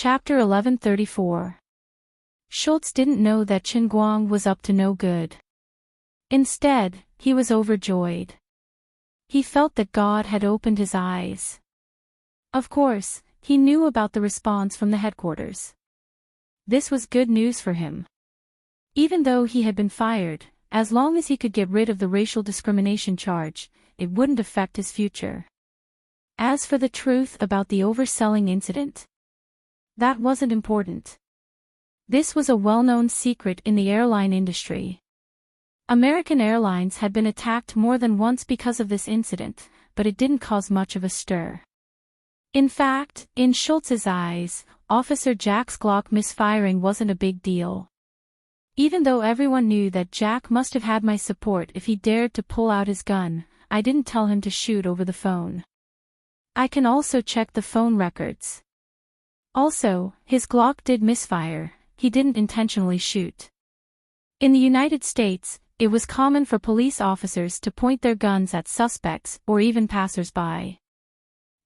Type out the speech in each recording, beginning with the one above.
Chapter 1134. Schultz didn't know that Chen Guang was up to no good. Instead, he was overjoyed. He felt that God had opened his eyes. Of course, he knew about the response from the headquarters. This was good news for him. Even though he had been fired, as long as he could get rid of the racial discrimination charge, it wouldn't affect his future. As for the truth about the overselling incident, that wasn't important. This was a well-known secret in the airline industry. American Airlines had been attacked more than once because of this incident, but it didn't cause much of a stir. In fact, in Schultz's eyes, Officer Jack's Glock misfiring wasn't a big deal. Even though everyone knew that Jack must have had my support if he dared to pull out his gun, I didn't tell him to shoot over the phone. I can also check the phone records. Also, his Glock did misfire, he didn't intentionally shoot. In the United States, it was common for police officers to point their guns at suspects or even passers-by.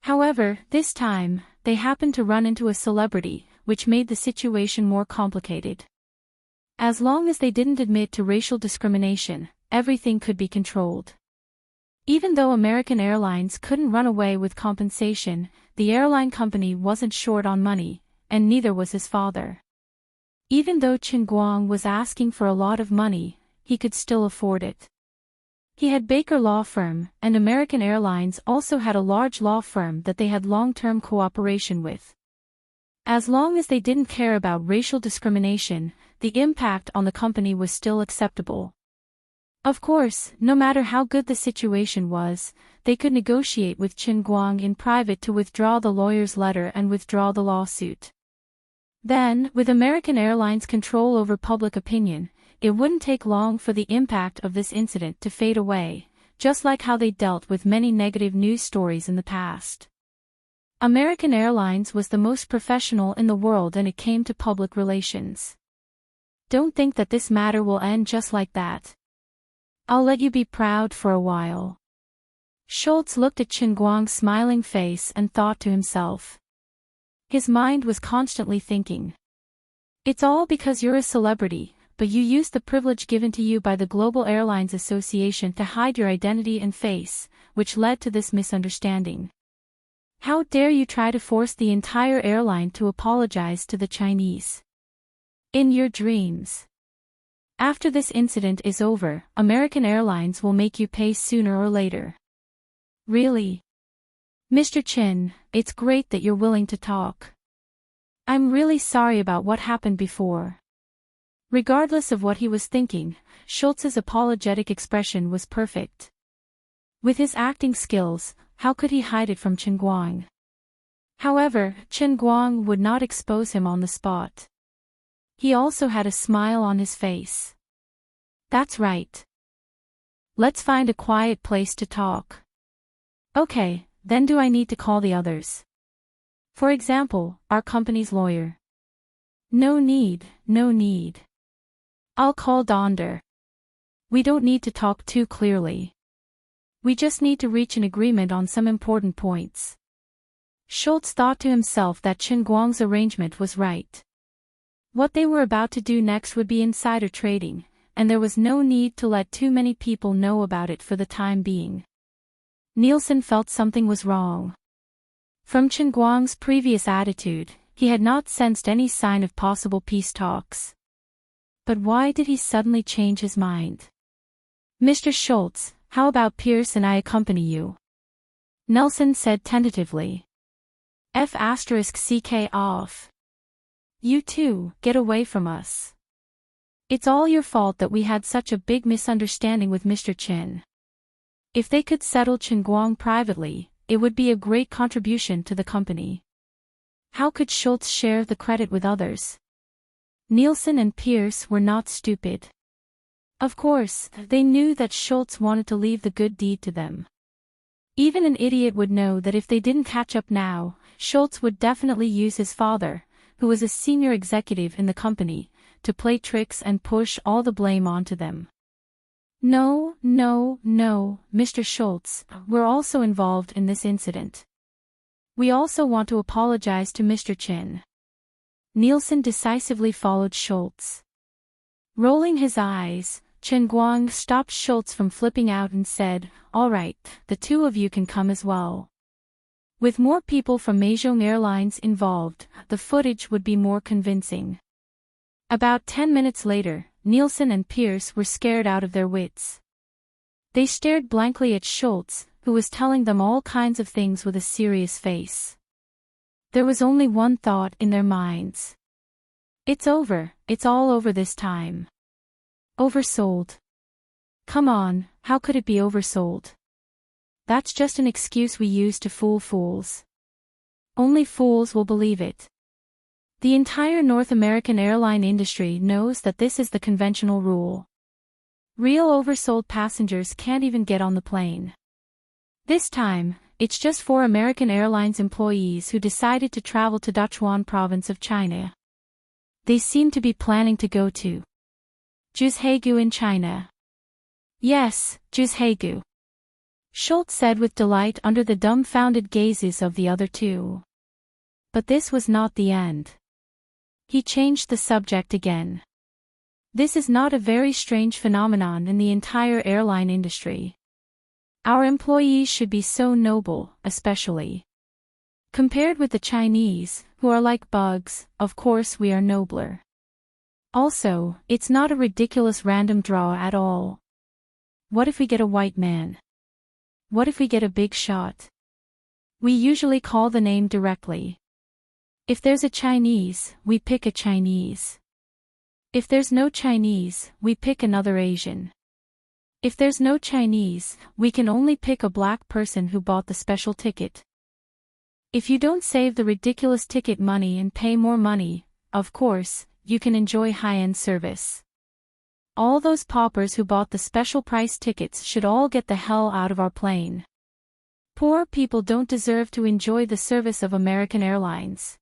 However, this time, they happened to run into a celebrity, which made the situation more complicated. As long as they didn't admit to racial discrimination, everything could be controlled. Even though American Airlines couldn't run away with compensation, the airline company wasn't short on money, and neither was his father. Even though Chen Guang was asking for a lot of money, he could still afford it. He had Baker Law Firm, and American Airlines also had a large law firm that they had long-term cooperation with. As long as they didn't care about racial discrimination, the impact on the company was still acceptable. Of course, no matter how good the situation was, they could negotiate with Chen Guang in private to withdraw the lawyer's letter and withdraw the lawsuit. Then, with American Airlines' control over public opinion, it wouldn't take long for the impact of this incident to fade away, just like how they dealt with many negative news stories in the past. American Airlines was the most professional in the world when it came to public relations. Don't think that this matter will end just like that. I'll let you be proud for a while. Schultz looked at Chen Guang's smiling face and thought to himself. His mind was constantly thinking. It's all because you're a celebrity, but you used the privilege given to you by the Global Airlines Association to hide your identity and face, which led to this misunderstanding. How dare you try to force the entire airline to apologize to the Chinese? In your dreams. After this incident is over, American Airlines will make you pay sooner or later. Really? Mr. Chen, it's great that you're willing to talk. I'm really sorry about what happened before. Regardless of what he was thinking, Schultz's apologetic expression was perfect. With his acting skills, how could he hide it from Chen Guang? However, Chen Guang would not expose him on the spot. He also had a smile on his face. That's right. Let's find a quiet place to talk. Okay, then do I need to call the others? For example, our company's lawyer. No need, no need. I'll call Donder. We don't need to talk too clearly. We just need to reach an agreement on some important points. Schultz thought to himself that Chen Guang's arrangement was right. What they were about to do next would be insider trading, and there was no need to let too many people know about it for the time being. Nielsen felt something was wrong. From Chen Guang's previous attitude, he had not sensed any sign of possible peace talks. But why did he suddenly change his mind? Mr. Schultz, how about Pierce and I accompany you? Nelson said tentatively. F***ck off. You two, get away from us. It's all your fault that we had such a big misunderstanding with Mr. Chen. If they could settle Chen Guang privately, it would be a great contribution to the company. How could Schultz share the credit with others? Nielsen and Pierce were not stupid. Of course, they knew that Schultz wanted to leave the good deed to them. Even an idiot would know that if they didn't catch up now, Schultz would definitely use his father, who was a senior executive in the company, to play tricks and push all the blame onto them. No, Mr. Schultz, we're also involved in this incident. We also want to apologize to Mr. Chen. Nielsen decisively followed Schultz. Rolling his eyes, Chen Guang stopped Schultz from flipping out and said, "All right, the two of you can come as well." With more people from Meizhong Airlines involved, the footage would be more convincing. About 10 minutes later, Nielsen and Pierce were scared out of their wits. They stared blankly at Schultz, who was telling them all kinds of things with a serious face. There was only one thought in their minds. It's over, it's all over this time. Oversold. Come on, how could it be oversold? That's just an excuse we use to fool fools. Only fools will believe it. The entire North American airline industry knows that this is the conventional rule. Real oversold passengers can't even get on the plane. This time, it's just 4 American Airlines employees who decided to travel to Sichuan province of China. They seem to be planning to go to Zhuhaigu in China. Yes, Zhuhaigu. Schultz said with delight under the dumbfounded gazes of the other two. But this was not the end. He changed the subject again. This is not a very strange phenomenon in the entire airline industry. Our employees should be so noble, especially compared with the Chinese, who are like bugs. Of course we are nobler. Also, it's not a ridiculous random draw at all. What if we get a white man? What if we get a big shot? We usually call the name directly. If there's a Chinese, we pick a Chinese. If there's no Chinese, we pick another Asian. If there's no Chinese, we can only pick a black person who bought the special ticket. If you don't save the ridiculous ticket money and pay more money, of course, you can enjoy high-end service. All those paupers who bought the special price tickets should all get the hell out of our plane. Poor people don't deserve to enjoy the service of American Airlines.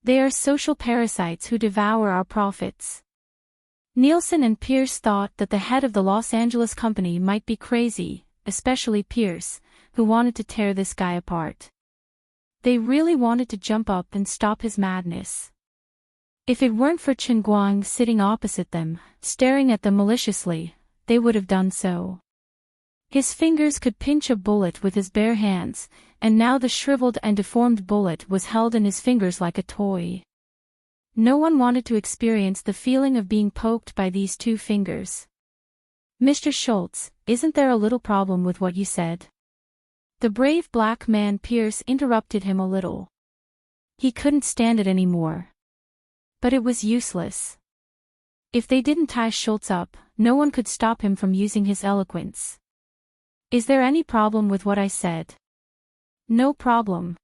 They are social parasites who devour our profits. Nielsen and Pierce thought that the head of the Los Angeles company might be crazy, especially Pierce, who wanted to tear this guy apart. They really wanted to jump up and stop his madness. If it weren't for Chen Guang sitting opposite them, staring at them maliciously, they would have done so. His fingers could pinch a bullet with his bare hands, and now the shriveled and deformed bullet was held in his fingers like a toy. No one wanted to experience the feeling of being poked by these two fingers. "Mr. Schultz, isn't there a little problem with what you said?" The brave black man Pierce interrupted him a little. He couldn't stand it anymore. But it was useless. If they didn't tie Schultz up, no one could stop him from using his eloquence. "Is there any problem with what I said?" "No problem.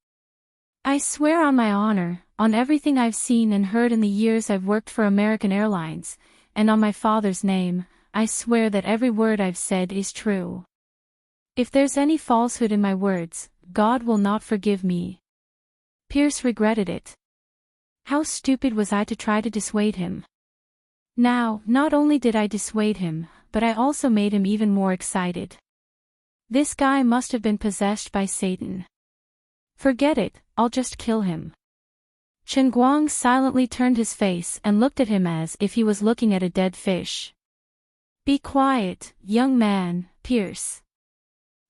I swear on my honor, on everything I've seen and heard in the years I've worked for American Airlines, and on my father's name, I swear that every word I've said is true. If there's any falsehood in my words, God will not forgive me." Pierce regretted it. How stupid was I to try to dissuade him? Now, not only did I dissuade him, but I also made him even more excited. This guy must have been possessed by Satan. Forget it, I'll just kill him. Chen Guang silently turned his face and looked at him as if he was looking at a dead fish. "Be quiet, young man, Pierce."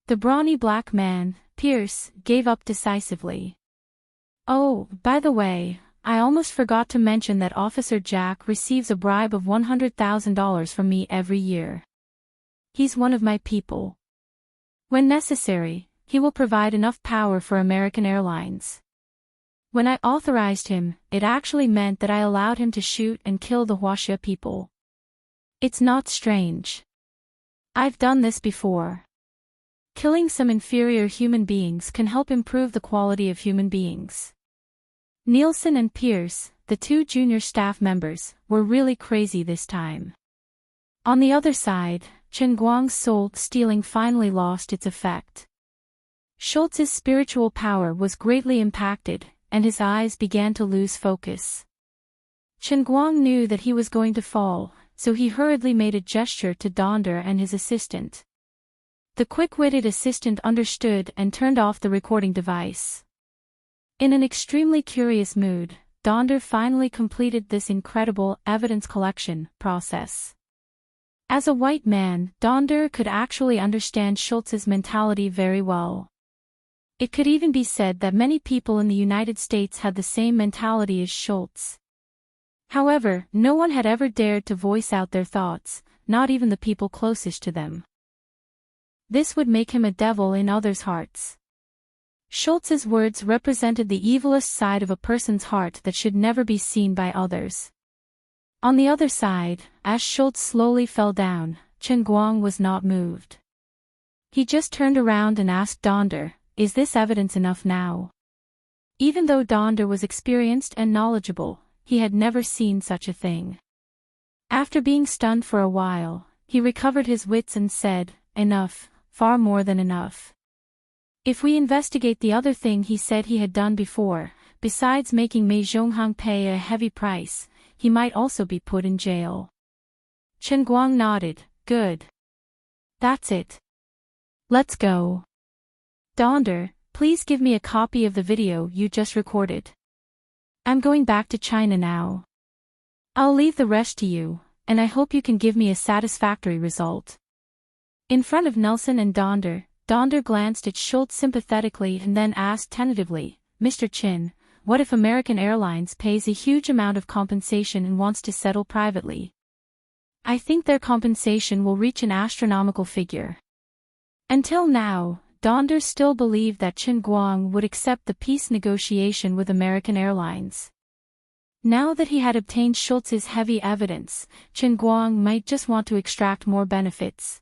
The brawny black man, Pierce, gave up decisively. "Oh, by the way, I almost forgot to mention that Officer Jack receives a bribe of $100,000 from me every year. He's one of my people. When necessary, he will provide enough power for American Airlines. When I authorized him, it actually meant that I allowed him to shoot and kill the Huaxia people. It's not strange. I've done this before. Killing some inferior human beings can help improve the quality of human beings." Nielsen and Pierce, the two junior staff members, were really crazy this time. On the other side, Chen Guang's soul-stealing finally lost its effect. Schultz's spiritual power was greatly impacted, and his eyes began to lose focus. Chen Guang knew that he was going to fall, so he hurriedly made a gesture to Donder and his assistant. The quick-witted assistant understood and turned off the recording device. In an extremely curious mood, Donder finally completed this incredible evidence collection process. As a white man, Donder could actually understand Schultz's mentality very well. It could even be said that many people in the United States had the same mentality as Schultz. However, no one had ever dared to voice out their thoughts, not even the people closest to them. This would make him a devil in others' hearts. Schultz's words represented the evilest side of a person's heart that should never be seen by others. On the other side, as Schultz slowly fell down, Chen Guang was not moved. He just turned around and asked Donder, "Is this evidence enough now?" Even though Donder was experienced and knowledgeable, he had never seen such a thing. After being stunned for a while, he recovered his wits and said, "Enough, far more than enough. If we investigate the other thing he said he had done before, besides making Mei Zhonghang pay a heavy price, he might also be put in jail." Chen Guang nodded, "Good. That's it. Let's go. Donder, please give me a copy of the video you just recorded. I'm going back to China now. I'll leave the rest to you, and I hope you can give me a satisfactory result." In front of Nelson and Donder, Donder glanced at Schultz sympathetically and then asked tentatively, "Mr. Chin, what if American Airlines pays a huge amount of compensation and wants to settle privately? I think their compensation will reach an astronomical figure." Until now, Donder still believed that Chen Guang would accept the peace negotiation with American Airlines. Now that he had obtained Schultz's heavy evidence, Chen Guang might just want to extract more benefits.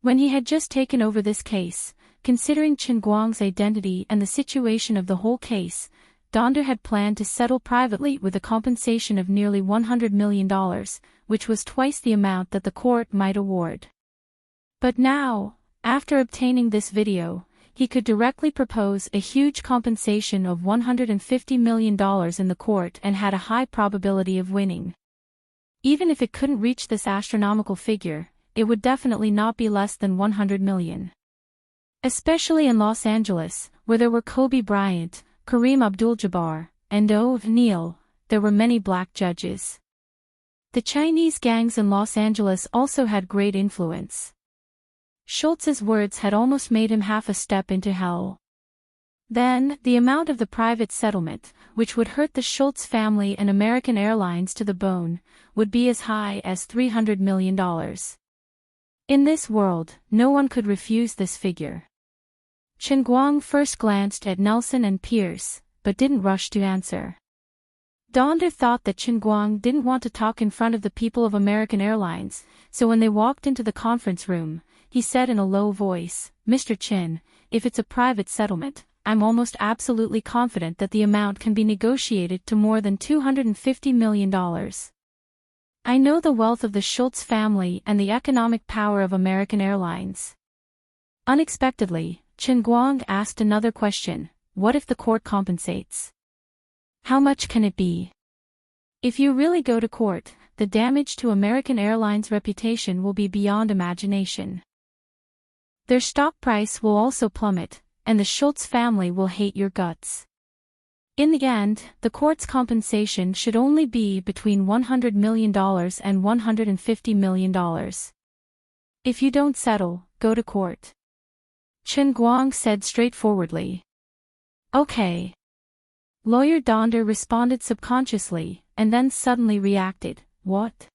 When he had just taken over this case, considering Chen Guang's identity and the situation of the whole case, Donder had planned to settle privately with a compensation of nearly $100 million, which was twice the amount that the court might award. But now, after obtaining this video, he could directly propose a huge compensation of $150 million in the court and had a high probability of winning. Even if it couldn't reach this astronomical figure, it would definitely not be less than $100 million. Especially in Los Angeles, where there were Kobe Bryant, Kareem Abdul-Jabbar, and O'Neal, there were many black judges. The Chinese gangs in Los Angeles also had great influence. Schultz's words had almost made him half a step into hell. Then, the amount of the private settlement, which would hurt the Schultz family and American Airlines to the bone, would be as high as $300 million. In this world, no one could refuse this figure. Chen Guang first glanced at Nelson and Pierce, but didn't rush to answer. Donder thought that Chen Guang didn't want to talk in front of the people of American Airlines, so when they walked into the conference room, he said in a low voice, "Mr. Chin, if it's a private settlement, I'm almost absolutely confident that the amount can be negotiated to more than $250 million. I know the wealth of the Schultz family and the economic power of American Airlines." Unexpectedly, Chen Guang asked another question, "What if the court compensates? How much can it be? If you really go to court, the damage to American Airlines' reputation will be beyond imagination. Their stock price will also plummet, and the Schultz family will hate your guts. In the end, the court's compensation should only be between $100 million and $150 million. If you don't settle, go to court." Chen Guang said straightforwardly. "Okay." Lawyer Donder responded subconsciously, and then suddenly reacted, "What?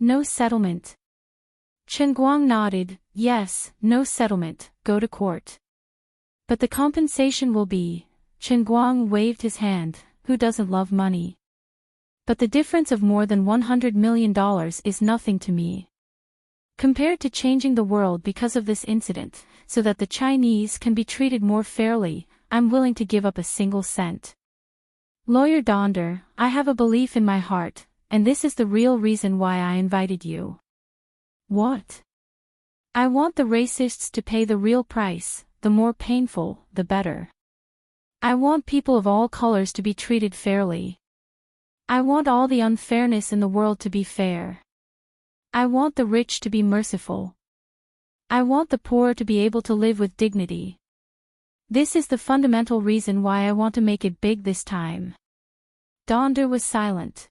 No settlement?" Chen Guang nodded, "Yes, no settlement, go to court. But the compensation will be..." Chen Guang waved his hand, "Who doesn't love money? But the difference of more than $100 million is nothing to me. Compared to changing the world because of this incident, so that the Chinese can be treated more fairly, I'm willing to give up a single cent. Lawyer Donder, I have a belief in my heart, and this is the real reason why I invited you." "What?" "I want the racists to pay the real price, the more painful, the better. I want people of all colors to be treated fairly. I want all the unfairness in the world to be fair. I want the rich to be merciful. I want the poor to be able to live with dignity. This is the fundamental reason why I want to make it big this time." Donder was silent.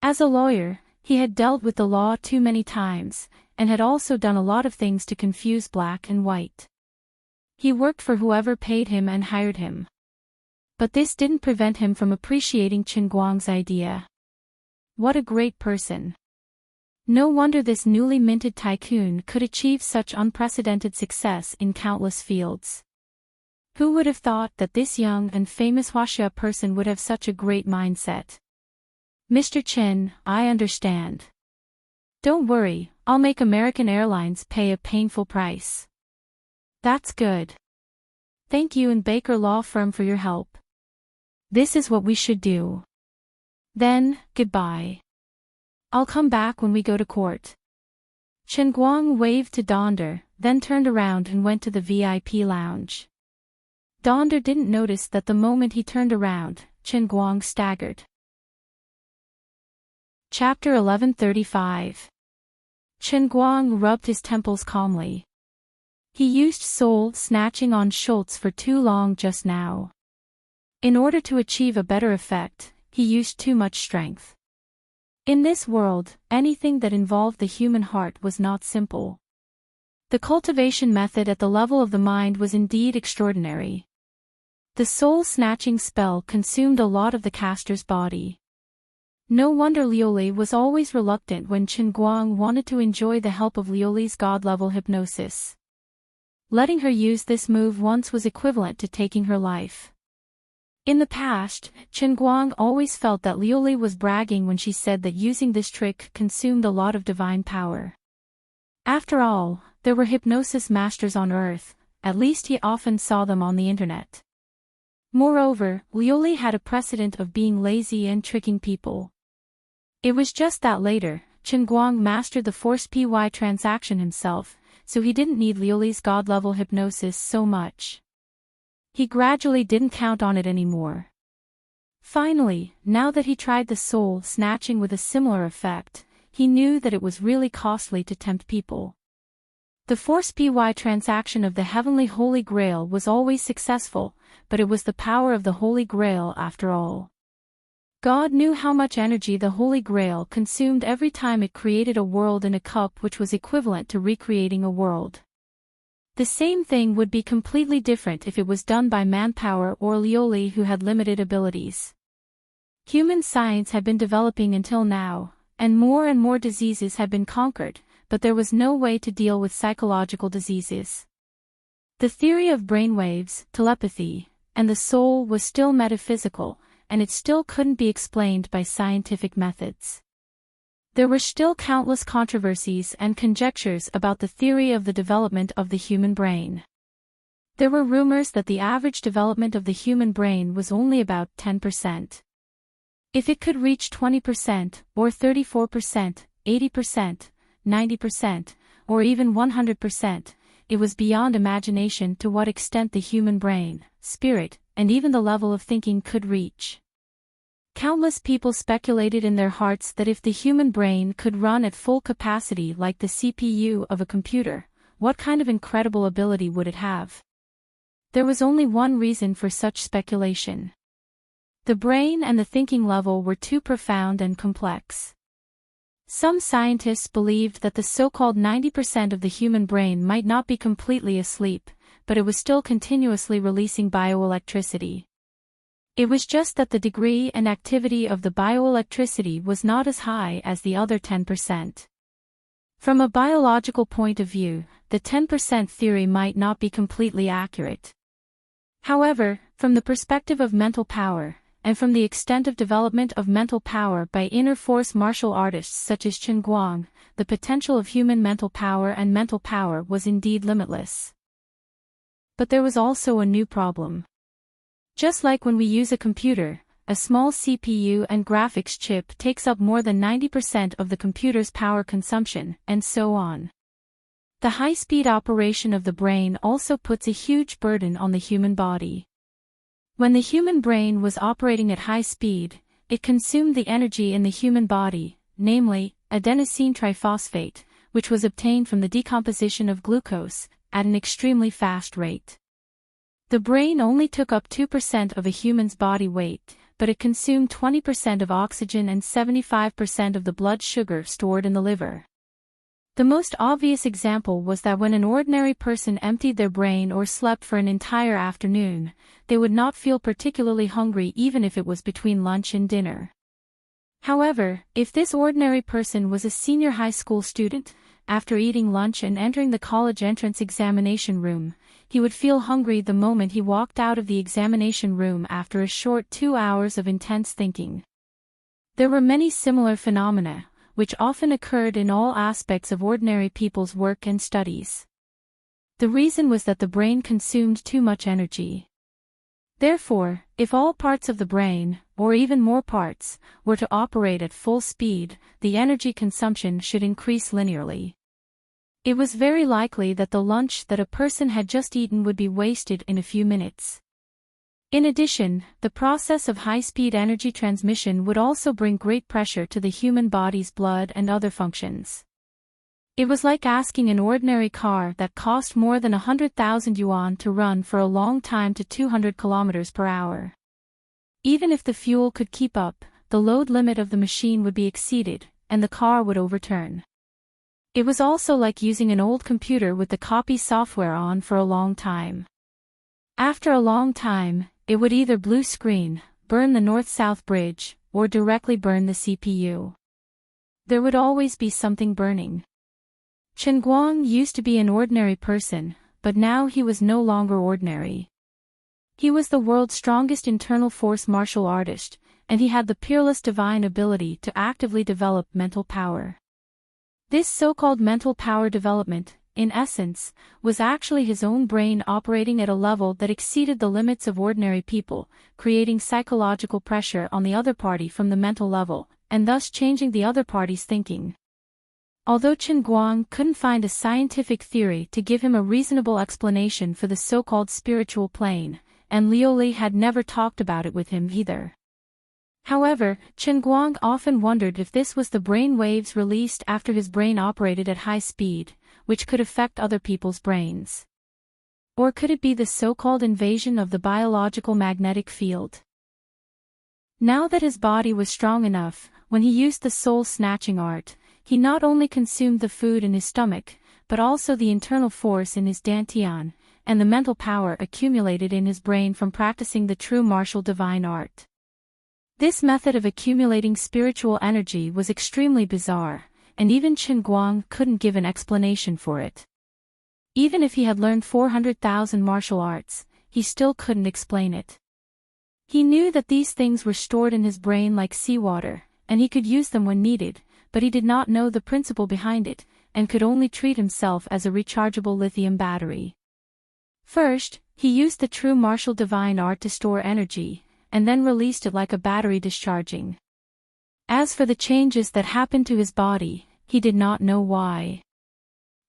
As a lawyer, he had dealt with the law too many times, and had also done a lot of things to confuse black and white. He worked for whoever paid him and hired him. But this didn't prevent him from appreciating Chen Guang's idea. What a great person. No wonder this newly minted tycoon could achieve such unprecedented success in countless fields. Who would have thought that this young and famous Huaxia person would have such a great mindset? Mr. Chen, I understand. Don't worry, I'll make American Airlines pay a painful price. That's good. Thank you and Baker Law Firm for your help. This is what we should do. Then, goodbye. I'll come back when we go to court. Chen Guang waved to Donder, then turned around and went to the VIP lounge. Donder didn't notice that the moment he turned around, Chen Guang staggered. Chapter 1135. Chen Guang rubbed his temples calmly. He used soul snatching on Schultz for too long just now. In order to achieve a better effect, he used too much strength. In this world, anything that involved the human heart was not simple. The cultivation method at the level of the mind was indeed extraordinary. The soul-snatching spell consumed a lot of the caster's body. No wonder Liuli was always reluctant when Chen Guang wanted to enjoy the help of Liuli's god-level hypnosis. Letting her use this move once was equivalent to taking her life. In the past, Chen Guang always felt that Liuli was bragging when she said that using this trick consumed a lot of divine power. After all, there were hypnosis masters on Earth, at least he often saw them on the internet. Moreover, Liuli had a precedent of being lazy and tricking people. It was just that later, Chen Guang mastered the Force PY transaction himself, so he didn't need Liuli's god-level hypnosis so much. He gradually didn't count on it anymore. Finally, now that he tried the soul snatching with a similar effect, he knew that it was really costly to tempt people. The Force PY transaction of the Heavenly Holy Grail was always successful, but it was the power of the Holy Grail after all. God knew how much energy the Holy Grail consumed every time it created a world in a cup, which was equivalent to recreating a world. The same thing would be completely different if it was done by manpower or Liuli, who had limited abilities. Human science had been developing until now, and more diseases had been conquered, but there was no way to deal with psychological diseases. The theory of brainwaves, telepathy, and the soul was still metaphysical, and it still couldn't be explained by scientific methods. There were still countless controversies and conjectures about the theory of the development of the human brain. There were rumors that the average development of the human brain was only about 10%. If it could reach 20%, or 34%, 80%, 90%, or even 100%, it was beyond imagination to what extent the human brain, spirit, and even the level of thinking could reach. Countless people speculated in their hearts that if the human brain could run at full capacity like the CPU of a computer, what kind of incredible ability would it have? There was only one reason for such speculation. The brain and the thinking level were too profound and complex. Some scientists believed that the so-called 90% of the human brain might not be completely asleep, but it was still continuously releasing bioelectricity. It was just that the degree and activity of the bioelectricity was not as high as the other 10%. From a biological point of view, the 10% theory might not be completely accurate. However, from the perspective of mental power, and from the extent of development of mental power by inner force martial artists such as Chen Guang, the potential of human mental power and mental power was indeed limitless. But there was also a new problem. Just like when we use a computer, a small CPU and graphics chip takes up more than 90% of the computer's power consumption, and so on. The high-speed operation of the brain also puts a huge burden on the human body. When the human brain was operating at high speed, it consumed the energy in the human body, namely, adenosine triphosphate, which was obtained from the decomposition of glucose, at an extremely fast rate. The brain only took up 2% of a human's body weight, but it consumed 20% of oxygen and 75% of the blood sugar stored in the liver. The most obvious example was that when an ordinary person emptied their brain or slept for an entire afternoon, they would not feel particularly hungry even if it was between lunch and dinner. However, if this ordinary person was a senior high school student, after eating lunch and entering the college entrance examination room, he would feel hungry the moment he walked out of the examination room after a short 2 hours of intense thinking. There were many similar phenomena, which often occurred in all aspects of ordinary people's work and studies. The reason was that the brain consumed too much energy. Therefore, if all parts of the brain, or even more parts, were to operate at full speed, the energy consumption should increase linearly. It was very likely that the lunch that a person had just eaten would be wasted in a few minutes. In addition, the process of high-speed energy transmission would also bring great pressure to the human body's blood and other functions. It was like asking an ordinary car that cost more than 100,000 yuan to run for a long time to 200 kilometers per hour. Even if the fuel could keep up, the load limit of the machine would be exceeded, and the car would overturn. It was also like using an old computer with the copy software on for a long time. After a long time, it would either blue screen, burn the north-south bridge, or directly burn the CPU. There would always be something burning. Chen Guang used to be an ordinary person, but now he was no longer ordinary. He was the world's strongest internal force martial artist, and he had the peerless divine ability to actively develop mental power. This so-called mental power development, in essence, was actually his own brain operating at a level that exceeded the limits of ordinary people, creating psychological pressure on the other party from the mental level, and thus changing the other party's thinking. Although Chen Guang couldn't find a scientific theory to give him a reasonable explanation for the so-called spiritual plane, and Liu Li had never talked about it with him either. However, Chen Guang often wondered if this was the brain waves released after his brain operated at high speed, which could affect other people's brains. Or could it be the so-called invasion of the biological magnetic field? Now that his body was strong enough, when he used the soul-snatching art, he not only consumed the food in his stomach, but also the internal force in his dantian, and the mental power accumulated in his brain from practicing the true martial divine art. This method of accumulating spiritual energy was extremely bizarre, and even Chen Guang couldn't give an explanation for it. Even if he had learned 400,000 martial arts, he still couldn't explain it. He knew that these things were stored in his brain like seawater, and he could use them when needed, but he did not know the principle behind it, and could only treat himself as a rechargeable lithium battery. First, he used the true martial divine art to store energy, and then released it like a battery discharging. As for the changes that happened to his body, he did not know why.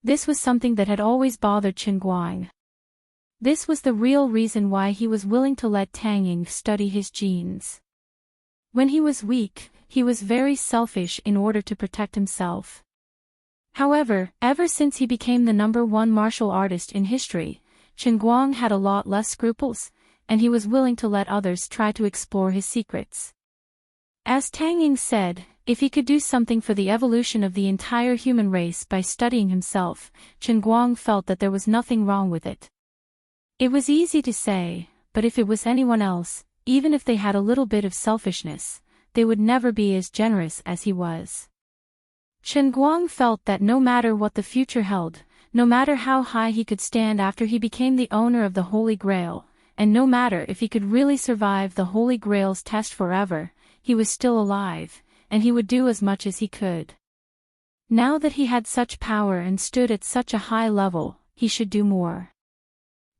This was something that had always bothered Chen Guang. This was the real reason why he was willing to let Tang Ying study his genes. When he was weak, he was very selfish in order to protect himself. However, ever since he became the #1 martial artist in history, Chen Guang had a lot less scruples, and he was willing to let others try to explore his secrets. As Tang Ying said, if he could do something for the evolution of the entire human race by studying himself, Chen Guang felt that there was nothing wrong with it. It was easy to say, but if it was anyone else, even if they had a little bit of selfishness, they would never be as generous as he was. Chen Guang felt that no matter what the future held, no matter how high he could stand after he became the owner of the Holy Grail, and no matter if he could really survive the Holy Grail's test forever, he was still alive, and he would do as much as he could. Now that he had such power and stood at such a high level, he should do more.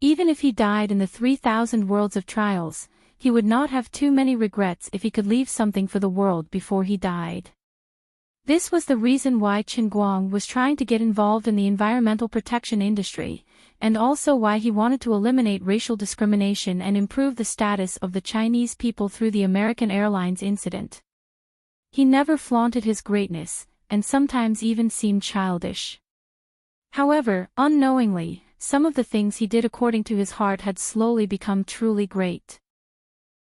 Even if he died in the 3,000 worlds of trials, he would not have too many regrets if he could leave something for the world before he died. This was the reason why Chen Guang was trying to get involved in the environmental protection industry, and also why he wanted to eliminate racial discrimination and improve the status of the Chinese people through the American Airlines incident. He never flaunted his greatness, and sometimes even seemed childish. However, unknowingly, some of the things he did according to his heart had slowly become truly great.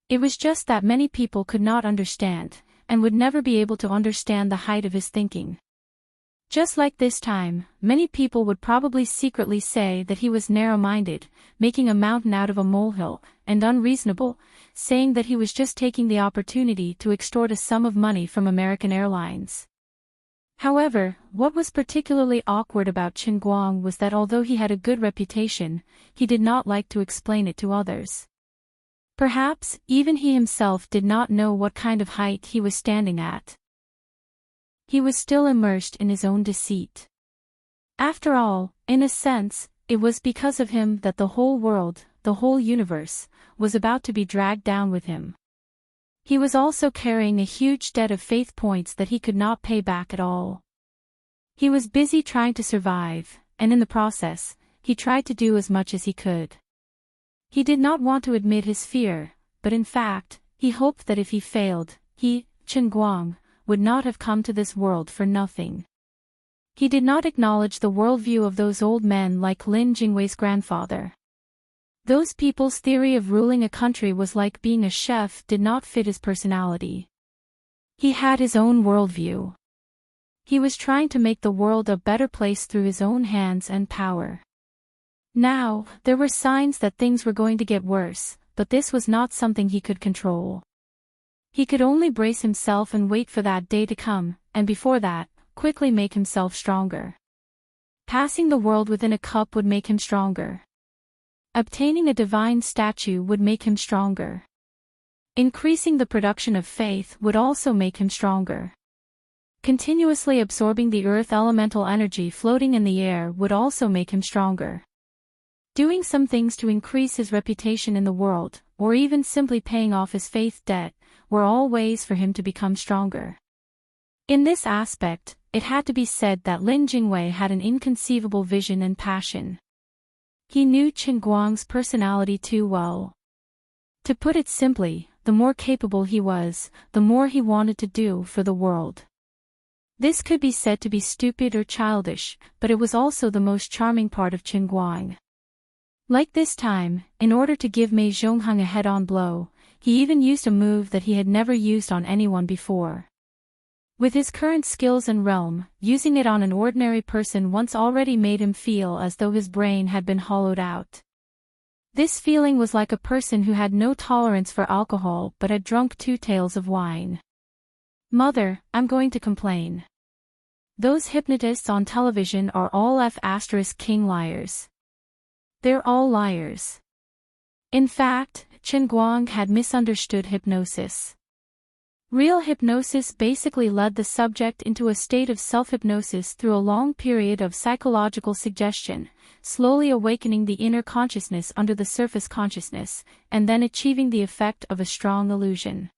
It was just that many people could not understand, and would never be able to understand the height of his thinking. Just like this time, many people would probably secretly say that he was narrow-minded, making a mountain out of a molehill, and unreasonable, saying that he was just taking the opportunity to extort a sum of money from American Airlines. However, what was particularly awkward about Qin Guang was that although he had a good reputation, he did not like to explain it to others. Perhaps, even he himself did not know what kind of height he was standing at. He was still immersed in his own deceit. After all, in a sense, it was because of him that the whole world, the whole universe, was about to be dragged down with him. He was also carrying a huge debt of faith points that he could not pay back at all. He was busy trying to survive, and in the process, he tried to do as much as he could. He did not want to admit his fear, but in fact, he hoped that if he failed, he, Qin Guang, would not have come to this world for nothing. He did not acknowledge the worldview of those old men like Lin Jingwei's grandfather. Those people's theory of ruling a country was like being a chef did not fit his personality. He had his own worldview. He was trying to make the world a better place through his own hands and power. Now, there were signs that things were going to get worse, but this was not something he could control. He could only brace himself and wait for that day to come, and before that, quickly make himself stronger. Passing the world within a cup would make him stronger. Obtaining a divine statue would make him stronger. Increasing the production of faith would also make him stronger. Continuously absorbing the earth elemental energy floating in the air would also make him stronger. Doing some things to increase his reputation in the world, or even simply paying off his faith debt, were all ways for him to become stronger. In this aspect, it had to be said that Lin Jingwei had an inconceivable vision and passion. He knew Qin Guang's personality too well. To put it simply, the more capable he was, the more he wanted to do for the world. This could be said to be stupid or childish, but it was also the most charming part of Qin Guang. Like this time, in order to give Mei Zhongheng a head-on blow, he even used a move that he had never used on anyone before. With his current skills and realm, using it on an ordinary person once already made him feel as though his brain had been hollowed out. This feeling was like a person who had no tolerance for alcohol but had drunk 2 tails of wine. Mother, I'm going to complain. Those hypnotists on television are all F***king liars. They're all liars. In fact, Qin Guang had misunderstood hypnosis. Real hypnosis basically led the subject into a state of self-hypnosis through a long period of psychological suggestion, slowly awakening the inner consciousness under the surface consciousness, and then achieving the effect of a strong illusion.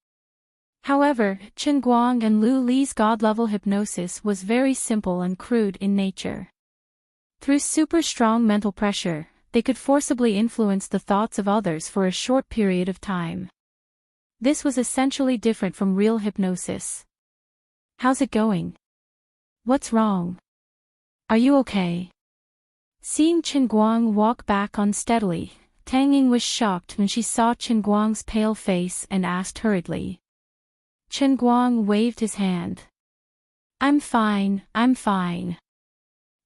However, Qin Guang and Lu Li's god-level hypnosis was very simple and crude in nature. Through super strong mental pressure, they could forcibly influence the thoughts of others for a short period of time. This was essentially different from real hypnosis. How's it going? What's wrong? Are you okay? Seeing Qin Guang walk back unsteadily, Tang Ying was shocked when she saw Qin Guang's pale face and asked hurriedly. Qin Guang waved his hand. I'm fine, I'm fine.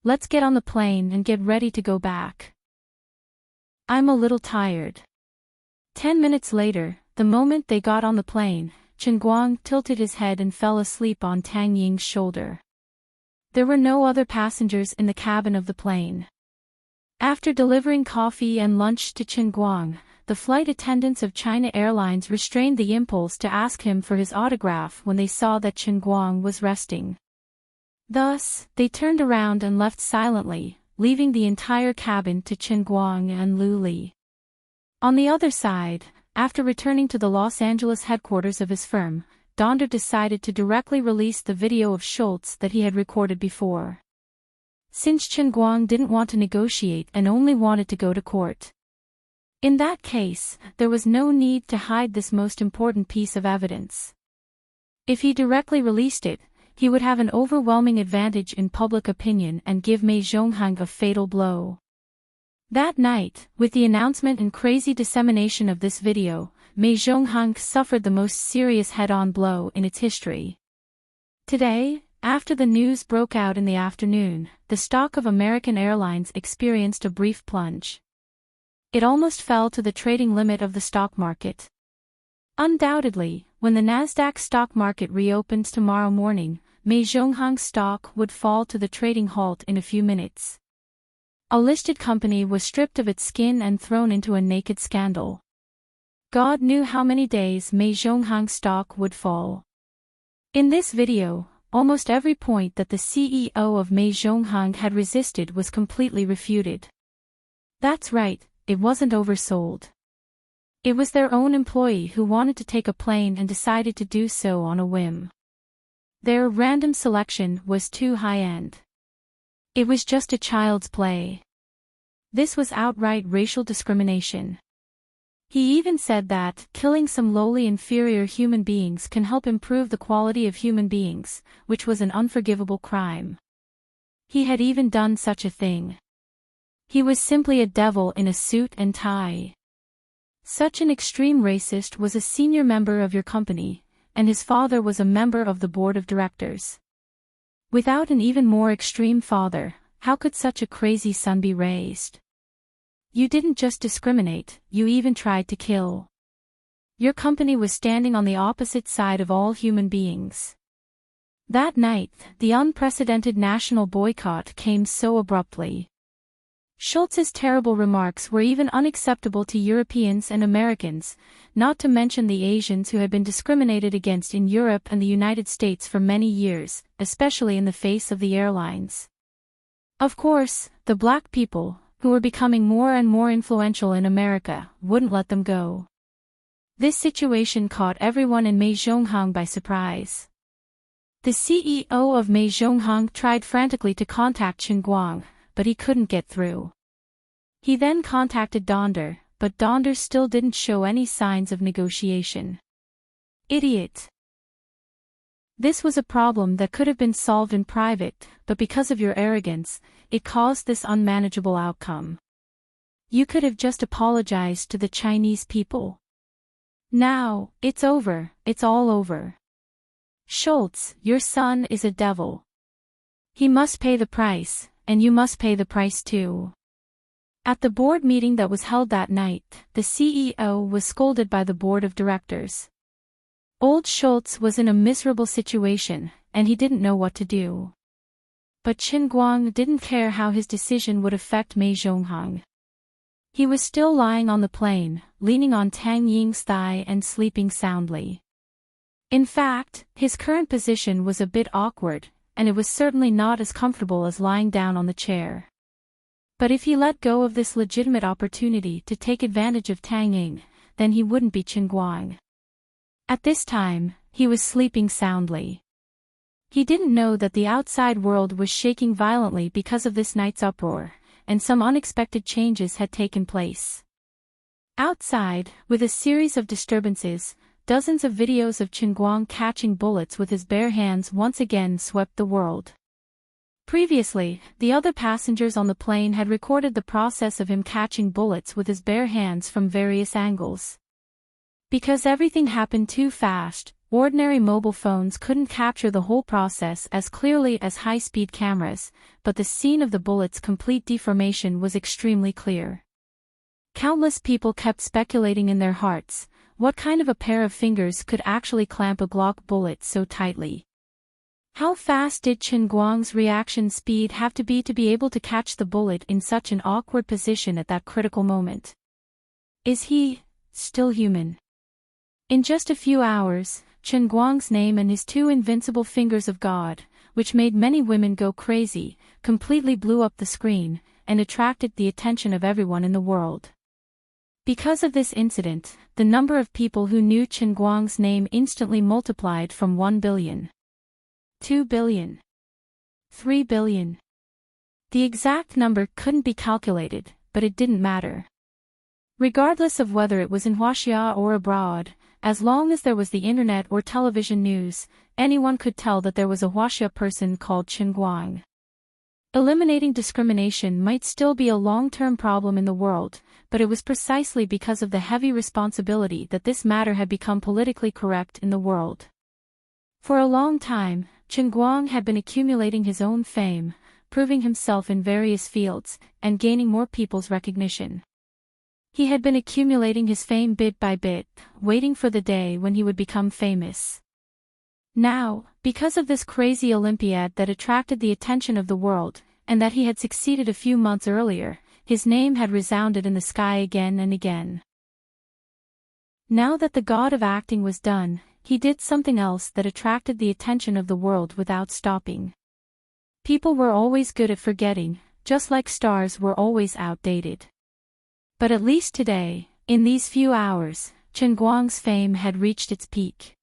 Let's get on the plane and get ready to go back. I'm a little tired. 10 minutes later, the moment they got on the plane, Qin Guang tilted his head and fell asleep on Tang Ying's shoulder. There were no other passengers in the cabin of the plane. After delivering coffee and lunch to Qin Guang, the flight attendants of China Airlines restrained the impulse to ask him for his autograph when they saw that Qin Guang was resting. Thus, they turned around and left silently, leaving the entire cabin to Qin Guang and Lu Li. On the other side, after returning to the Los Angeles headquarters of his firm, Donder decided to directly release the video of Schultz that he had recorded before. Since Qin Guang didn't want to negotiate and only wanted to go to court. In that case, there was no need to hide this most important piece of evidence. If he directly released it, he would have an overwhelming advantage in public opinion and give Mei Zhongheng a fatal blow. That night, with the announcement and crazy dissemination of this video, Mei Zhonghang suffered the most serious head-on blow in its history. Today, after the news broke out in the afternoon, the stock of American Airlines experienced a brief plunge. It almost fell to the trading limit of the stock market. Undoubtedly, when the Nasdaq stock market reopens tomorrow morning, Mei Zhonghang's stock would fall to the trading halt in a few minutes. A listed company was stripped of its skin and thrown into a naked scandal. God knew how many days Mei Zhonghang's stock would fall. In this video, almost every point that the CEO of Mei Zhonghang had resisted was completely refuted. That's right, it wasn't oversold. It was their own employee who wanted to take a plane and decided to do so on a whim. Their random selection was too high-end. It was just a child's play. This was outright racial discrimination. He even said that killing some lowly inferior human beings can help improve the quality of human beings, which was an unforgivable crime. He had even done such a thing. He was simply a devil in a suit and tie. Such an extreme racist was a senior member of your company, and his father was a member of the board of directors. Without an even more extreme father, how could such a crazy son be raised? You didn't just discriminate, you even tried to kill. Your company was standing on the opposite side of all human beings. That night, the unprecedented national boycott came so abruptly. Schultz's terrible remarks were even unacceptable to Europeans and Americans, not to mention the Asians who had been discriminated against in Europe and the United States for many years, especially in the face of the airlines. Of course, the black people, who were becoming more and more influential in America, wouldn't let them go. This situation caught everyone in Mei Zhonghang by surprise. The CEO of Mei Zhonghang tried frantically to contact Chen Guang, but he couldn't get through. He then contacted Donder, but Donder still didn't show any signs of negotiation. Idiot. This was a problem that could have been solved in private, but because of your arrogance, it caused this unmanageable outcome. You could have just apologized to the Chinese people. Now, it's over, it's all over. Schultz, your son is a devil. He must pay the price, and you must pay the price too. At the board meeting that was held that night, the CEO was scolded by the board of directors. Old Schultz was in a miserable situation, and he didn't know what to do. But Chen Guang didn't care how his decision would affect Mei Zhonghang. He was still lying on the plane, leaning on Tang Ying's thigh and sleeping soundly. In fact, his current position was a bit awkward, and it was certainly not as comfortable as lying down on the chair. But if he let go of this legitimate opportunity to take advantage of Tang Ying, then he wouldn't be Chen Guang. At this time, he was sleeping soundly. He didn't know that the outside world was shaking violently because of this night's uproar, and some unexpected changes had taken place. Outside, with a series of disturbances, dozens of videos of Chen Guang catching bullets with his bare hands once again swept the world. Previously, the other passengers on the plane had recorded the process of him catching bullets with his bare hands from various angles. Because everything happened too fast, ordinary mobile phones couldn't capture the whole process as clearly as high-speed cameras, but the scene of the bullet's complete deformation was extremely clear. Countless people kept speculating in their hearts, what kind of a pair of fingers could actually clamp a Glock bullet so tightly? How fast did Chen Guang's reaction speed have to be able to catch the bullet in such an awkward position at that critical moment? Is he still human? In just a few hours, Chen Guang's name and his two invincible fingers of God, which made many women go crazy, completely blew up the screen, and attracted the attention of everyone in the world. Because of this incident, the number of people who knew Chen Guang's name instantly multiplied from 1 billion, 2 billion, 3 billion. The exact number couldn't be calculated, but it didn't matter. Regardless of whether it was in Huaxia or abroad, as long as there was the internet or television news, anyone could tell that there was a Huaxia person called Chen Guang. Eliminating discrimination might still be a long-term problem in the world, but it was precisely because of the heavy responsibility that this matter had become politically correct in the world. For a long time, Chen Guang had been accumulating his own fame, proving himself in various fields, and gaining more people's recognition. He had been accumulating his fame bit by bit, waiting for the day when he would become famous. Now, because of this crazy Olympiad that attracted the attention of the world, and that he had succeeded a few months earlier, his name had resounded in the sky again and again. Now that the god of acting was done, he did something else that attracted the attention of the world without stopping. People were always good at forgetting, just like stars were always outdated. But at least today, in these few hours, Chen Guang's fame had reached its peak.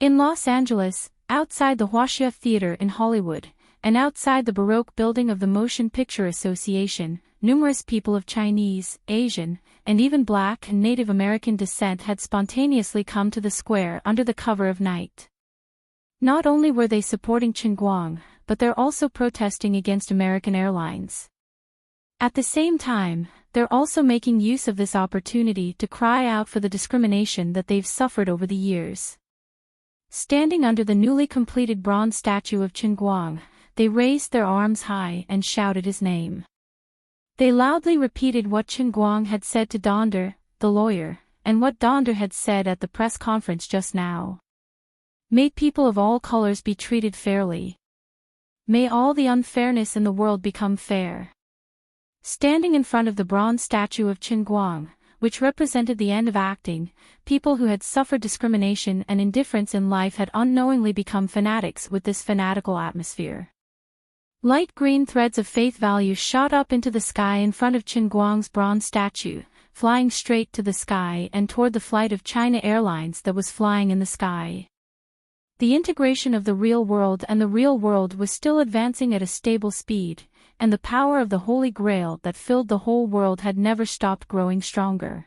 In Los Angeles, outside the Huaxia Theater in Hollywood, and outside the Baroque building of the Motion Picture Association, numerous people of Chinese, Asian, and even Black and Native American descent had spontaneously come to the square under the cover of night. Not only were they supporting Chen Guang, but they're also protesting against American Airlines. At the same time, they're also making use of this opportunity to cry out for the discrimination that they've suffered over the years. Standing under the newly completed bronze statue of Chen Guang, they raised their arms high and shouted his name. They loudly repeated what Chen Guang had said to Donder, the lawyer, and what Donder had said at the press conference just now. May people of all colors be treated fairly. May all the unfairness in the world become fair. Standing in front of the bronze statue of Chen Guang, which represented the end of acting, people who had suffered discrimination and indifference in life had unknowingly become fanatics with this fanatical atmosphere. Light green threads of faith value shot up into the sky in front of Chen Guang's bronze statue, flying straight to the sky and toward the flight of China Airlines that was flying in the sky. The integration of the real world and the real world was still advancing at a stable speed, and the power of the Holy Grail that filled the whole world had never stopped growing stronger.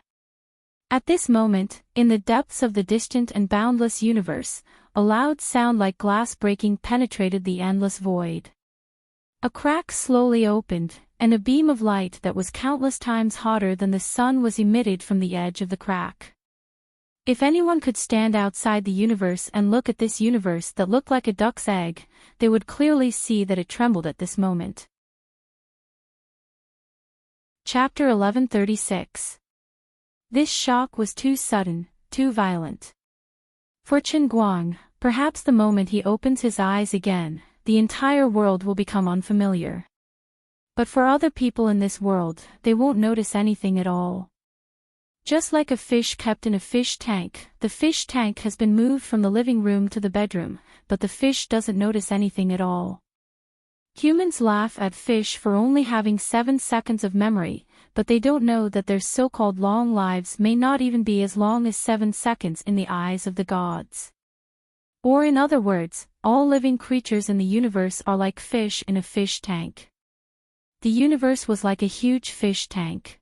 At this moment, in the depths of the distant and boundless universe, a loud sound like glass breaking penetrated the endless void. A crack slowly opened, and a beam of light that was countless times hotter than the sun was emitted from the edge of the crack. If anyone could stand outside the universe and look at this universe that looked like a duck's egg, they would clearly see that it trembled at this moment. Chapter 1136. This shock was too sudden, too violent. For Chen Guang, perhaps the moment he opens his eyes again, the entire world will become unfamiliar. But for other people in this world, they won't notice anything at all. Just like a fish kept in a fish tank, the fish tank has been moved from the living room to the bedroom, but the fish doesn't notice anything at all. Humans laugh at fish for only having 7 seconds of memory, but they don't know that their so-called long lives may not even be as long as 7 seconds in the eyes of the gods. Or in other words, all living creatures in the universe are like fish in a fish tank. The universe was like a huge fish tank.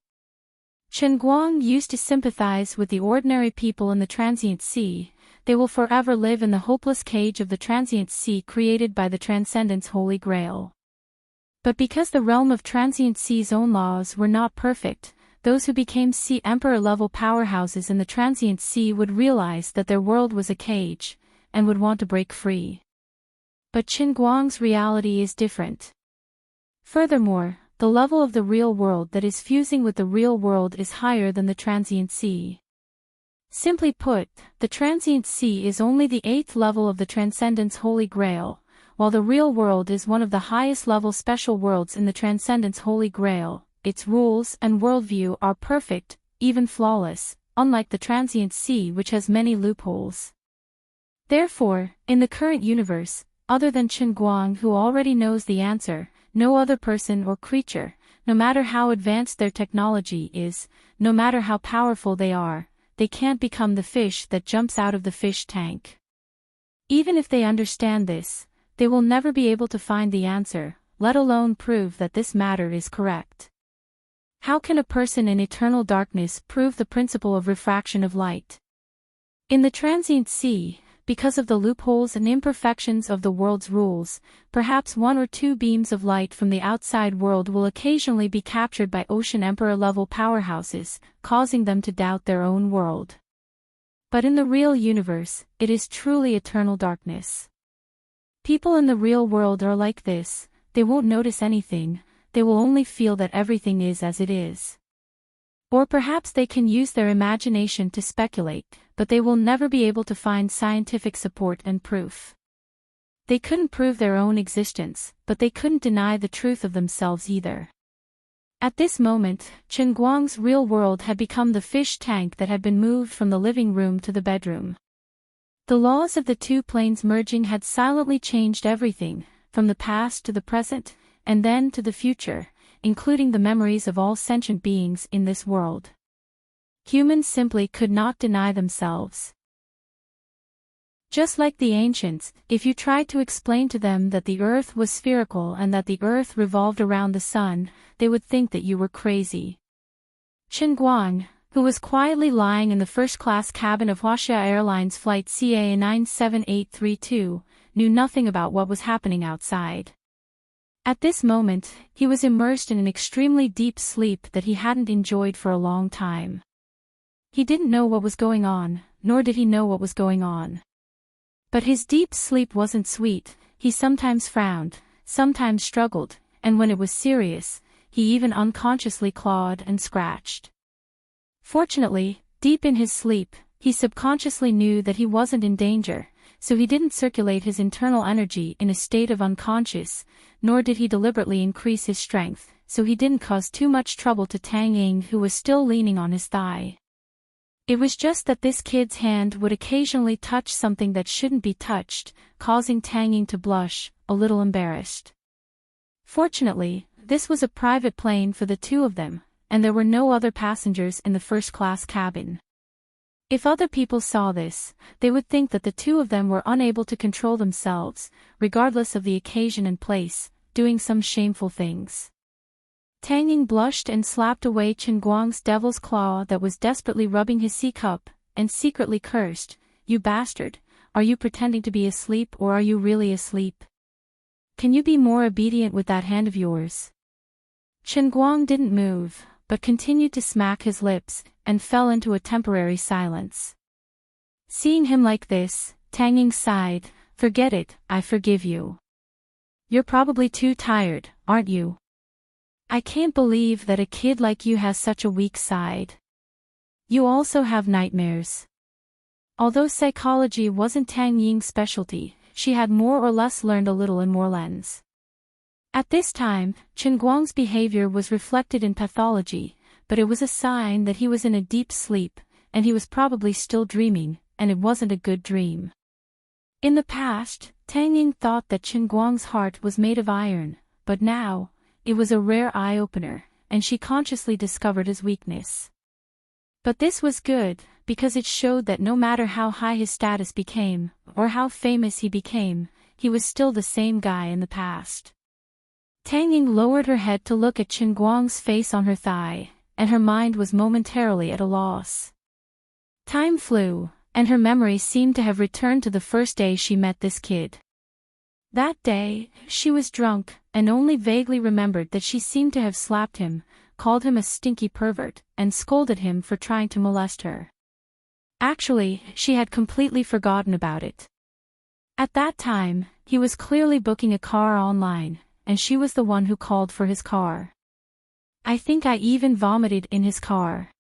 Chen Guang used to sympathize with the ordinary people in the transient sea. They will forever live in the hopeless cage of the transient sea created by the Transcendent's Holy Grail. But because the realm of transient sea's own laws were not perfect, those who became sea emperor-level powerhouses in the transient sea would realize that their world was a cage, and would want to break free. But Chen Guang's reality is different. Furthermore, the level of the real world that is fusing with the real world is higher than the transient sea. Simply put, the transient sea is only the 8th level of the Transcendent's Holy Grail, while the real world is one of the highest level special worlds in the Transcendent's Holy Grail. Its rules and worldview are perfect, even flawless, unlike the transient sea which has many loopholes. Therefore, in the current universe, other than Chen Guang who already knows the answer, no other person or creature, no matter how advanced their technology is, no matter how powerful they are, they can't become the fish that jumps out of the fish tank. Even if they understand this, they will never be able to find the answer, let alone prove that this matter is correct. How can a person in eternal darkness prove the principle of refraction of light? In the transient sea, because of the loopholes and imperfections of the world's rules, perhaps one or two beams of light from the outside world will occasionally be captured by Ocean Emperor-level powerhouses, causing them to doubt their own world. But in the real universe, it is truly eternal darkness. People in the real world are like this: they won't notice anything, they will only feel that everything is as it is. Or perhaps they can use their imagination to speculate, but they will never be able to find scientific support and proof. They couldn't prove their own existence, but they couldn't deny the truth of themselves either. At this moment, Chen Guang's real world had become the fish tank that had been moved from the living room to the bedroom. The laws of the two planes merging had silently changed everything, from the past to the present, and then to the future, including the memories of all sentient beings in this world. Humans simply could not deny themselves. Just like the ancients, if you tried to explain to them that the earth was spherical and that the earth revolved around the sun, they would think that you were crazy. Chen Guang, who was quietly lying in the first-class cabin of Huaxia Airlines Flight CA 97832, knew nothing about what was happening outside. At this moment, he was immersed in an extremely deep sleep that he hadn't enjoyed for a long time. He didn't know what was going on, nor did he know what was going on. But his deep sleep wasn't sweet. He sometimes frowned, sometimes struggled, and when it was serious, he even unconsciously clawed and scratched. Fortunately, deep in his sleep, he subconsciously knew that he wasn't in danger, so he didn't circulate his internal energy in a state of unconscious, nor did he deliberately increase his strength, so he didn't cause too much trouble to Tang Ying, who was still leaning on his thigh. It was just that this kid's hand would occasionally touch something that shouldn't be touched, causing Tang Ying to blush, a little embarrassed. Fortunately, this was a private plane for the two of them, and there were no other passengers in the first-class cabin. If other people saw this, they would think that the two of them were unable to control themselves, regardless of the occasion and place, doing some shameful things. Tang Ying blushed and slapped away Chen Guang's devil's claw that was desperately rubbing his sea cup, and secretly cursed, "You bastard, are you pretending to be asleep or are you really asleep? Can you be more obedient with that hand of yours?" Chen Guang didn't move, but continued to smack his lips, and fell into a temporary silence. Seeing him like this, Tang Ying sighed, "Forget it, I forgive you. You're probably too tired, aren't you? I can't believe that a kid like you has such a weak side. You also have nightmares." Although psychology wasn't Tang Ying's specialty, she had more or less learned a little in Moorlands. At this time, Chen Guang's behavior was reflected in pathology, but it was a sign that he was in a deep sleep, and he was probably still dreaming, and it wasn't a good dream. In the past, Tang Ying thought that Chen Guang's heart was made of iron, but now, it was a rare eye-opener, and she consciously discovered his weakness. But this was good, because it showed that no matter how high his status became, or how famous he became, he was still the same guy in the past. Tang Ying lowered her head to look at Chen Guang's face on her thigh, and her mind was momentarily at a loss. Time flew, and her memory seemed to have returned to the first day she met this kid. That day, she was drunk, and only vaguely remembered that she seemed to have slapped him, called him a stinky pervert, and scolded him for trying to molest her. Actually, she had completely forgotten about it. At that time, he was clearly booking a car online, and she was the one who called for his car. I think I even vomited in his car.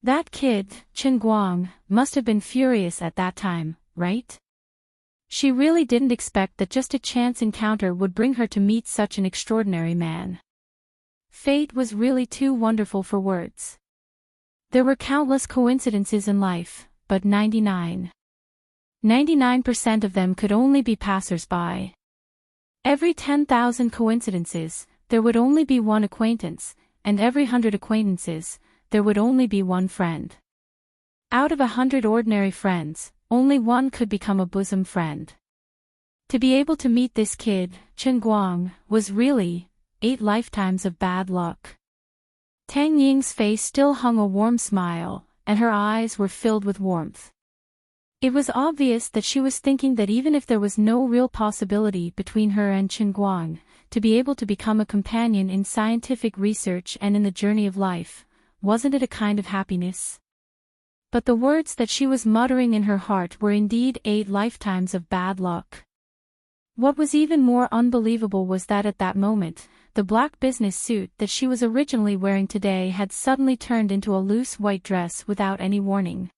That kid, Chen Guang, must have been furious at that time, right? She really didn't expect that just a chance encounter would bring her to meet such an extraordinary man. Fate was really too wonderful for words. There were countless coincidences in life, but 99% of them could only be passers-by. Every 10,000 coincidences, there would only be one acquaintance, and every 100 acquaintances, there would only be one friend. Out of 100 ordinary friends, only one could become a bosom friend. To be able to meet this kid, Chen Guang, was really 8 lifetimes of bad luck. Tang Ying's face still hung a warm smile, and her eyes were filled with warmth. It was obvious that she was thinking that even if there was no real possibility between her and Chen Guang, to be able to become a companion in scientific research and in the journey of life, wasn't it a kind of happiness? But the words that she was muttering in her heart were indeed 8 lifetimes of bad luck. What was even more unbelievable was that at that moment, the black business suit that she was originally wearing today had suddenly turned into a loose white dress without any warning.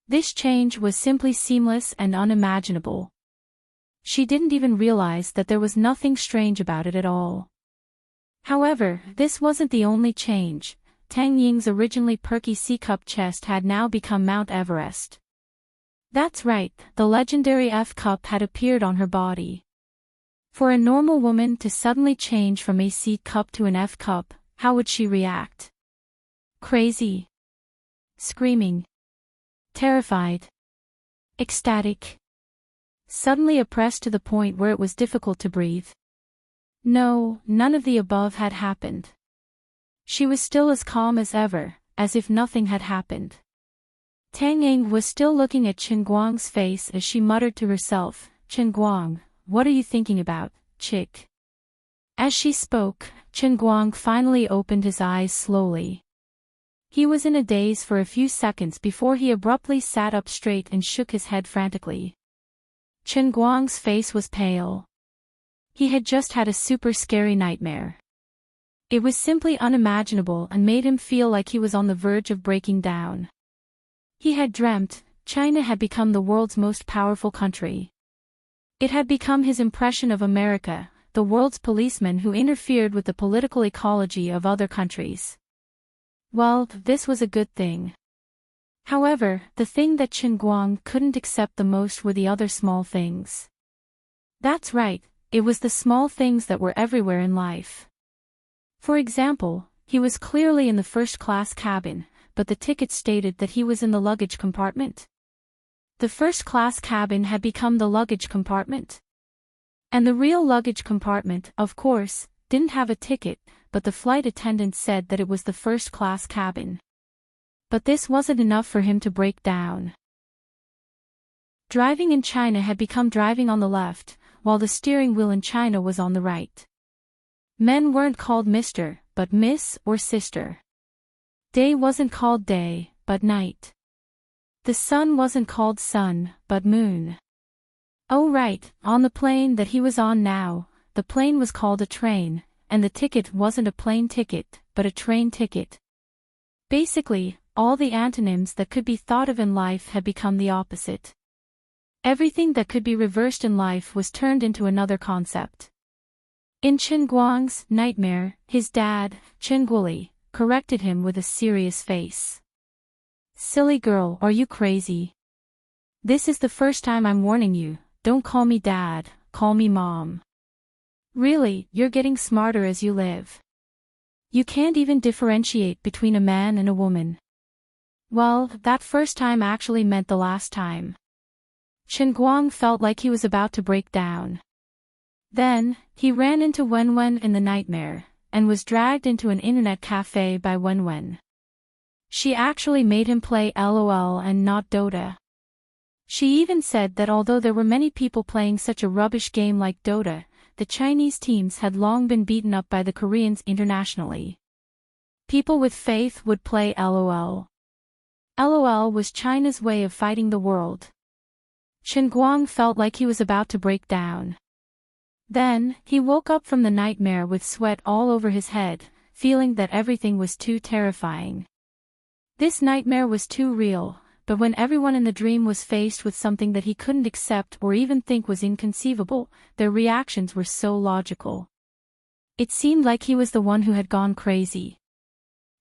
This change was simply seamless and unimaginable. She didn't even realize that there was nothing strange about it at all. However, this wasn't the only change. Tang Ying's originally perky C-cup chest had now become Mount Everest. That's right, the legendary F-cup had appeared on her body. For a normal woman to suddenly change from a C-cup to an F-cup, how would she react? Crazy. Screaming. Terrified. Ecstatic. Suddenly oppressed to the point where it was difficult to breathe. No, none of the above had happened. She was still as calm as ever, as if nothing had happened. Tang Ying was still looking at Chen Guang's face as she muttered to herself, "Chen Guang, what are you thinking about, chick?" As she spoke, Chen Guang finally opened his eyes slowly. He was in a daze for a few seconds before he abruptly sat up straight and shook his head frantically. Chen Guang's face was pale. He had just had a super scary nightmare. It was simply unimaginable and made him feel like he was on the verge of breaking down. He had dreamt China had become the world's most powerful country. It had become his impression of America, the world's policeman who interfered with the political ecology of other countries. Well, this was a good thing. However, the thing that Chen Guang couldn't accept the most were the other small things. That's right, it was the small things that were everywhere in life. For example, he was clearly in the first-class cabin, but the ticket stated that he was in the luggage compartment. The first-class cabin had become the luggage compartment. And the real luggage compartment, of course, didn't have a ticket, but the flight attendant said that it was the first-class cabin. But this wasn't enough for him to break down. Driving in China had become driving on the left, while the steering wheel in China was on the right. Men weren't called Mr., but Miss or Sister. Day wasn't called day, but night. The sun wasn't called sun, but moon. Oh right, on the plane that he was on now, the plane was called a train, and the ticket wasn't a plane ticket, but a train ticket. Basically, all the antonyms that could be thought of in life had become the opposite. Everything that could be reversed in life was turned into another concept. In Chen Guang's nightmare, his dad, Chen Guoli, corrected him with a serious face. "Silly girl, are you crazy? This is the first time I'm warning you, don't call me dad, call me mom. Really, you're getting smarter as you live. You can't even differentiate between a man and a woman." Well, that first time actually meant the last time. Chen Guang felt like he was about to break down. Then, he ran into Wenwen in the nightmare, and was dragged into an internet cafe by Wenwen. She actually made him play LOL and not Dota. She even said that although there were many people playing such a rubbish game like Dota, the Chinese teams had long been beaten up by the Koreans internationally. People with faith would play LOL. LOL was China's way of fighting the world. Chen Guang felt like he was about to break down. Then, he woke up from the nightmare with sweat all over his head, feeling that everything was too terrifying. This nightmare was too real, but when everyone in the dream was faced with something that he couldn't accept or even think was inconceivable, their reactions were so logical. It seemed like he was the one who had gone crazy.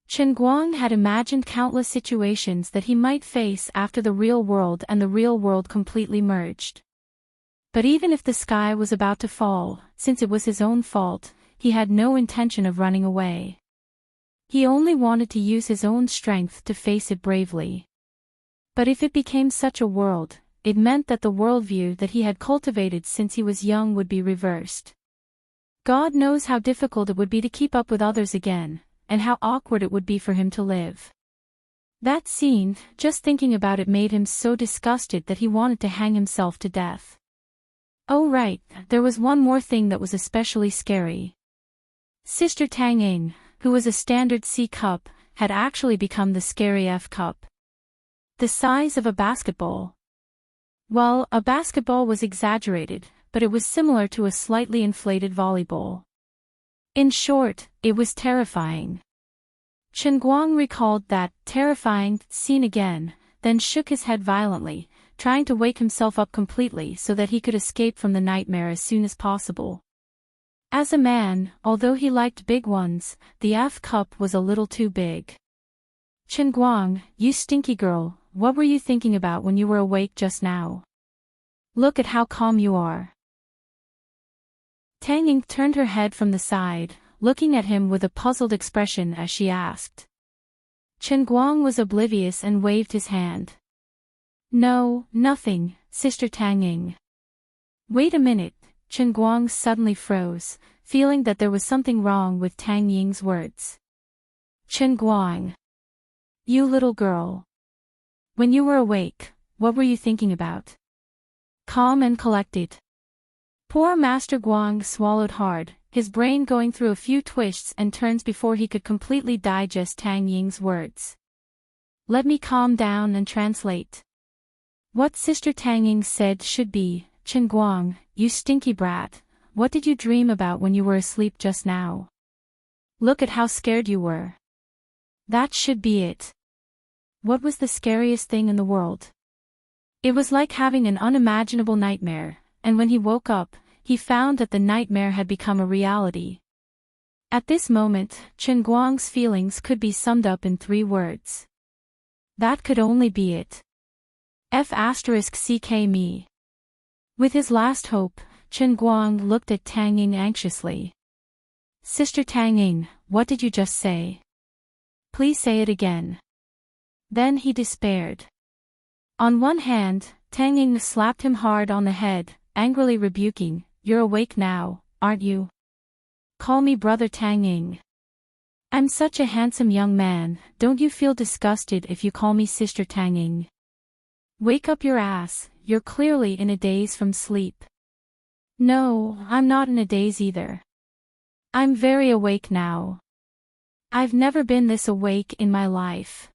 Chen Guang had imagined countless situations that he might face after the real world and the real world completely merged. But even if the sky was about to fall, since it was his own fault, he had no intention of running away. He only wanted to use his own strength to face it bravely. But if it became such a world, it meant that the worldview that he had cultivated since he was young would be reversed. God knows how difficult it would be to keep up with others again, and how awkward it would be for him to live. That scene, just thinking about it made him so disgusted that he wanted to hang himself to death. Oh right, there was one more thing that was especially scary. Sister Tang Ying, who was a standard C cup, had actually become the scary F cup. The size of a basketball. Well, a basketball was exaggerated, but it was similar to a slightly inflated volleyball. In short, it was terrifying. Chen Guang recalled that terrifying scene again, then shook his head violently, trying to wake himself up completely so that he could escape from the nightmare as soon as possible. As a man, although he liked big ones, the F cup was a little too big. Chen Guang, you stinky girl, what were you thinking about when you were awake just now? Look at how calm you are. Tang Ying turned her head from the side, looking at him with a puzzled expression as she asked. Chen Guang was oblivious and waved his hand. No, nothing, Sister Tang Ying. Wait a minute, Chen Guang suddenly froze, feeling that there was something wrong with Tang Ying's words. Chen Guang. You little girl. When you were awake, what were you thinking about? Calm and collected. Poor Master Guang swallowed hard, his brain going through a few twists and turns before he could completely digest Tang Ying's words. Let me calm down and translate. What Sister Tang Ying said should be, Chen Guang, you stinky brat, what did you dream about when you were asleep just now? Look at how scared you were. That should be it. What was the scariest thing in the world? It was like having an unimaginable nightmare, and when he woke up, he found that the nightmare had become a reality. At this moment, Chen Guang's feelings could be summed up in 3 words. That could only be it. F*ck me. With his last hope, Chen Guang looked at Tang Ying anxiously. Sister Tang Ying, what did you just say? Please say it again. Then he despaired. On one hand, Tang Ying slapped him hard on the head, angrily rebuking, You're awake now, aren't you? Call me Brother Tang Ying. I'm such a handsome young man, don't you feel disgusted if you call me Sister Tang Ying? Wake up your ass, you're clearly in a daze from sleep. No, I'm not in a daze either. I'm very awake now. I've never been this awake in my life.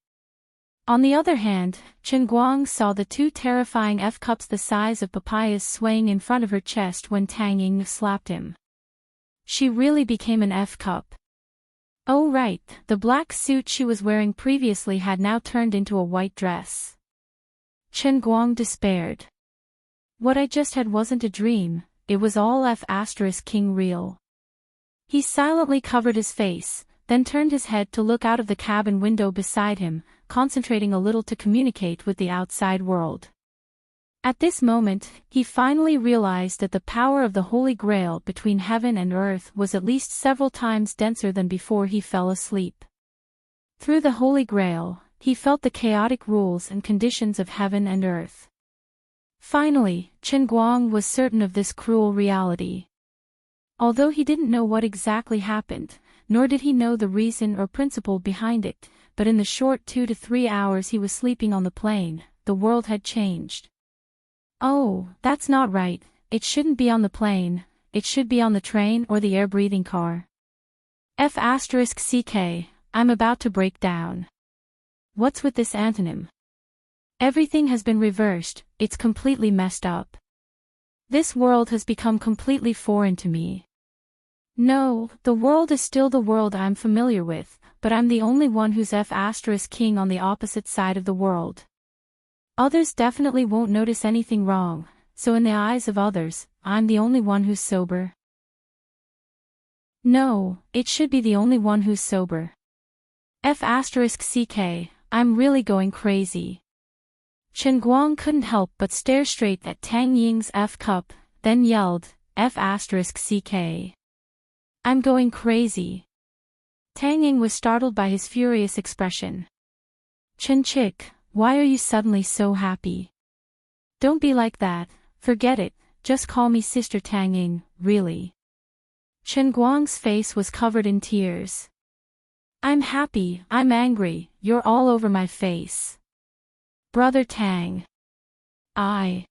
On the other hand, Chen Guang saw the 2 terrifying F-cups the size of papayas swaying in front of her chest when Tang Ying slapped him. She really became an F-cup. Oh right, the black suit she was wearing previously had now turned into a white dress. Chen Guang despaired. What I just had wasn't a dream, it was all F*king real. He silently covered his face, then turned his head to look out of the cabin window beside him, concentrating a little to communicate with the outside world. At this moment, he finally realized that the power of the Holy Grail between heaven and earth was at least several times denser than before he fell asleep. Through the Holy Grail, he felt the chaotic rules and conditions of heaven and earth. Finally, Chen Guang was certain of this cruel reality. Although he didn't know what exactly happened, nor did he know the reason or principle behind it, but in the short 2 to 3 hours he was sleeping on the plane, the world had changed. Oh, that's not right, it shouldn't be on the plane, it should be on the train or the air-breathing car. F*ck, I'm about to break down. What's with this antonym? Everything has been reversed, it's completely messed up. This world has become completely foreign to me. No, the world is still the world I'm familiar with, but I'm the only one who's F*king on the opposite side of the world. Others definitely won't notice anything wrong, so in the eyes of others, I'm the only one who's sober. No, it should be the only one who's sober. F*ck, I'm really going crazy. Chen Guang couldn't help but stare straight at Tang Ying's F-cup, then yelled, F*ck. I'm going crazy. Tang Ying was startled by his furious expression. Chen Chick, why are you suddenly so happy? Don't be like that, forget it, just call me Sister Tang Ying, really. Chen Guang's face was covered in tears. I'm happy, I'm angry, you're all over my face. Brother Tang. I'm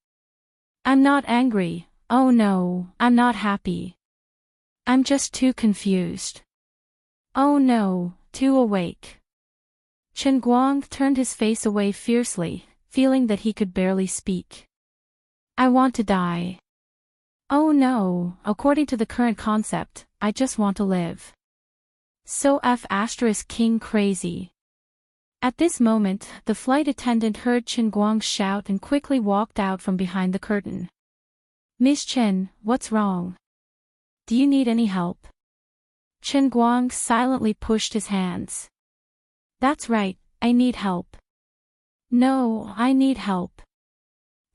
not angry, oh no, I'm not happy. I'm just too confused. Oh no, too awake. Chen Guang turned his face away fiercely, feeling that he could barely speak. I want to die. Oh no, according to the current concept, I just want to live. So King crazy. At this moment, the flight attendant heard Chen Guang shout and quickly walked out from behind the curtain. Miss Chen, what's wrong? Do you need any help? Chen Guang silently pushed his hands. That's right, I need help. No, I need help.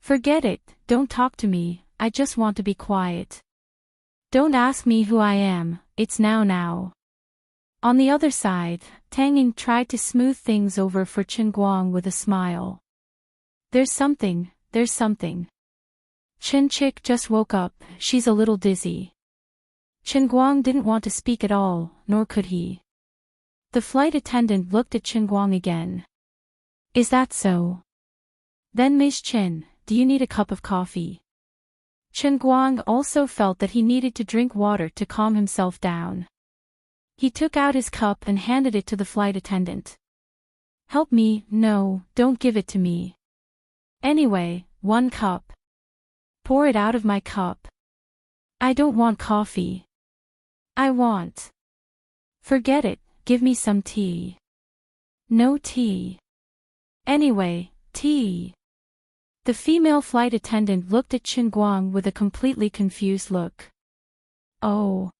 Forget it, don't talk to me, I just want to be quiet. Don't ask me who I am, it's now. On the other side, Tang Ying tried to smooth things over for Chen Guang with a smile. There's something. Chen Chick just woke up, she's a little dizzy. Chen Guang didn't want to speak at all, nor could he. The flight attendant looked at Chen Guang again. Is that so? Then Miss Chen, do you need a cup of coffee? Chen Guang also felt that he needed to drink water to calm himself down. He took out his cup and handed it to the flight attendant. Help me, no, don't give it to me. Anyway, 1 cup. Pour it out of my cup. I don't want coffee. I want. Forget it, give me some tea. No tea. Anyway, tea. The female flight attendant looked at Chen Guang with a completely confused look. Oh.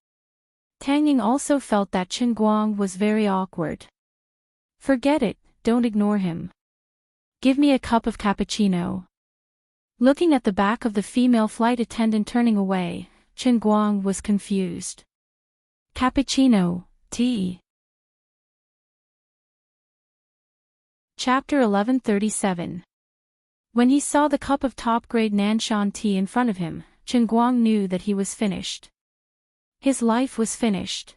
Tang Ying also felt that Chen Guang was very awkward. Forget it, don't ignore him. Give me a cup of cappuccino. Looking at the back of the female flight attendant turning away, Chen Guang was confused. Cappuccino, tea. Chapter 1137. When he saw the cup of top-grade Nanshan tea in front of him, Chen Guang knew that he was finished. His life was finished.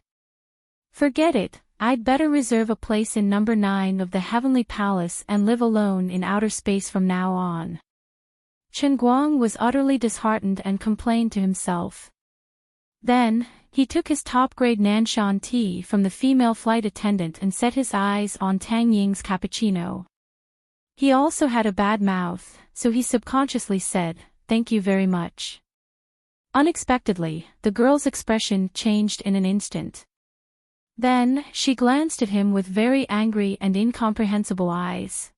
Forget it, I'd better reserve a place in number 9 of the Heavenly Palace and live alone in outer space from now on. Chen Guang was utterly disheartened and complained to himself. Then, he took his top-grade Nanshan tea from the female flight attendant and set his eyes on Tang Ying's cappuccino. He also had a bad mouth, so he subconsciously said, "Thank you very much." Unexpectedly, the girl's expression changed in an instant. Then, she glanced at him with very angry and incomprehensible eyes.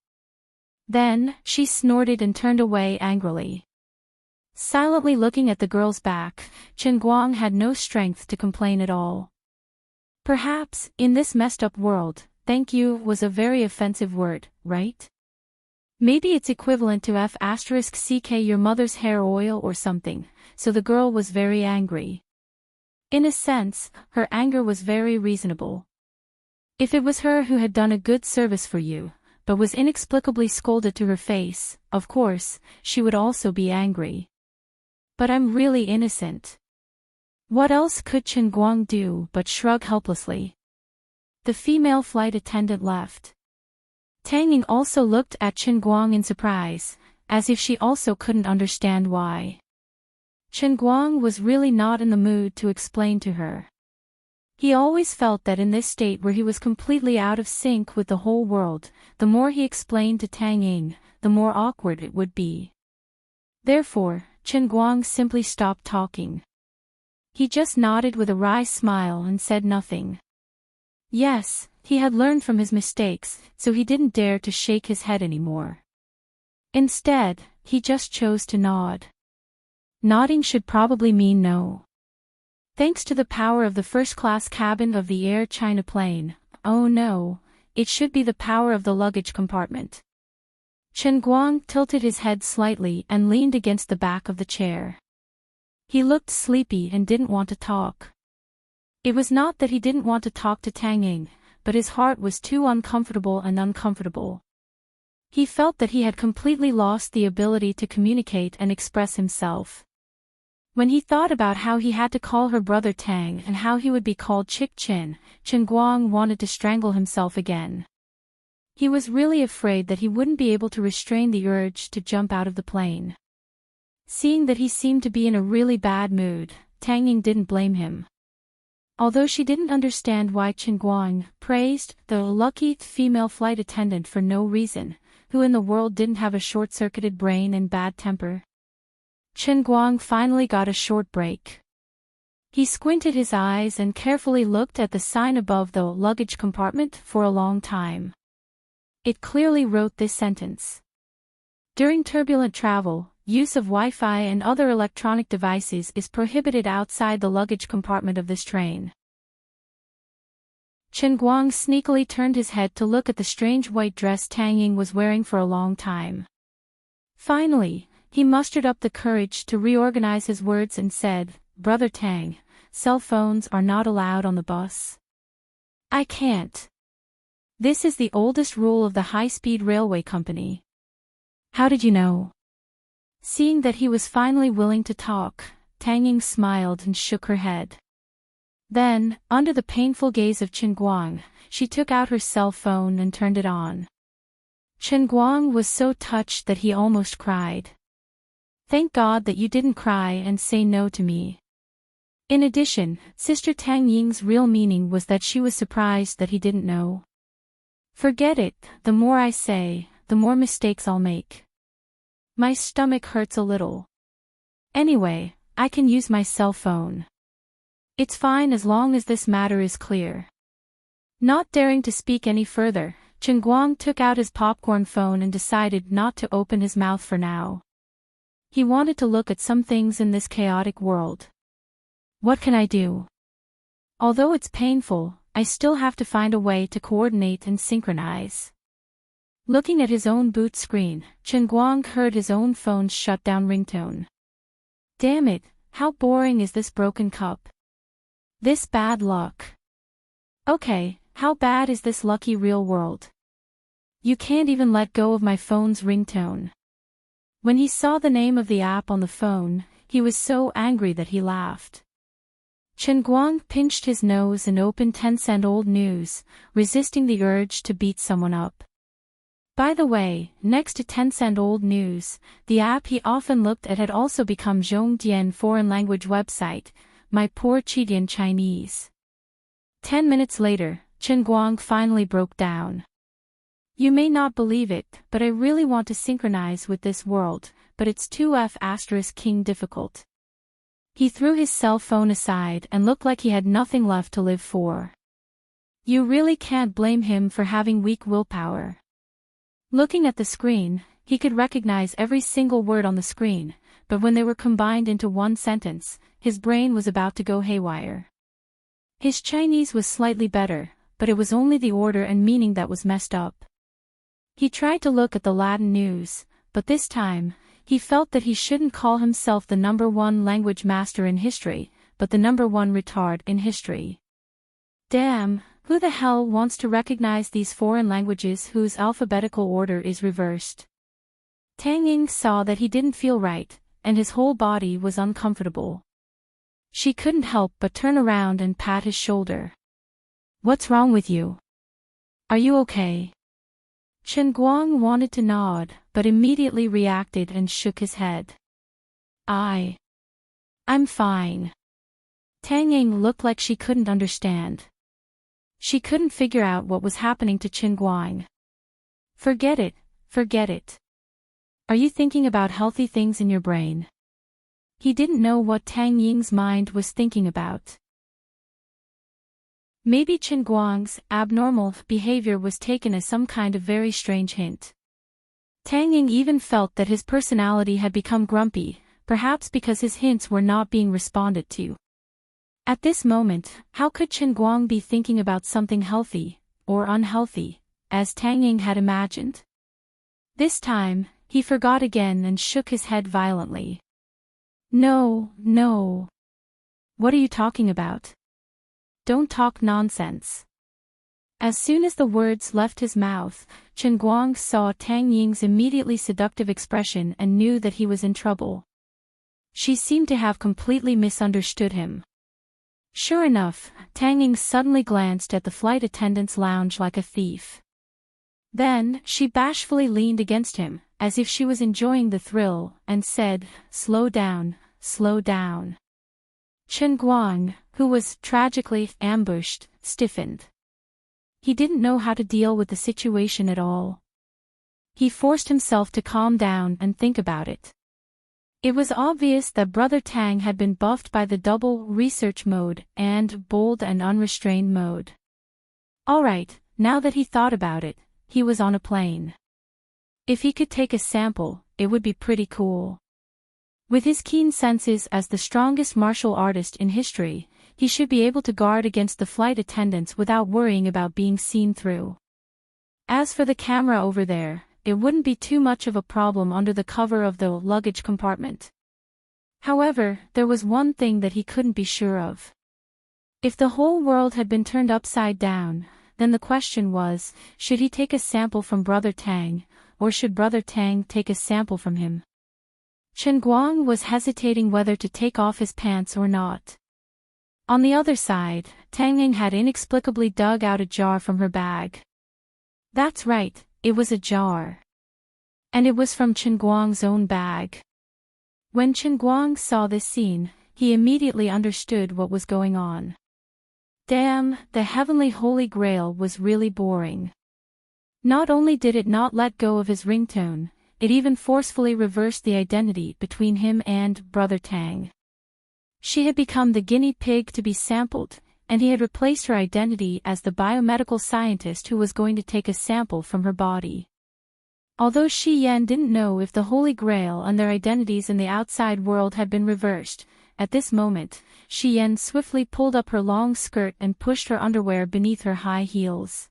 Then, she snorted and turned away angrily. Silently looking at the girl's back, Chen Guang had no strength to complain at all. Perhaps, in this messed-up world, thank you was a very offensive word, right? Maybe it's equivalent to F***ck your mother's hair oil or something, so the girl was very angry. In a sense, her anger was very reasonable. If it was her who had done a good service for you, but was inexplicably scolded to her face, of course, she would also be angry. But I'm really innocent. What else could Chen Guang do but shrug helplessly? The female flight attendant left. Tang Ying also looked at Chen Guang in surprise, as if she also couldn't understand why. Chen Guang was really not in the mood to explain to her. He always felt that in this state where he was completely out of sync with the whole world, the more he explained to Tang Ying, the more awkward it would be. Therefore, Chen Guang simply stopped talking. He just nodded with a wry smile and said nothing. Yes, he had learned from his mistakes, so he didn't dare to shake his head anymore. Instead, he just chose to nod. Nodding should probably mean no. Thanks to the power of the first-class cabin of the Air China plane, oh no, it should be the power of the luggage compartment. Chen Guang tilted his head slightly and leaned against the back of the chair. He looked sleepy and didn't want to talk. It was not that he didn't want to talk to Tang Ying, but his heart was too uncomfortable. He felt that he had completely lost the ability to communicate and express himself. When he thought about how he had to call her brother Tang and how he would be called Chick Chin, Chen Guang wanted to strangle himself again. He was really afraid that he wouldn't be able to restrain the urge to jump out of the plane. Seeing that he seemed to be in a really bad mood, Tang Ying didn't blame him. Although she didn't understand why Chen Guang praised the lucky female flight attendant for no reason, who in the world didn't have a short-circuited brain and bad temper. Chen Guang finally got a short break. He squinted his eyes and carefully looked at the sign above the luggage compartment for a long time. It clearly wrote this sentence. During turbulent travel, use of Wi-Fi and other electronic devices is prohibited outside the luggage compartment of this train. Chen Guang sneakily turned his head to look at the strange white dress Tang Ying was wearing for a long time. Finally, he mustered up the courage to reorganize his words and said, "Brother Tang, cell phones are not allowed on the bus." "I can't. This is the oldest rule of the high-speed railway company." "How did you know?" Seeing that he was finally willing to talk, Tang Ying smiled and shook her head. Then, under the painful gaze of Chen Guang, she took out her cell phone and turned it on. Chen Guang was so touched that he almost cried. "Thank God that you didn't cry and say no to me." In addition, Sister Tang Ying's real meaning was that she was surprised that he didn't know. "Forget it, the more I say, the more mistakes I'll make. My stomach hurts a little. Anyway, I can use my cell phone. It's fine as long as this matter is clear." Not daring to speak any further, Chen Guang took out his popcorn phone and decided not to open his mouth for now. He wanted to look at some things in this chaotic world. What can I do? Although it's painful, I still have to find a way to coordinate and synchronize. Looking at his own boot screen, Chen Guang heard his own phone's shutdown ringtone. Damn it, how boring is this broken cup? This bad luck. Okay, how bad is this lucky real world? You can't even let go of my phone's ringtone. When he saw the name of the app on the phone, he was so angry that he laughed. Chen Guang pinched his nose and opened Tencent Old News, resisting the urge to beat someone up. By the way, next to Tencent Old News, the app he often looked at had also become Zhongdian foreign language website, My Poor Chidian Chinese. 10 minutes later, Chen Guang finally broke down. You may not believe it, but I really want to synchronize with this world, but it's 2F** difficult. He threw his cell phone aside and looked like he had nothing left to live for. You really can't blame him for having weak willpower. Looking at the screen, he could recognize every single word on the screen, but when they were combined into one sentence, his brain was about to go haywire. His Chinese was slightly better, but it was only the order and meaning that was messed up. He tried to look at the Latin news, but this time, he felt that he shouldn't call himself the #1 language master in history, but the #1 retard in history. Damn, who the hell wants to recognize these foreign languages whose alphabetical order is reversed? Tang Ying saw that he didn't feel right, and his whole body was uncomfortable. She couldn't help but turn around and pat his shoulder. What's wrong with you? Are you okay? Chen Guang wanted to nod, but immediately reacted and shook his head. I'm fine. Tang Ying looked like she couldn't understand. She couldn't figure out what was happening to Chen Guang. Forget it. Are you thinking about healthy things in your brain? He didn't know what Tang Ying's mind was thinking about. Maybe Chen Guang's abnormal behavior was taken as some kind of very strange hint. Tang Ying even felt that his personality had become grumpy, perhaps because his hints were not being responded to. At this moment, how could Chen Guang be thinking about something healthy, or unhealthy, as Tang Ying had imagined? This time, he forgot again and shook his head violently. No. What are you talking about? Don't talk nonsense. As soon as the words left his mouth, Chen Guang saw Tang Ying's immediately seductive expression and knew that he was in trouble. She seemed to have completely misunderstood him. Sure enough, Tang Ying suddenly glanced at the flight attendant's lounge like a thief. Then, she bashfully leaned against him, as if she was enjoying the thrill, and said, "Slow down, slow down." Chen Guang, who was tragically ambushed, stiffened. He didn't know how to deal with the situation at all. He forced himself to calm down and think about it. It was obvious that Brother Tang had been buffed by the double research mode and bold and unrestrained mode. Alright, now that he thought about it, he was on a plane. If he could take a sample, it would be pretty cool. With his keen senses as the strongest martial artist in history, he should be able to guard against the flight attendants without worrying about being seen through. As for the camera over there, it wouldn't be too much of a problem under the cover of the luggage compartment. However, there was one thing that he couldn't be sure of. If the whole world had been turned upside down, then the question was, should he take a sample from Brother Tang, or should Brother Tang take a sample from him? Chen Guang was hesitating whether to take off his pants or not. On the other side, Tang Ying had inexplicably dug out a jar from her bag. That's right, it was a jar. And it was from Chen Guang's own bag. When Chen Guang saw this scene, he immediately understood what was going on. Damn, the heavenly holy grail was really boring. Not only did it not let go of his ringtone, it even forcefully reversed the identity between him and Brother Tang. She had become the guinea pig to be sampled, and he had replaced her identity as the biomedical scientist who was going to take a sample from her body. Although Shi Yan didn't know if the Holy Grail and their identities in the outside world had been reversed, at this moment, Shi Yan swiftly pulled up her long skirt and pushed her underwear beneath her high heels.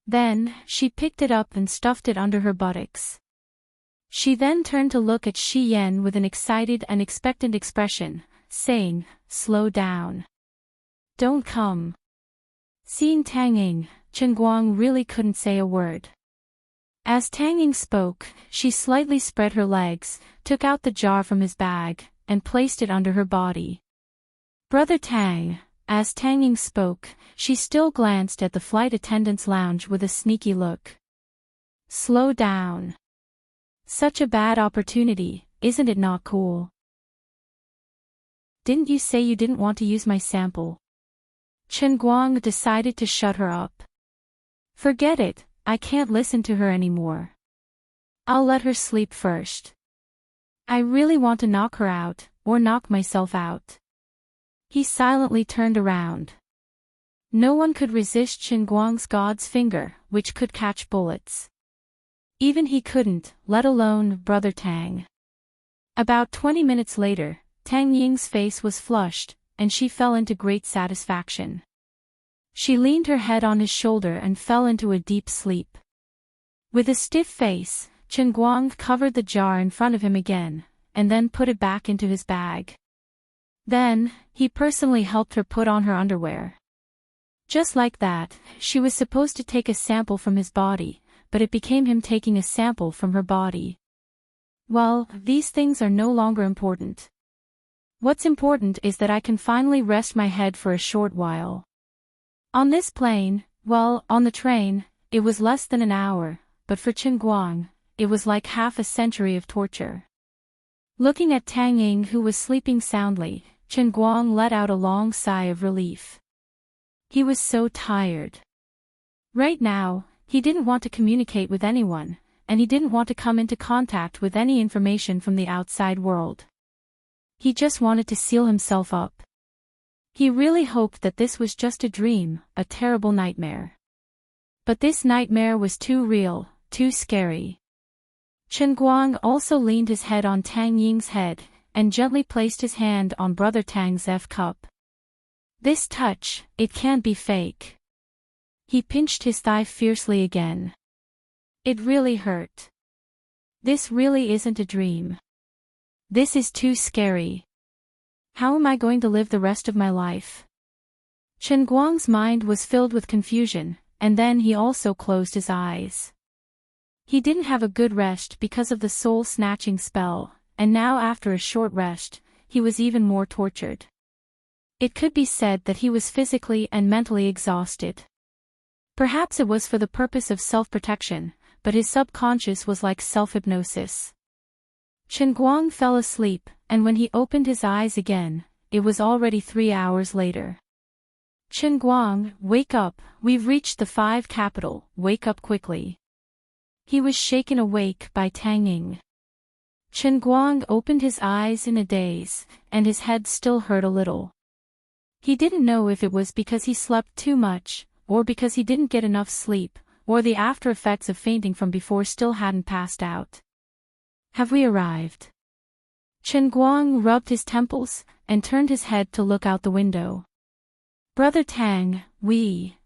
Then, she picked it up and stuffed it under her buttocks. She then turned to look at Shi Yan with an excited and expectant expression, saying, "Slow down. Don't come." Seeing Tang Ying, Chen Guang really couldn't say a word. As Tang Ying spoke, she slightly spread her legs, took out the jar from his bag, and placed it under her body. Brother Tang, as Tang Ying spoke, she still glanced at the flight attendant's lounge with a sneaky look. "Slow down. Such a bad opportunity, isn't it not cool? Didn't you say you didn't want to use my sample?" Chen Guang decided to shut her up. "Forget it, I can't listen to her anymore. I'll let her sleep first. I really want to knock her out, or knock myself out." He silently turned around. No one could resist Chen Guang's god's finger, which could catch bullets. Even he couldn't, let alone Brother Tang. About 20 minutes later, Tang Ying's face was flushed, and she fell into great satisfaction. She leaned her head on his shoulder and fell into a deep sleep. With a stiff face, Chen Guang covered the jar in front of him again, and then put it back into his bag. Then, he personally helped her put on her underwear. Just like that, she was supposed to take a sample from his body, but it became him taking a sample from her body. Well, these things are no longer important. What's important is that I can finally rest my head for a short while. On this plane, well, on the train, it was less than an hour, but for Chen Guang, it was like half a century of torture. Looking at Tang Ying who was sleeping soundly, Chen Guang let out a long sigh of relief. He was so tired. Right now, he didn't want to communicate with anyone, and he didn't want to come into contact with any information from the outside world. He just wanted to seal himself up. He really hoped that this was just a dream, a terrible nightmare. But this nightmare was too real, too scary. Chen Guang also leaned his head on Tang Ying's head, and gently placed his hand on Brother Tang's F-cup. This touch, it can't be fake. He pinched his thigh fiercely again. It really hurt. This really isn't a dream. This is too scary. How am I going to live the rest of my life? Chen Guang's mind was filled with confusion, and then he also closed his eyes. He didn't have a good rest because of the soul-snatching spell, and now after a short rest, he was even more tortured. It could be said that he was physically and mentally exhausted. Perhaps it was for the purpose of self-protection, but his subconscious was like self-hypnosis. Chen Guang fell asleep, and when he opened his eyes again, it was already 3 hours later. Chen Guang, wake up, we've reached the 5 capital, wake up quickly. He was shaken awake by Tang Ying. Chen Guang opened his eyes in a daze, and his head still hurt a little. He didn't know if it was because he slept too much, or because he didn't get enough sleep, or the after effects of fainting from before still hadn't passed out. Have we arrived? Chen Guang rubbed his temples, and turned his head to look out the window. Brother Tang,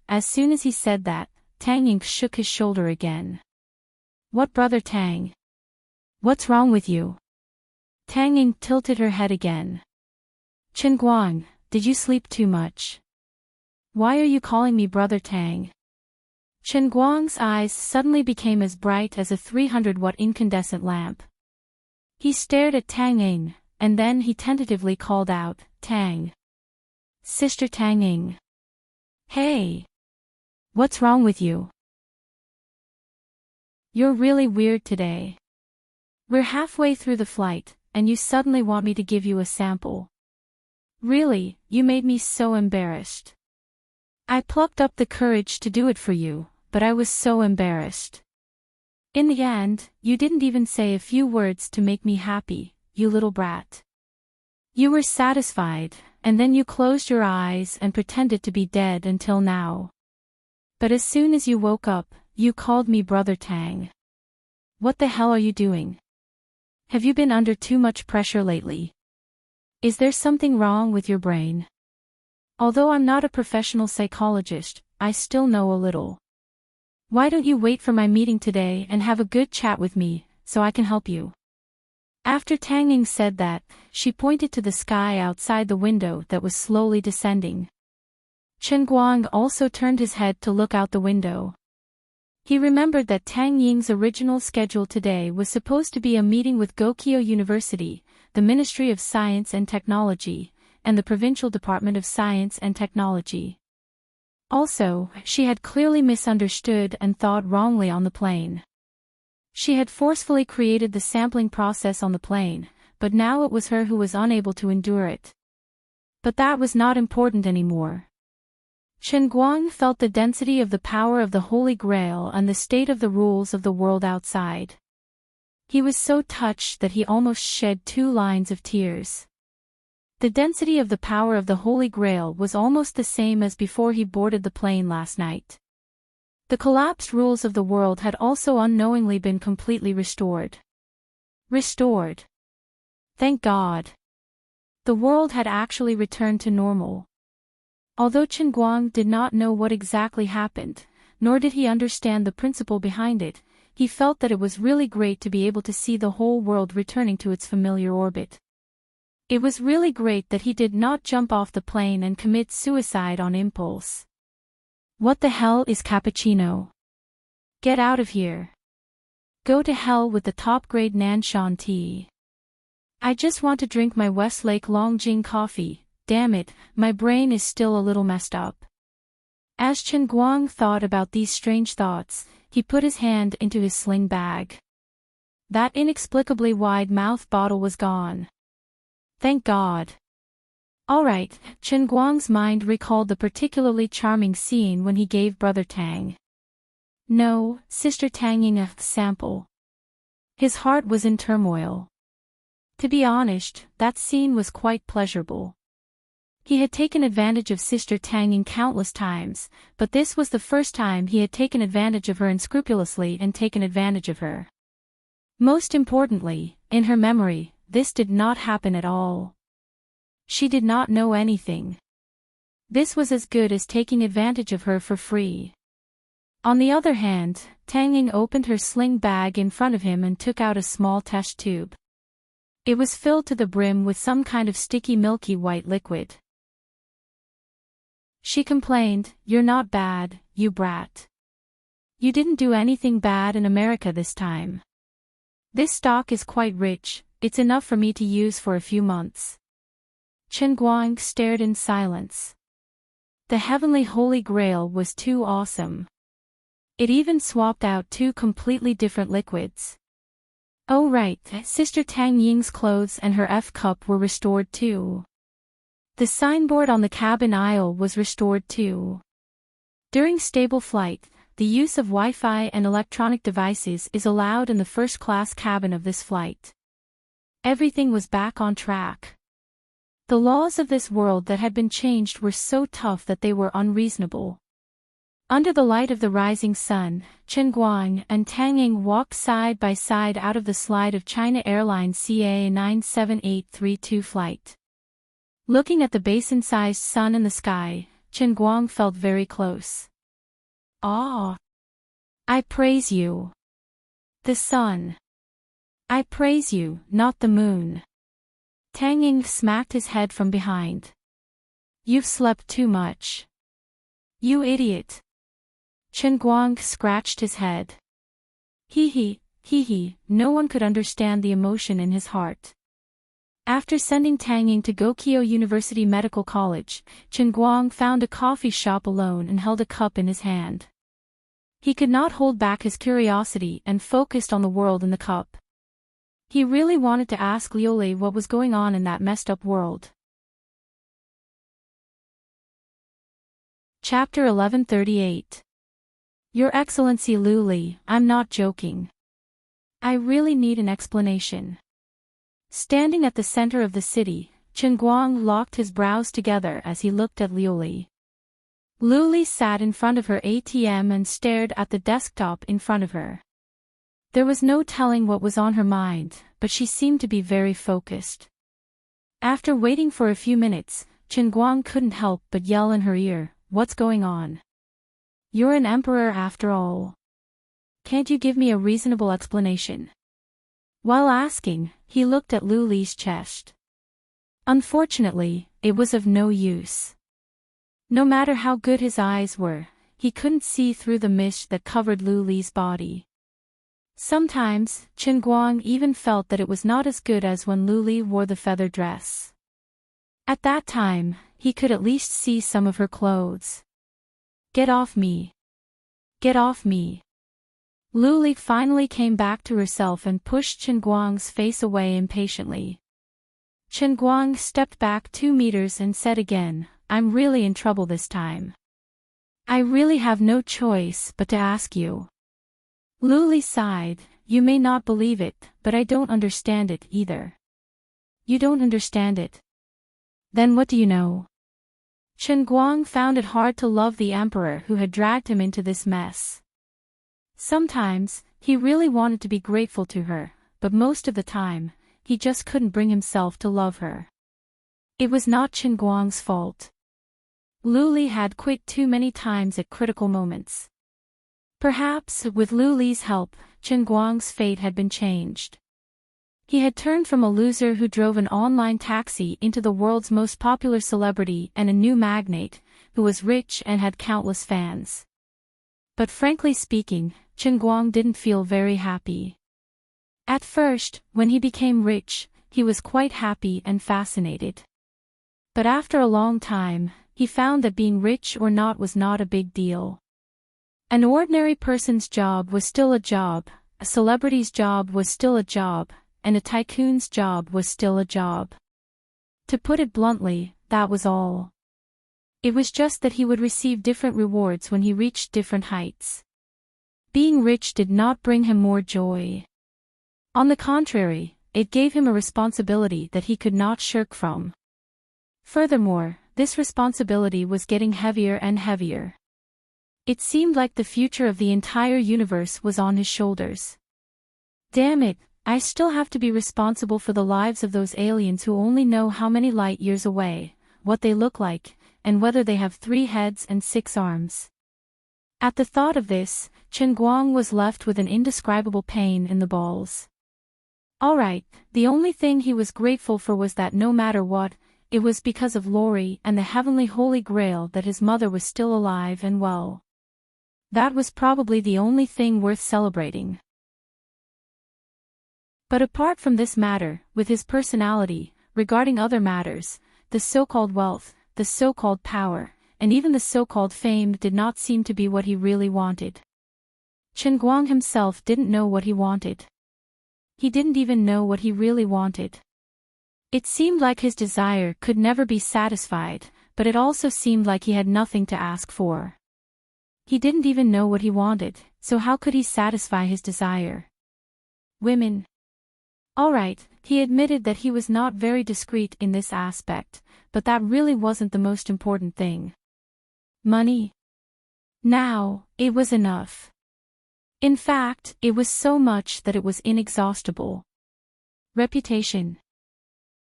as soon as he said that, Tang Ying shook his shoulder again. What Brother Tang? What's wrong with you? Tang Ying tilted her head again. Chen Guang, did you sleep too much? Why are you calling me Brother Tang? Chen Guang's eyes suddenly became as bright as a 300-watt incandescent lamp. He stared at Tang Ying, and then he tentatively called out, Tang. Sister Tang Ying. Hey! What's wrong with you? You're really weird today. We're halfway through the flight, and you suddenly want me to give you a sample. Really, you made me so embarrassed. I plucked up the courage to do it for you, but I was so embarrassed. In the end, you didn't even say a few words to make me happy, you little brat. You were satisfied, and then you closed your eyes and pretended to be dead until now. But as soon as you woke up, you called me Brother Tang. What the hell are you doing? Have you been under too much pressure lately? Is there something wrong with your brain? Although I'm not a professional psychologist, I still know a little. Why don't you wait for my meeting today and have a good chat with me, so I can help you? After Tang Ying said that, she pointed to the sky outside the window that was slowly descending. Chen Guang also turned his head to look out the window. He remembered that Tang Ying's original schedule today was supposed to be a meeting with Gokyo University, the Ministry of Science and Technology, and the Provincial Department of Science and Technology. Also, she had clearly misunderstood and thought wrongly on the plane. She had forcefully created the sampling process on the plane, but now it was her who was unable to endure it. But that was not important anymore. Chen Guang felt the density of the power of the Holy Grail and the state of the rules of the world outside. He was so touched that he almost shed 2 lines of tears. The density of the power of the Holy Grail was almost the same as before he boarded the plane last night. The collapsed rules of the world had also unknowingly been completely restored. Restored. Thank God. The world had actually returned to normal. Although Chen Guang did not know what exactly happened, nor did he understand the principle behind it, he felt that it was really great to be able to see the whole world returning to its familiar orbit. It was really great that he did not jump off the plane and commit suicide on impulse. What the hell is cappuccino? Get out of here. Go to hell with the top-grade Nanshan tea. I just want to drink my Westlake Longjing coffee. Damn it, my brain is still a little messed up. As Chen Guang thought about these strange thoughts, he put his hand into his sling bag. That inexplicably wide-mouthed bottle was gone. Thank God. Alright, Chen Guang's mind recalled the particularly charming scene when he gave Brother Tang. No, Sister Tang Ying a sample. His heart was in turmoil. To be honest, that scene was quite pleasurable. He had taken advantage of Sister Tang Ying countless times, but this was the first time he had taken advantage of her unscrupulously and taken advantage of her. Most importantly, in her memory, this did not happen at all. She did not know anything. This was as good as taking advantage of her for free. On the other hand, Tang Ying opened her sling bag in front of him and took out a small test tube. It was filled to the brim with some kind of sticky milky white liquid. She complained, "You're not bad, you brat. You didn't do anything bad in America this time. This stock is quite rich, it's enough for me to use for a few months. Chen Guang stared in silence. The heavenly Holy Grail was too awesome. It even swapped out two completely different liquids. Oh right, Sister Tang Ying's clothes and her F-cup were restored too. The signboard on the cabin aisle was restored too. During stable flight, the use of Wi-Fi and electronic devices is allowed in the first-class cabin of this flight. Everything was back on track. The laws of this world that had been changed were so tough that they were unreasonable. Under the light of the rising sun, Chen Guang and Tang Ying walked side by side out of the slide of China Airlines CA97832 flight. Looking at the basin-sized sun in the sky, Chen Guang felt very close. Ah! I praise you. The sun. I praise you, not the moon. Tang Ying smacked his head from behind. You've slept too much. You idiot. Chen Guang scratched his head. Hee hee, no one could understand the emotion in his heart. After sending Tang Ying to Gokyo University Medical College, Chen Guang found a coffee shop alone and held a cup in his hand. He could not hold back his curiosity and focused on the world in the cup. He really wanted to ask Liu Li what was going on in that messed up world. Chapter 1138. Your Excellency Liu Li, I'm not joking. I really need an explanation. Standing at the center of the city, Chen Guang locked his brows together as he looked at Liu Li. Liu Li sat in front of her ATM and stared at the desktop in front of her. There was no telling what was on her mind, but she seemed to be very focused. After waiting for a few minutes, Chen Guang couldn't help but yell in her ear, "What's going on? You're an emperor after all. Can't you give me a reasonable explanation?" While asking, he looked at Liu Li's chest. Unfortunately, it was of no use. No matter how good his eyes were, he couldn't see through the mist that covered Liu Li's body. Sometimes, Chen Guang even felt that it was not as good as when Liu Li wore the feather dress. At that time, he could at least see some of her clothes. Get off me. Get off me. Liu Li finally came back to herself and pushed Chen Guang's face away impatiently. Chen Guang stepped back 2 meters and said again, "I'm really in trouble this time. I really have no choice but to ask you." Liu Li sighed, "You may not believe it, but I don't understand it either." You don't understand it? Then what do you know? Chen Guang found it hard to love the emperor who had dragged him into this mess. Sometimes, he really wanted to be grateful to her, but most of the time, he just couldn't bring himself to love her. It was not Chen Guang's fault. Liu Li had quit too many times at critical moments. Perhaps, with Liu Li's help, Chen Guang's fate had been changed. He had turned from a loser who drove an online taxi into the world's most popular celebrity and a new magnate, who was rich and had countless fans. But frankly speaking, Chen Guang didn't feel very happy. At first, when he became rich, he was quite happy and fascinated. But after a long time, he found that being rich or not was not a big deal. An ordinary person's job was still a job, a celebrity's job was still a job, and a tycoon's job was still a job. To put it bluntly, that was all. It was just that he would receive different rewards when he reached different heights. Being rich did not bring him more joy. On the contrary, it gave him a responsibility that he could not shirk from. Furthermore, this responsibility was getting heavier and heavier. It seemed like the future of the entire universe was on his shoulders. Damn it, I still have to be responsible for the lives of those aliens who only know how many light years away, what they look like, and whether they have 3 heads and 6 arms. At the thought of this, Chen Guang was left with an indescribable pain in the balls. Alright, the only thing he was grateful for was that no matter what, it was because of Lori and the heavenly Holy Grail that his mother was still alive and well. That was probably the only thing worth celebrating. But apart from this matter, with his personality, regarding other matters, the so-called wealth, the so-called power, and even the so-called fame did not seem to be what he really wanted. Chen Guang himself didn't know what he wanted. He didn't even know what he really wanted. It seemed like his desire could never be satisfied, but it also seemed like he had nothing to ask for. He didn't even know what he wanted, so how could he satisfy his desire? Women. Alright, he admitted that he was not very discreet in this aspect, but that really wasn't the most important thing. Money? Now, it was enough. In fact, it was so much that it was inexhaustible. Reputation.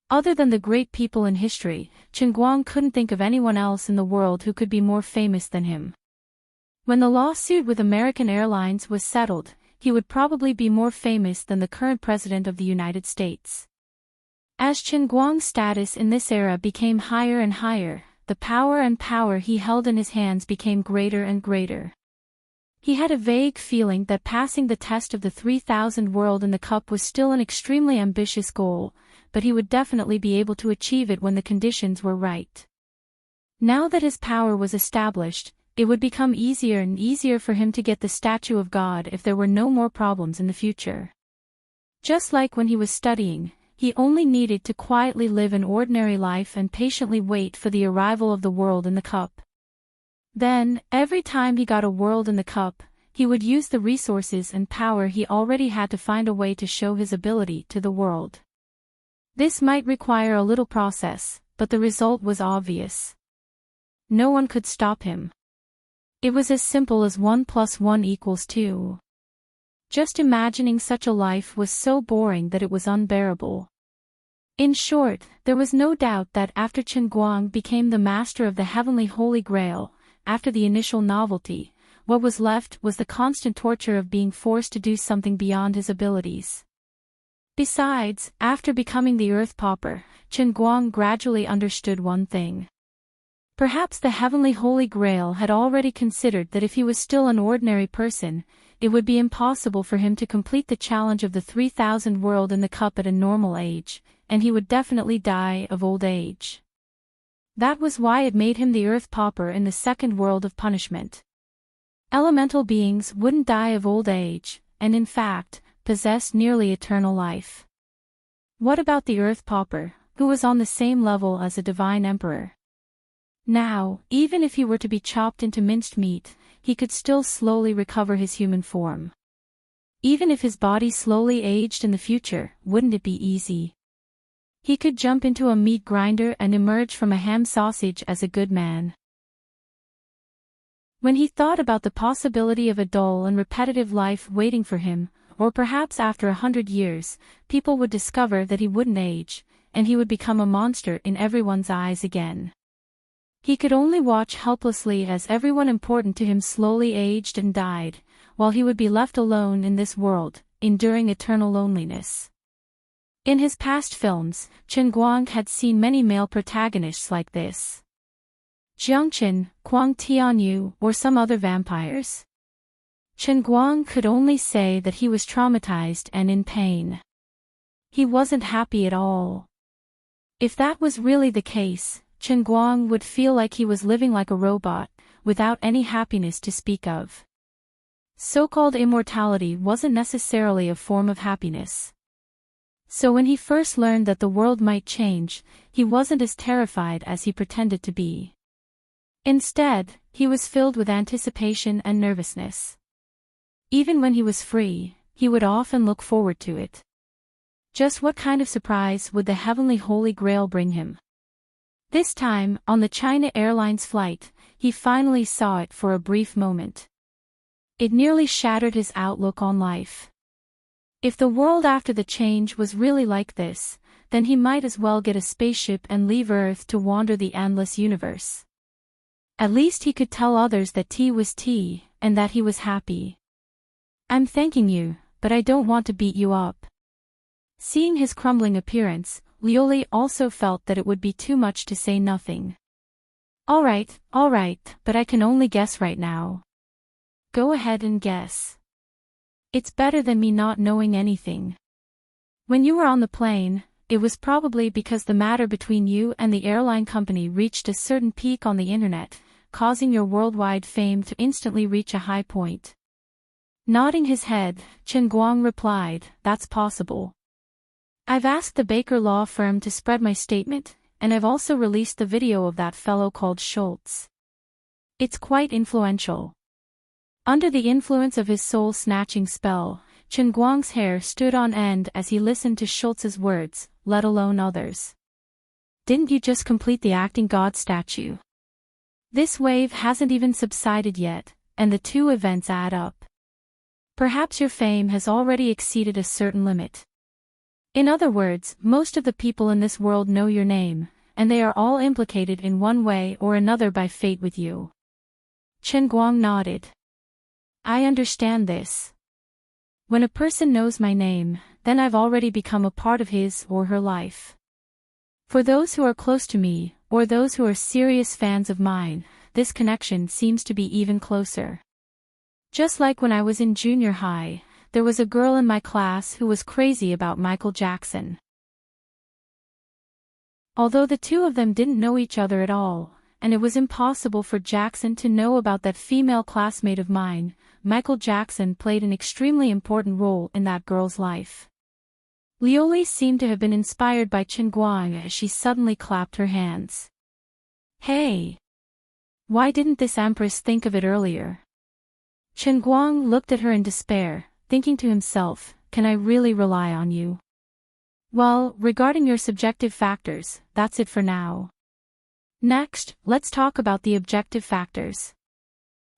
Other than the great people in history, Chen Guang couldn't think of anyone else in the world who could be more famous than him. When the lawsuit with American Airlines was settled, he would probably be more famous than the current president of the United States. As Chen Guang's status in this era became higher and higher, the power he held in his hands became greater and greater. He had a vague feeling that passing the test of the 3000 world in the cup was still an extremely ambitious goal, but he would definitely be able to achieve it when the conditions were right. Now that his power was established, it would become easier and easier for him to get the statue of God if there were no more problems in the future. Just like when he was studying, he only needed to quietly live an ordinary life and patiently wait for the arrival of the world in the cup. Then, every time he got a world in the cup, he would use the resources and power he already had to find a way to show his ability to the world. This might require a little process, but the result was obvious. No one could stop him. It was as simple as 1 + 1 = 2. Just imagining such a life was so boring that it was unbearable. In short, there was no doubt that after Chen Guang became the master of the heavenly Holy Grail, after the initial novelty, what was left was the constant torture of being forced to do something beyond his abilities. Besides, after becoming the Earth Pauper, Chen Guang gradually understood one thing. Perhaps the heavenly Holy Grail had already considered that if he was still an ordinary person, it would be impossible for him to complete the challenge of the 3000 world in the cup at a normal age, and he would definitely die of old age. That was why it made him the Earth Pauper in the second world of punishment. Elemental beings wouldn't die of old age, and in fact, possessed nearly eternal life. What about the Earth Pauper, who was on the same level as a divine emperor? Now, even if he were to be chopped into minced meat, he could still slowly recover his human form. Even if his body slowly aged in the future, wouldn't it be easy? He could jump into a meat grinder and emerge from a ham sausage as a good man. When he thought about the possibility of a dull and repetitive life waiting for him, or perhaps after 100 years, people would discover that he wouldn't age, and he would become a monster in everyone's eyes again. He could only watch helplessly as everyone important to him slowly aged and died, while he would be left alone in this world, enduring eternal loneliness. In his past films, Chen Guang had seen many male protagonists like this. Jiangchen, Kuang Tianyu, or some other vampires. Chen Guang could only say that he was traumatized and in pain. He wasn't happy at all. If that was really the case, Chen Guang would feel like he was living like a robot, without any happiness to speak of. So-called immortality wasn't necessarily a form of happiness. So when he first learned that the world might change, he wasn't as terrified as he pretended to be. Instead, he was filled with anticipation and nervousness. Even when he was free, he would often look forward to it. Just what kind of surprise would the heavenly Holy Grail bring him? This time, on the China Airlines flight, he finally saw it for a brief moment. It nearly shattered his outlook on life. If the world after the change was really like this, then he might as well get a spaceship and leave Earth to wander the endless universe. At least he could tell others that tea was tea, and that he was happy. "I'm thanking you, but I don't want to beat you up." Seeing his crumbling appearance, Lioli also felt that it would be too much to say nothing. All right, but I can only guess right now." "Go ahead and guess. It's better than me not knowing anything." When you were on the plane, it was probably because the matter between you and the airline company reached a certain peak on the internet, causing your worldwide fame to instantly reach a high point. Nodding his head, Chen Guang replied, "That's possible. I've asked the Baker law firm to spread my statement, and I've also released the video of that fellow called Schultz. It's quite influential." Under the influence of his soul-snatching spell, Chen Guang's hair stood on end as he listened to Schultz's words, let alone others. Didn't you just complete the acting god statue? This wave hasn't even subsided yet, and the two events add up. Perhaps your fame has already exceeded a certain limit. In other words, most of the people in this world know your name, and they are all implicated in one way or another by fate with you. Chen Guang nodded. I understand this. When a person knows my name, then I've already become a part of his or her life. For those who are close to me, or those who are serious fans of mine, this connection seems to be even closer. Just like when I was in junior high, there was a girl in my class who was crazy about Michael Jackson. Although the two of them didn't know each other at all, and it was impossible for Jackson to know about that female classmate of mine, Michael Jackson played an extremely important role in that girl's life. Lioli seemed to have been inspired by Chen Guang as she suddenly clapped her hands. Hey! Why didn't this empress think of it earlier? Chen Guang looked at her in despair, thinking to himself, can I really rely on you? Well, regarding your subjective factors, that's it for now. Next, let's talk about the objective factors.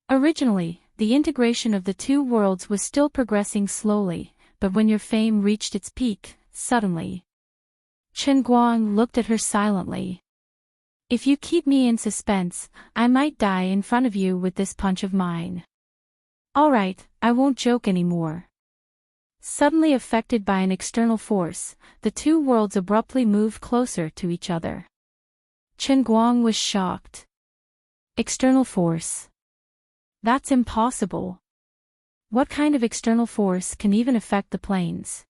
Originally, the integration of the two worlds was still progressing slowly, but when your fame reached its peak, suddenly. Chen Guang looked at her silently. If you keep me in suspense, I might die in front of you with this punch of mine. Alright, I won't joke anymore. Suddenly affected by an external force, the two worlds abruptly moved closer to each other. Chen Guang was shocked. External force. That's impossible. What kind of external force can even affect the planes?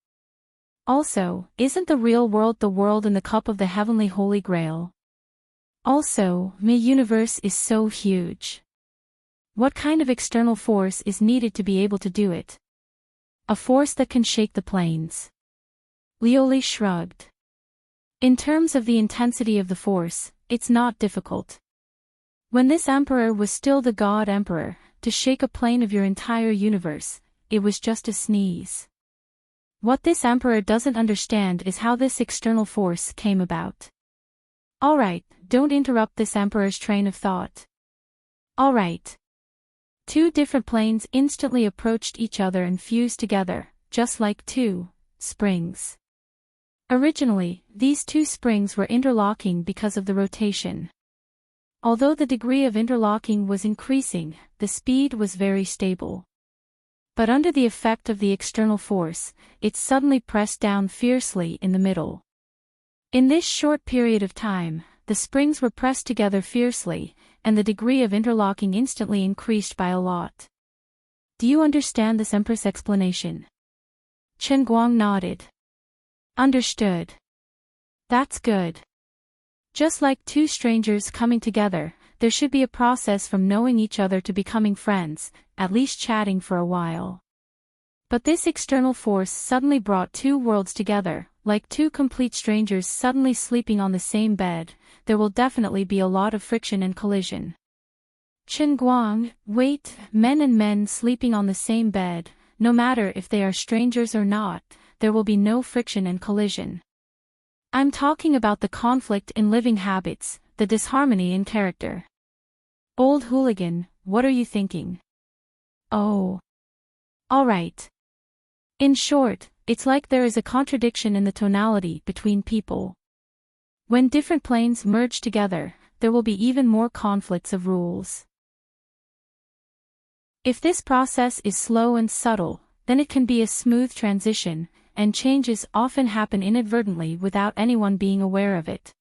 Also, isn't the real world the world in the cup of the heavenly Holy Grail? Also, my universe is so huge. What kind of external force is needed to be able to do it? A force that can shake the planes. Lioli shrugged. In terms of the intensity of the force, it's not difficult. When this emperor was still the god emperor, to shake a plane of your entire universe, it was just a sneeze. What this emperor doesn't understand is how this external force came about. Alright, don't interrupt this emperor's train of thought. Alright. Two different planes instantly approached each other and fused together, just like two springs. Originally, these two springs were interlocking because of the rotation. Although the degree of interlocking was increasing, the speed was very stable. But under the effect of the external force, it suddenly pressed down fiercely in the middle. In this short period of time, the springs were pressed together fiercely, and the degree of interlocking instantly increased by a lot. Do you understand this Empress explanation? Chen Guang nodded. Understood. That's good. Just like two strangers coming together, there should be a process from knowing each other to becoming friends, at least chatting for a while. But this external force suddenly brought two worlds together, like two complete strangers suddenly sleeping on the same bed. There will definitely be a lot of friction and collision. Chen Guang, wait, men and men sleeping on the same bed, no matter if they are strangers or not, there will be no friction and collision. I'm talking about the conflict in living habits, the disharmony in character. Old hooligan, what are you thinking? Oh. Alright. In short, it's like there is a contradiction in the tonality between people. When different planes merge together, there will be even more conflicts of rules. If this process is slow and subtle, then it can be a smooth transition, and changes often happen inadvertently without anyone being aware of it.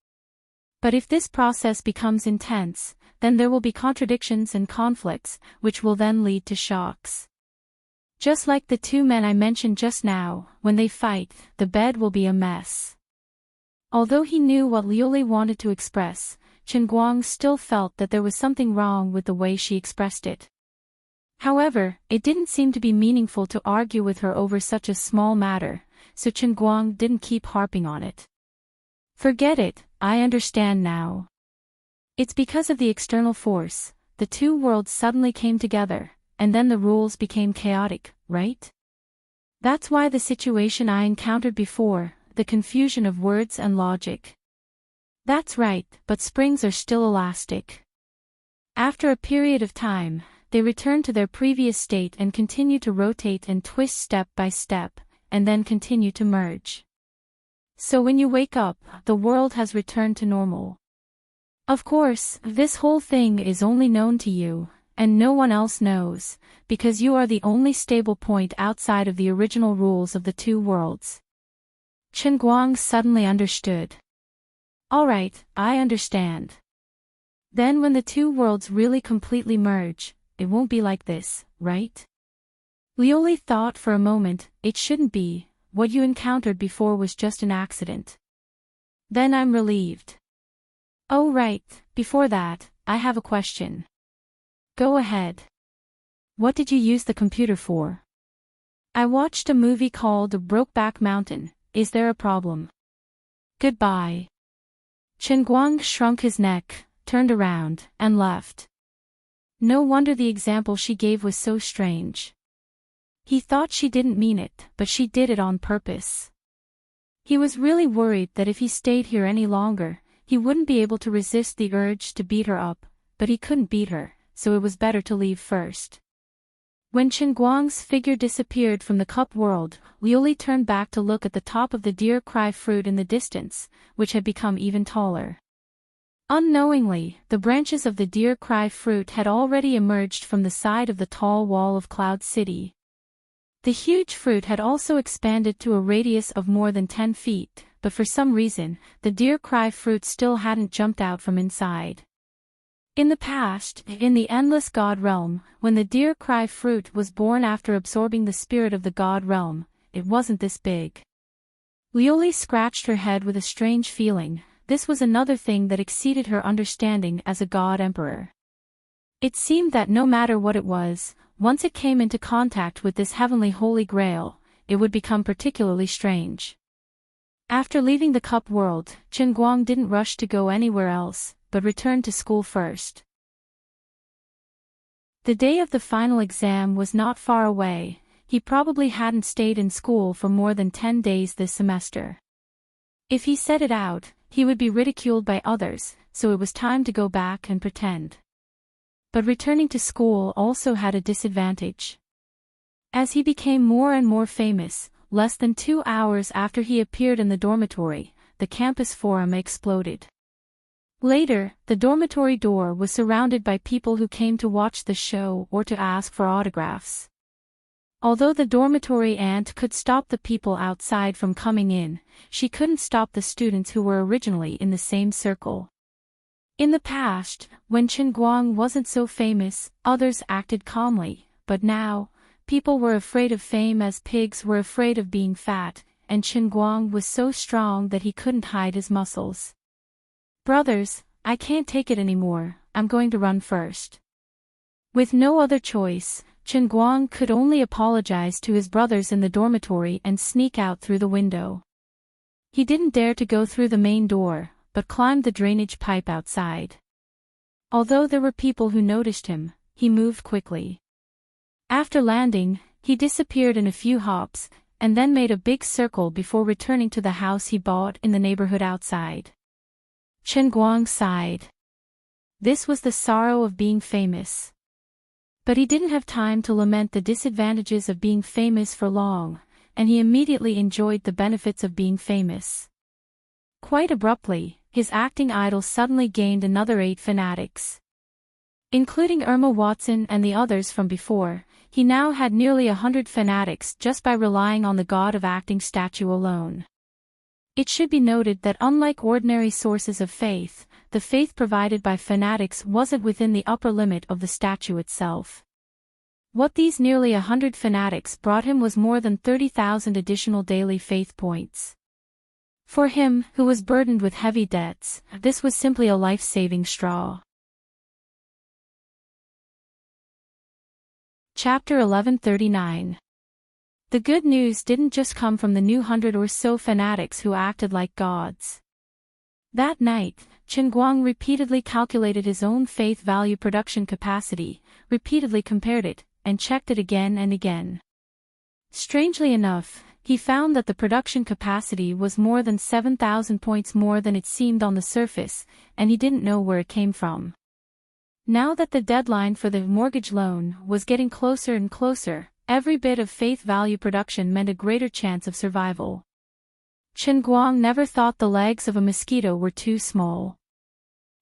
But if this process becomes intense, then there will be contradictions and conflicts, which will then lead to shocks. Just like the two men I mentioned just now, when they fight, the bed will be a mess. Although he knew what Liuli wanted to express, Chen Guang still felt that there was something wrong with the way she expressed it. However, it didn't seem to be meaningful to argue with her over such a small matter, so Chen Guang didn't keep harping on it. Forget it, I understand now. It's because of the external force, the two worlds suddenly came together, and then the rules became chaotic, right? That's why the situation I encountered before, the confusion of words and logic. That's right, but springs are still elastic. After a period of time, they return to their previous state and continue to rotate and twist step by step, and then continue to merge. So when you wake up, the world has returned to normal. Of course, this whole thing is only known to you, and no one else knows, because you are the only stable point outside of the original rules of the two worlds. Chen Guang suddenly understood. Alright, I understand. Then when the two worlds really completely merge, it won't be like this, right? Liuli thought for a moment, it shouldn't be, what you encountered before was just an accident. Then I'm relieved. Oh right, before that, I have a question. Go ahead. What did you use the computer for? I watched a movie called Brokeback Mountain, is there a problem? Goodbye. Chen Guang shrunk his neck, turned around, and left. No wonder the example she gave was so strange. He thought she didn't mean it, but she did it on purpose. He was really worried that if he stayed here any longer, he wouldn't be able to resist the urge to beat her up, but he couldn't beat her, so it was better to leave first. When Chen Guang's figure disappeared from the cup world, Liuli turned back to look at the top of the deer cry fruit in the distance, which had become even taller. Unknowingly, the branches of the deer cry fruit had already emerged from the side of the tall wall of Cloud City. The huge fruit had also expanded to a radius of more than 10 feet, but for some reason, the deer cry fruit still hadn't jumped out from inside. In the past, in the endless god realm, when the deer cry fruit was born after absorbing the spirit of the god realm, it wasn't this big. Liuli scratched her head with a strange feeling. This was another thing that exceeded her understanding as a god emperor. It seemed that no matter what it was, once it came into contact with this heavenly holy grail, it would become particularly strange. After leaving the cup world, Chen Guang didn't rush to go anywhere else, but returned to school first. The day of the final exam was not far away. He probably hadn't stayed in school for more than 10 days this semester. If he said it out, he would be ridiculed by others, so it was time to go back and pretend. But returning to school also had a disadvantage. As he became more and more famous, less than 2 hours after he appeared in the dormitory, the campus forum exploded. Later, the dormitory door was surrounded by people who came to watch the show or to ask for autographs. Although the dormitory aunt could stop the people outside from coming in, she couldn't stop the students who were originally in the same circle. In the past, when Chen Guang wasn't so famous, others acted calmly, but now, people were afraid of fame as pigs were afraid of being fat, and Chen Guang was so strong that he couldn't hide his muscles. Brothers, I can't take it anymore, I'm going to run first. With no other choice, Chen Guang could only apologize to his brothers in the dormitory and sneak out through the window. He didn't dare to go through the main door, but climbed the drainage pipe outside. Although there were people who noticed him, he moved quickly. After landing, he disappeared in a few hops, and then made a big circle before returning to the house he bought in the neighborhood outside. Chen Guang sighed. This was the sorrow of being famous. But he didn't have time to lament the disadvantages of being famous for long, and he immediately enjoyed the benefits of being famous. Quite abruptly, his acting idol suddenly gained another 8 fanatics. Including Irma Watson and the others from before, he now had nearly 100 fanatics just by relying on the god of acting statue alone. It should be noted that unlike ordinary sources of faith, the faith provided by fanatics wasn't within the upper limit of the statue itself. What these nearly 100 fanatics brought him was more than 30,000 additional daily faith points. For him, who was burdened with heavy debts, this was simply a life-saving straw. Chapter 1139. The good news didn't just come from the new 100 or so fanatics who acted like gods. That night, Chen Guang repeatedly calculated his own faith value production capacity, repeatedly compared it, and checked it again and again. Strangely enough, he found that the production capacity was more than 7,000 points more than it seemed on the surface, and he didn't know where it came from. Now that the deadline for the mortgage loan was getting closer and closer, every bit of faith value production meant a greater chance of survival. Chen Guang never thought the legs of a mosquito were too small.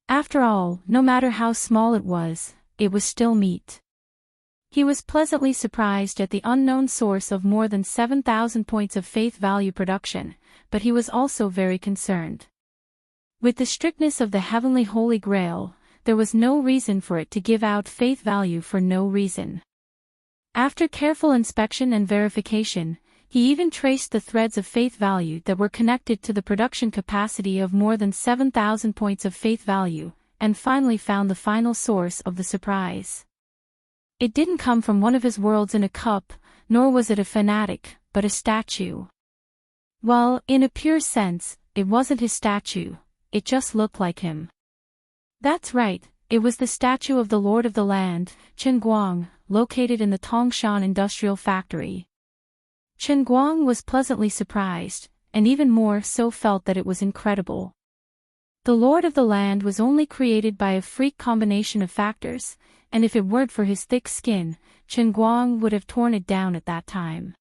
After all, no matter how small it was still meat. He was pleasantly surprised at the unknown source of more than 7,000 points of faith value production, but he was also very concerned. With the strictness of the heavenly Holy Grail, there was no reason for it to give out faith value for no reason. After careful inspection and verification, he even traced the threads of faith value that were connected to the production capacity of more than 7,000 points of faith value, and finally found the final source of the surprise. It didn't come from one of his worlds in a cup, nor was it a fanatic, but a statue. Well, in a pure sense, it wasn't his statue, it just looked like him. That's right, it was the statue of the Lord of the Land, Chen Guang, located in the Tongshan Industrial Factory. Chen Guang was pleasantly surprised, and even more so felt that it was incredible. The Lord of the Land was only created by a freak combination of factors, and if it weren't for his thick skin, Chen Guang would have torn it down at that time.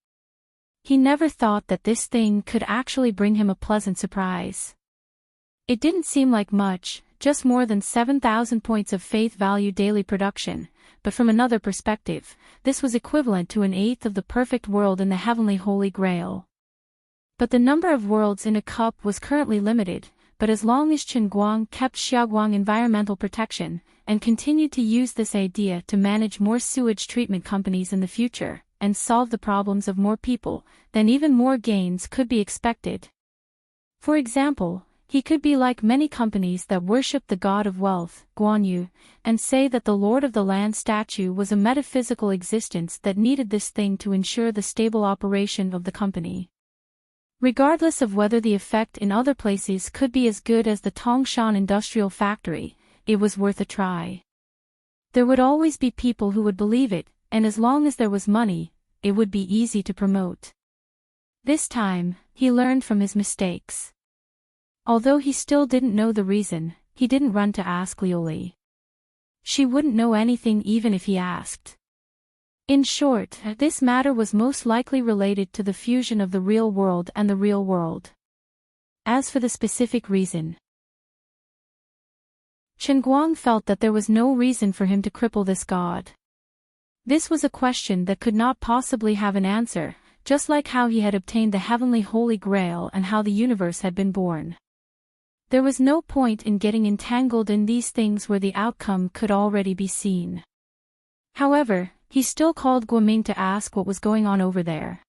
He never thought that this thing could actually bring him a pleasant surprise. It didn't seem like much, just more than 7,000 points of faith value daily production, but from another perspective, this was equivalent to an eighth of the perfect world in the heavenly Holy Grail. But the number of worlds in a cup was currently limited, but as long as Chen Guang kept Xiaoguang environmental protection, and continued to use this idea to manage more sewage treatment companies in the future, and solve the problems of more people, then even more gains could be expected. For example, he could be like many companies that worship the god of wealth, Guan Yu, and say that the Lord of the Land statue was a metaphysical existence that needed this thing to ensure the stable operation of the company. Regardless of whether the effect in other places could be as good as the Tongshan Industrial Factory, it was worth a try. There would always be people who would believe it, and as long as there was money, it would be easy to promote. This time, he learned from his mistakes. Although he still didn't know the reason, he didn't run to ask Lioli. She wouldn't know anything even if he asked. In short, this matter was most likely related to the fusion of the real world and the real world. As for the specific reason, Chen Guang felt that there was no reason for him to cripple this god. This was a question that could not possibly have an answer, just like how he had obtained the heavenly Holy Grail and how the universe had been born. There was no point in getting entangled in these things where the outcome could already be seen. However, he still called Guoming to ask what was going on over there.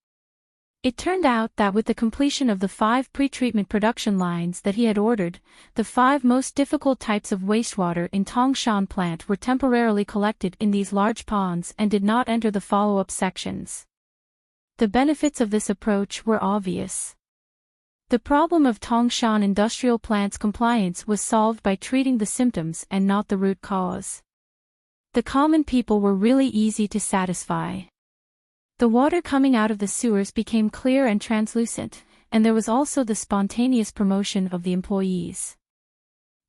It turned out that with the completion of the 5 pre-treatment production lines that he had ordered, the 5 most difficult types of wastewater in Tongshan plant were temporarily collected in these large ponds and did not enter the follow-up sections. The benefits of this approach were obvious. The problem of Tongshan industrial plant's compliance was solved by treating the symptoms and not the root cause. The common people were really easy to satisfy. The water coming out of the sewers became clear and translucent, and there was also the spontaneous promotion of the employees.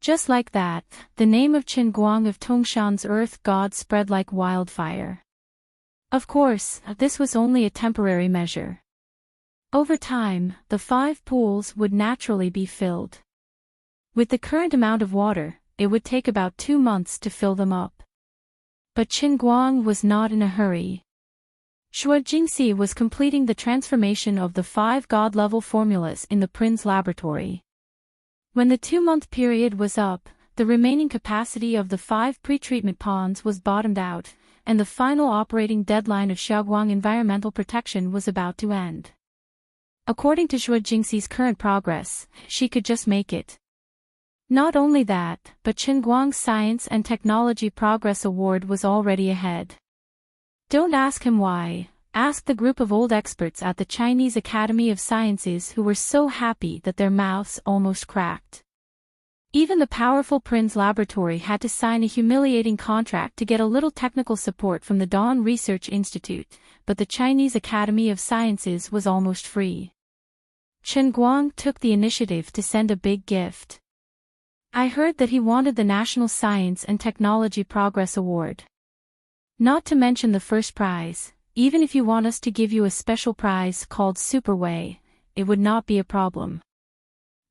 Just like that, the name of Chen Guang of Tongshan's earth god spread like wildfire. Of course, this was only a temporary measure. Over time, the 5 pools would naturally be filled. With the current amount of water, it would take about 2 months to fill them up. But Chen Guang was not in a hurry. Shuo Jingxi was completing the transformation of the 5 god-level formulas in the Prin's laboratory. When the 2-month period was up, the remaining capacity of the 5 pre-treatment ponds was bottomed out, and the final operating deadline of Xiaoguang environmental protection was about to end. According to Xue Jingxi's current progress, she could just make it. Not only that, but Qinguang's Science and Technology Progress Award was already ahead. Don't ask him why, ask the group of old experts at the Chinese Academy of Sciences who were so happy that their mouths almost cracked. Even the powerful Prin's laboratory had to sign a humiliating contract to get a little technical support from the Dawn Research Institute, but the Chinese Academy of Sciences was almost free. Qinguang took the initiative to send a big gift. I heard that he wanted the National Science and Technology Progress Award. Not to mention the first prize, even if you want us to give you a special prize called Superway, it would not be a problem.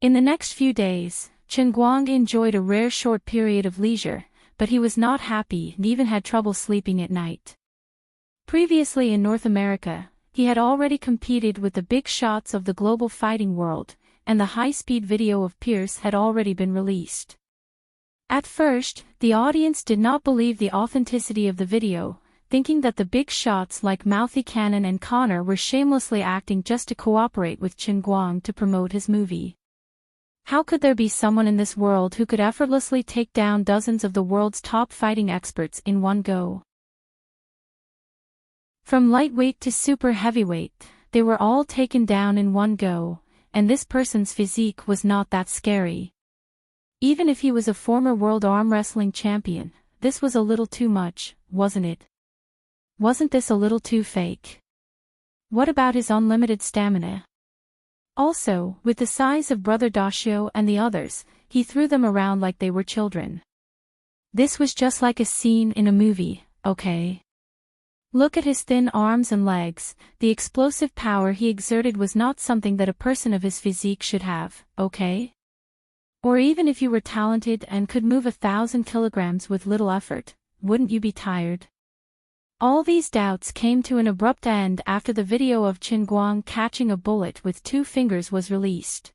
In the next few days, Qinguang enjoyed a rare short period of leisure, but he was not happy and even had trouble sleeping at night. Previously in North America, he had already competed with the big shots of the global fighting world, and the high-speed video of Pierce had already been released. At first, the audience did not believe the authenticity of the video, thinking that the big shots like Mouthy Cannon and Connor were shamelessly acting just to cooperate with Qinguang to promote his movie. How could there be someone in this world who could effortlessly take down dozens of the world's top fighting experts in one go? From lightweight to super heavyweight, they were all taken down in one go, and this person's physique was not that scary. Even if he was a former world arm wrestling champion, this was a little too much, wasn't it? Wasn't this a little too fake? What about his unlimited stamina? Also, with the size of Brother Dashio and the others, he threw them around like they were children. This was just like a scene in a movie, okay? Look at his thin arms and legs, the explosive power he exerted was not something that a person of his physique should have, okay? Or even if you were talented and could move 1,000 kilograms with little effort, wouldn't you be tired? All these doubts came to an abrupt end after the video of Qinguang catching a bullet with 2 fingers was released.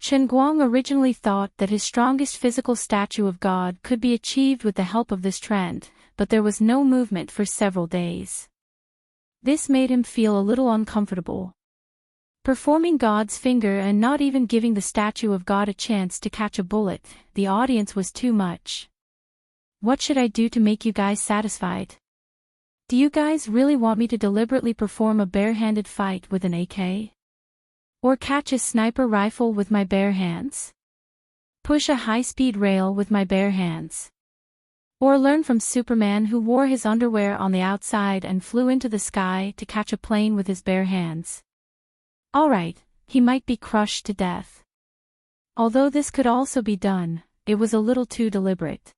Qinguang originally thought that his strongest physical statue of God could be achieved with the help of this trend, but there was no movement for several days. This made him feel a little uncomfortable. Performing God's finger and not even giving the statue of God a chance to catch a bullet, the audience was too much. What should I do to make you guys satisfied? Do you guys really want me to deliberately perform a bare-handed fight with an AK? Or catch a sniper rifle with my bare hands? Push a high-speed rail with my bare hands? Or learn from Superman who wore his underwear on the outside and flew into the sky to catch a plane with his bare hands? Alright, he might be crushed to death. Although this could also be done, it was a little too deliberate.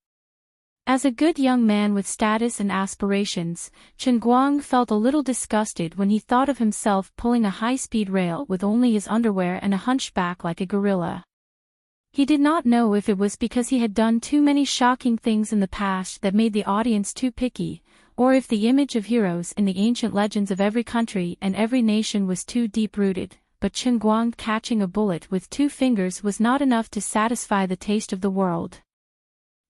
As a good young man with status and aspirations, Qinguang felt a little disgusted when he thought of himself pulling a high-speed rail with only his underwear and a hunchback like a gorilla. He did not know if it was because he had done too many shocking things in the past that made the audience too picky, or if the image of heroes in the ancient legends of every country and every nation was too deep-rooted, but Qinguang catching a bullet with 2 fingers was not enough to satisfy the taste of the world.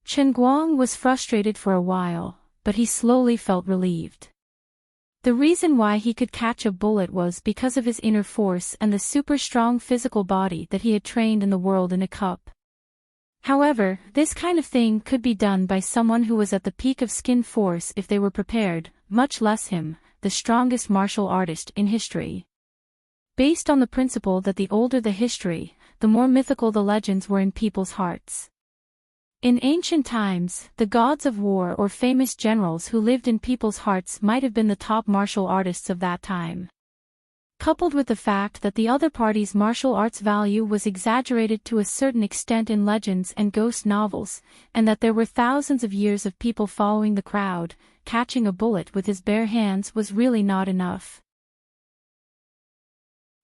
Qinguang was frustrated for a while, but he slowly felt relieved. The reason why he could catch a bullet was because of his inner force and the super-strong physical body that he had trained in the world in a cup. However, this kind of thing could be done by someone who was at the peak of skin force if they were prepared, much less him, the strongest martial artist in history. Based on the principle that the older the history, the more mythical the legends were in people's hearts. In ancient times, the gods of war or famous generals who lived in people's hearts might have been the top martial artists of that time. Coupled with the fact that the other party's martial arts value was exaggerated to a certain extent in legends and ghost novels, and that there were thousands of years of people following the crowd, catching a bullet with his bare hands was really not enough.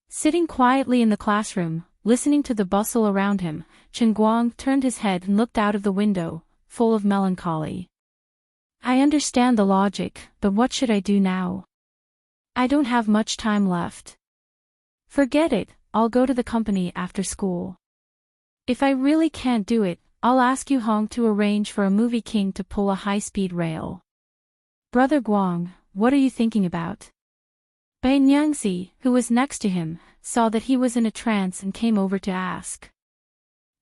Sitting quietly in the classroom, listening to the bustle around him, Qinguang turned his head and looked out of the window, full of melancholy. I understand the logic, but what should I do now? I don't have much time left. Forget it, I'll go to the company after school. If I really can't do it, I'll ask Yu Hong to arrange for a movie king to pull a high-speed rail. Brother Guang, what are you thinking about? Bai Nyangzi, who was next to him, saw that he was in a trance and came over to ask.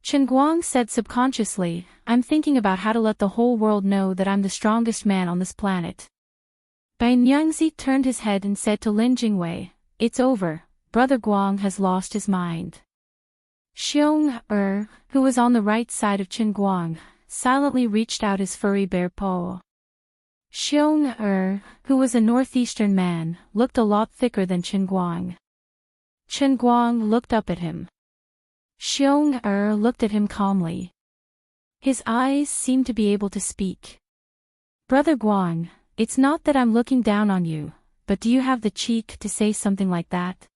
Chen Guang said subconsciously, I'm thinking about how to let the whole world know that I'm the strongest man on this planet. Bai Nyangzi turned his head and said to Lin Jingwei, it's over, Brother Guang has lost his mind. Xiong who was on the right side of Chen Guang, silently reached out his furry bare paw. Xiong who was a northeastern man, looked a lot thicker than Chen Guang. Chen Guang looked up at him. Xiong looked at him calmly. His eyes seemed to be able to speak. Brother Guang, it's not that I'm looking down on you, but do you have the cheek to say something like that?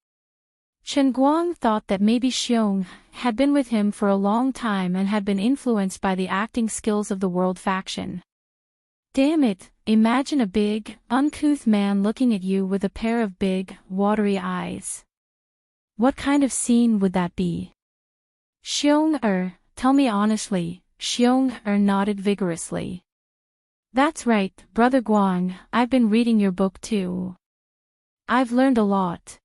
Chen Guang thought that maybe Xiong had been with him for a long time and had been influenced by the acting skills of the world faction. Damn it, imagine a big, uncouth man looking at you with a pair of big, watery eyes. What kind of scene would that be? Xiong tell me honestly, Xiong nodded vigorously. That's right, Brother Guang, I've been reading your book too. I've learned a lot.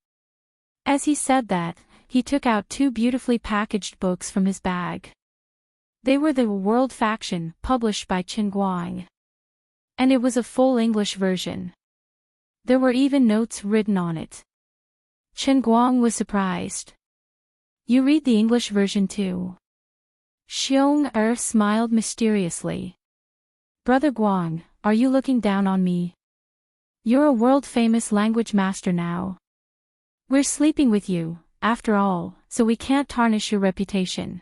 As he said that, he took out 2 beautifully packaged books from his bag. They were the World Faction, published by Chen Guang. And it was a full English version. There were even notes written on it. Chen Guang was surprised. You read the English version too? Xiong smiled mysteriously. Brother Guang, are you looking down on me? You're a world-famous language master now. We're sleeping with you, after all, so we can't tarnish your reputation.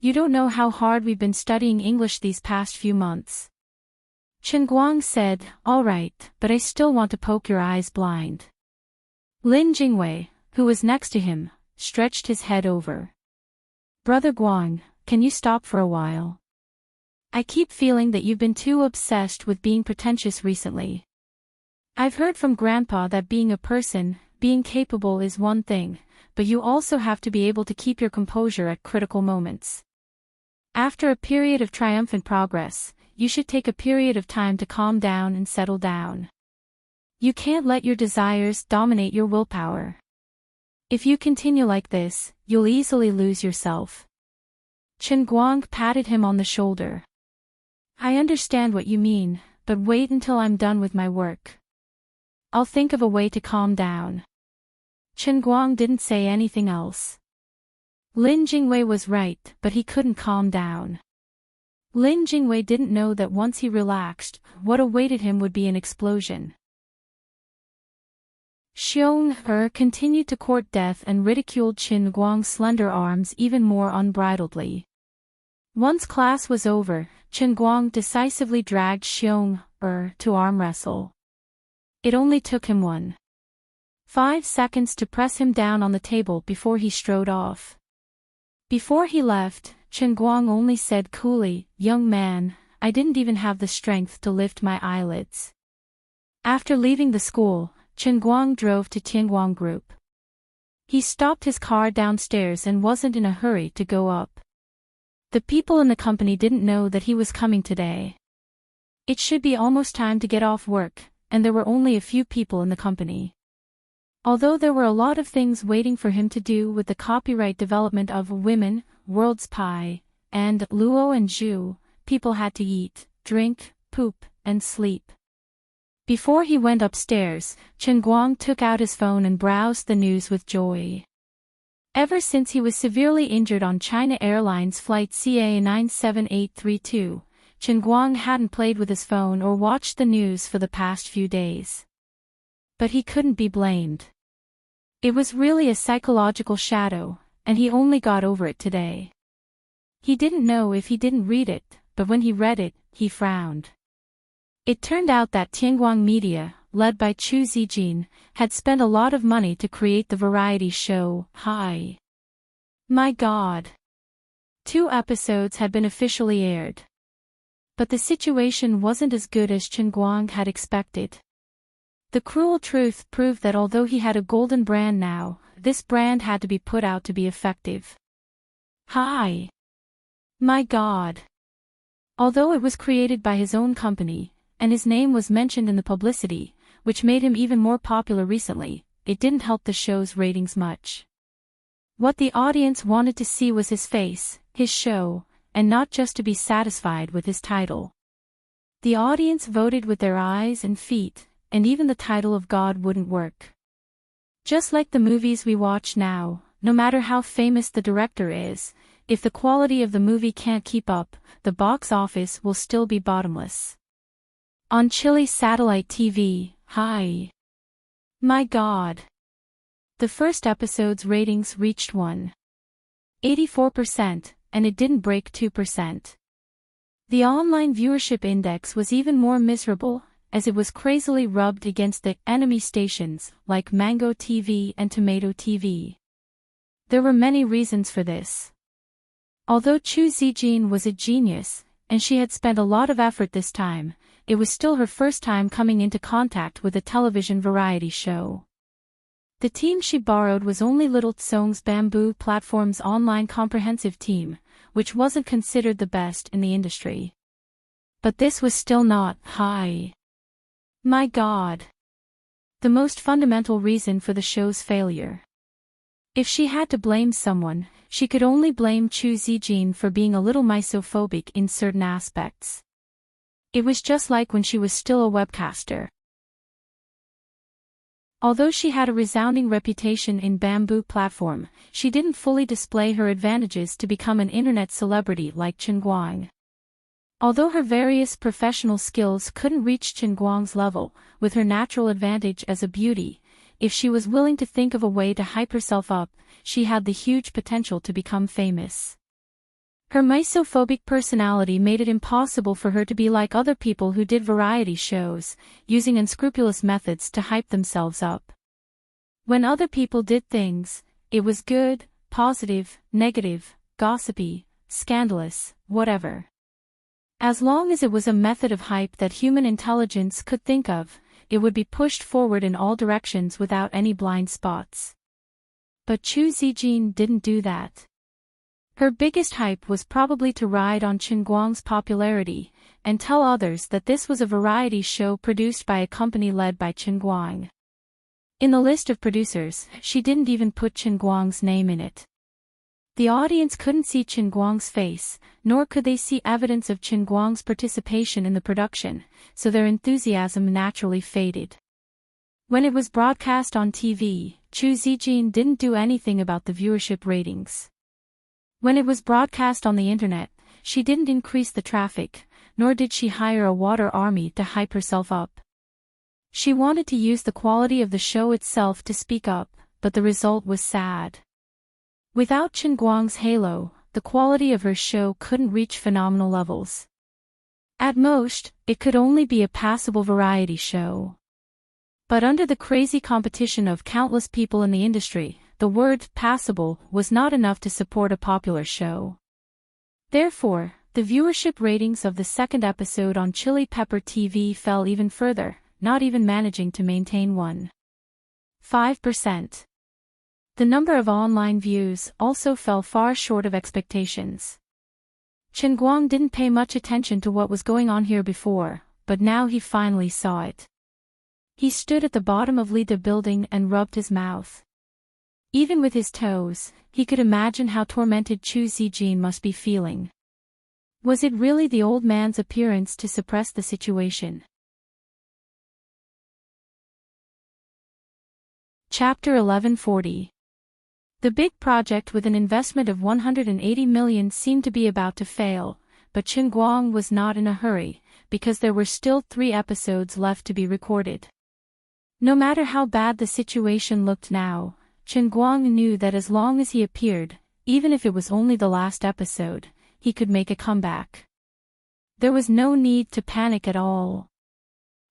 You don't know how hard we've been studying English these past few months. Chen Guang said, all right, but I still want to poke your eyes blind. Lin Jingwei, who was next to him, stretched his head over. Brother Guang, can you stop for a while? I keep feeling that you've been too obsessed with being pretentious recently. I've heard from Grandpa that being a person, being capable is one thing, but you also have to be able to keep your composure at critical moments. After a period of triumphant progress, you should take a period of time to calm down and settle down. You can't let your desires dominate your willpower. If you continue like this, you'll easily lose yourself. Chen Guang patted him on the shoulder. I understand what you mean, but wait until I'm done with my work. I'll think of a way to calm down. Chen Guang didn't say anything else. Lin Jingwei was right, but he couldn't calm down. Lin Jingwei didn't know that once he relaxed, what awaited him would be an explosion. Xiong continued to court death and ridiculed Chen Guang's slender arms even more unbridledly. Once class was over, Chen Guang decisively dragged Xiong to arm wrestle. It only took him 5 seconds to press him down on the table before he strode off. Before he left, Chen Guang only said coolly, young man, I didn't even have the strength to lift my eyelids. After leaving the school, Chen Guang drove to Tianguang Group. He stopped his car downstairs and wasn't in a hurry to go up. The people in the company didn't know that he was coming today. It should be almost time to get off work, and there were only a few people in the company. Although there were a lot of things waiting for him to do with the copyright development of Women, World's Pie, and Luo and Zhu, people had to eat, drink, poop, and sleep. Before he went upstairs, Chen Guang took out his phone and browsed the news with joy. Ever since he was severely injured on China Airlines flight CA97832, Chen Guang hadn't played with his phone or watched the news for the past few days. But he couldn't be blamed. It was really a psychological shadow, and he only got over it today. He didn't know if he didn't read it, but when he read it, he frowned. It turned out that Tianguang Media, led by Chu Zijin, had spent a lot of money to create the variety show, Hi. My God! 2 episodes had been officially aired. But the situation wasn't as good as Chen Guang had expected. The cruel truth proved that although he had a golden brand now, this brand had to be put out to be effective. Hi! My God! Although it was created by his own company, and his name was mentioned in the publicity, which made him even more popular recently. It didn't help the show's ratings much. What the audience wanted to see was his face, his show, and not just to be satisfied with his title. The audience voted with their eyes and feet, and even the title of God wouldn't work. Just like the movies we watch now, no matter how famous the director is, if the quality of the movie can't keep up, the box office will still be bottomless. On Chile satellite TV, hi. My God. The first episode's ratings reached 1.84%, and it didn't break 2%. The online viewership index was even more miserable, as it was crazily rubbed against the enemy stations like Mango TV and Tomato TV. There were many reasons for this. Although Chu Zijin was a genius, and she had spent a lot of effort this time, it was still her first time coming into contact with a television variety show. The team she borrowed was only Little Tsong's Bamboo Platform's online comprehensive team, which wasn't considered the best in the industry. But this was still not high. My God. The most fundamental reason for the show's failure. If she had to blame someone, she could only blame Chu Zijin for being a little misophobic in certain aspects. It was just like when she was still a webcaster. Although she had a resounding reputation in Bamboo Platform, she didn't fully display her advantages to become an internet celebrity like Chen Guang. Although her various professional skills couldn't reach Chen Guang's level, with her natural advantage as a beauty, if she was willing to think of a way to hype herself up, she had the huge potential to become famous. Her misophobic personality made it impossible for her to be like other people who did variety shows, using unscrupulous methods to hype themselves up. When other people did things, it was good, positive, negative, gossipy, scandalous, whatever. As long as it was a method of hype that human intelligence could think of, it would be pushed forward in all directions without any blind spots. But Chu Zijin didn't do that. Her biggest hype was probably to ride on Chen Guang's popularity, and tell others that this was a variety show produced by a company led by Chen Guang. In the list of producers, she didn't even put Chen Guang's name in it. The audience couldn't see Chen Guang's face, nor could they see evidence of Chen Guang's participation in the production, so their enthusiasm naturally faded. When it was broadcast on TV, Chu Zijin didn't do anything about the viewership ratings. When it was broadcast on the internet, she didn't increase the traffic, nor did she hire a water army to hype herself up. She wanted to use the quality of the show itself to speak up, but the result was sad. Without Chen Guang's halo, the quality of her show couldn't reach phenomenal levels. At most, it could only be a passable variety show. But under the crazy competition of countless people in the industry, the word passable was not enough to support a popular show. Therefore, the viewership ratings of the second episode on Chili Pepper TV fell even further, not even managing to maintain 1.5%. The number of online views also fell far short of expectations. Chen Guang didn't pay much attention to what was going on here before, but now he finally saw it. He stood at the bottom of the building and rubbed his mouth. Even with his toes, he could imagine how tormented Chu Zijin must be feeling. Was it really the old man's appearance to suppress the situation? Chapter 1140. The big project with an investment of 180 million seemed to be about to fail, but Chen Guang was not in a hurry, because there were still 3 episodes left to be recorded. No matter how bad the situation looked now, Chen Guang knew that as long as he appeared, even if it was only the last episode, he could make a comeback. There was no need to panic at all.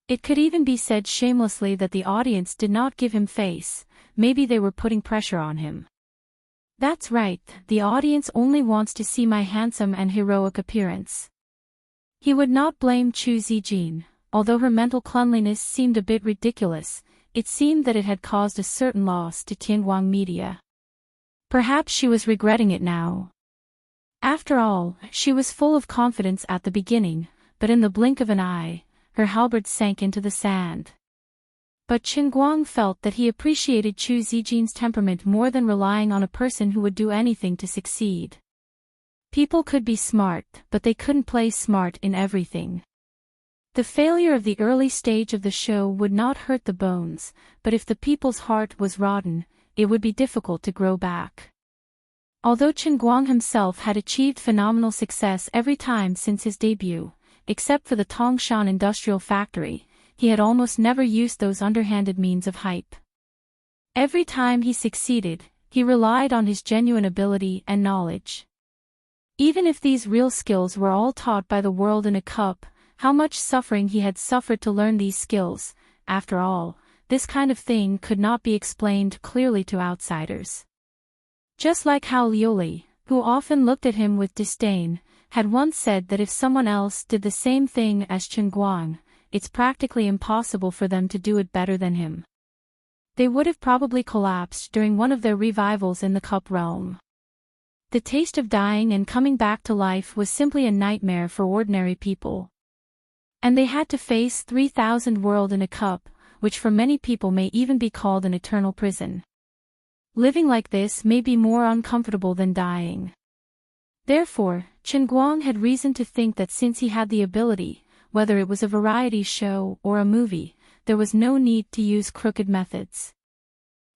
It could even be said shamelessly that the audience did not give him face, maybe they were putting pressure on him. That's right, the audience only wants to see my handsome and heroic appearance. He would not blame Chu Zijin, although her mental cleanliness seemed a bit ridiculous. It seemed that it had caused a certain loss to Tianguang Media. Perhaps she was regretting it now. After all, she was full of confidence at the beginning, but in the blink of an eye, her halberd sank into the sand. But Chen Guang felt that he appreciated Chu Zijin's temperament more than relying on a person who would do anything to succeed. People could be smart, but they couldn't play smart in everything. The failure of the early stage of the show would not hurt the bones, but if the people's heart was rotten, it would be difficult to grow back. Although Chen Guang himself had achieved phenomenal success every time since his debut, except for the Tongshan Industrial Factory, he had almost never used those underhanded means of hype. Every time he succeeded, he relied on his genuine ability and knowledge. Even if these real skills were all taught by the world in a cup, how much suffering he had suffered to learn these skills, after all, this kind of thing could not be explained clearly to outsiders. Just like how Liuli, who often looked at him with disdain, had once said that if someone else did the same thing as Chen Guang, it's practically impossible for them to do it better than him. They would have probably collapsed during one of their revivals in the cup realm. The taste of dying and coming back to life was simply a nightmare for ordinary people. And they had to face 3,000 world in a cup, which for many people may even be called an eternal prison. Living like this may be more uncomfortable than dying. Therefore, Chen Guang had reason to think that since he had the ability, whether it was a variety show or a movie, there was no need to use crooked methods.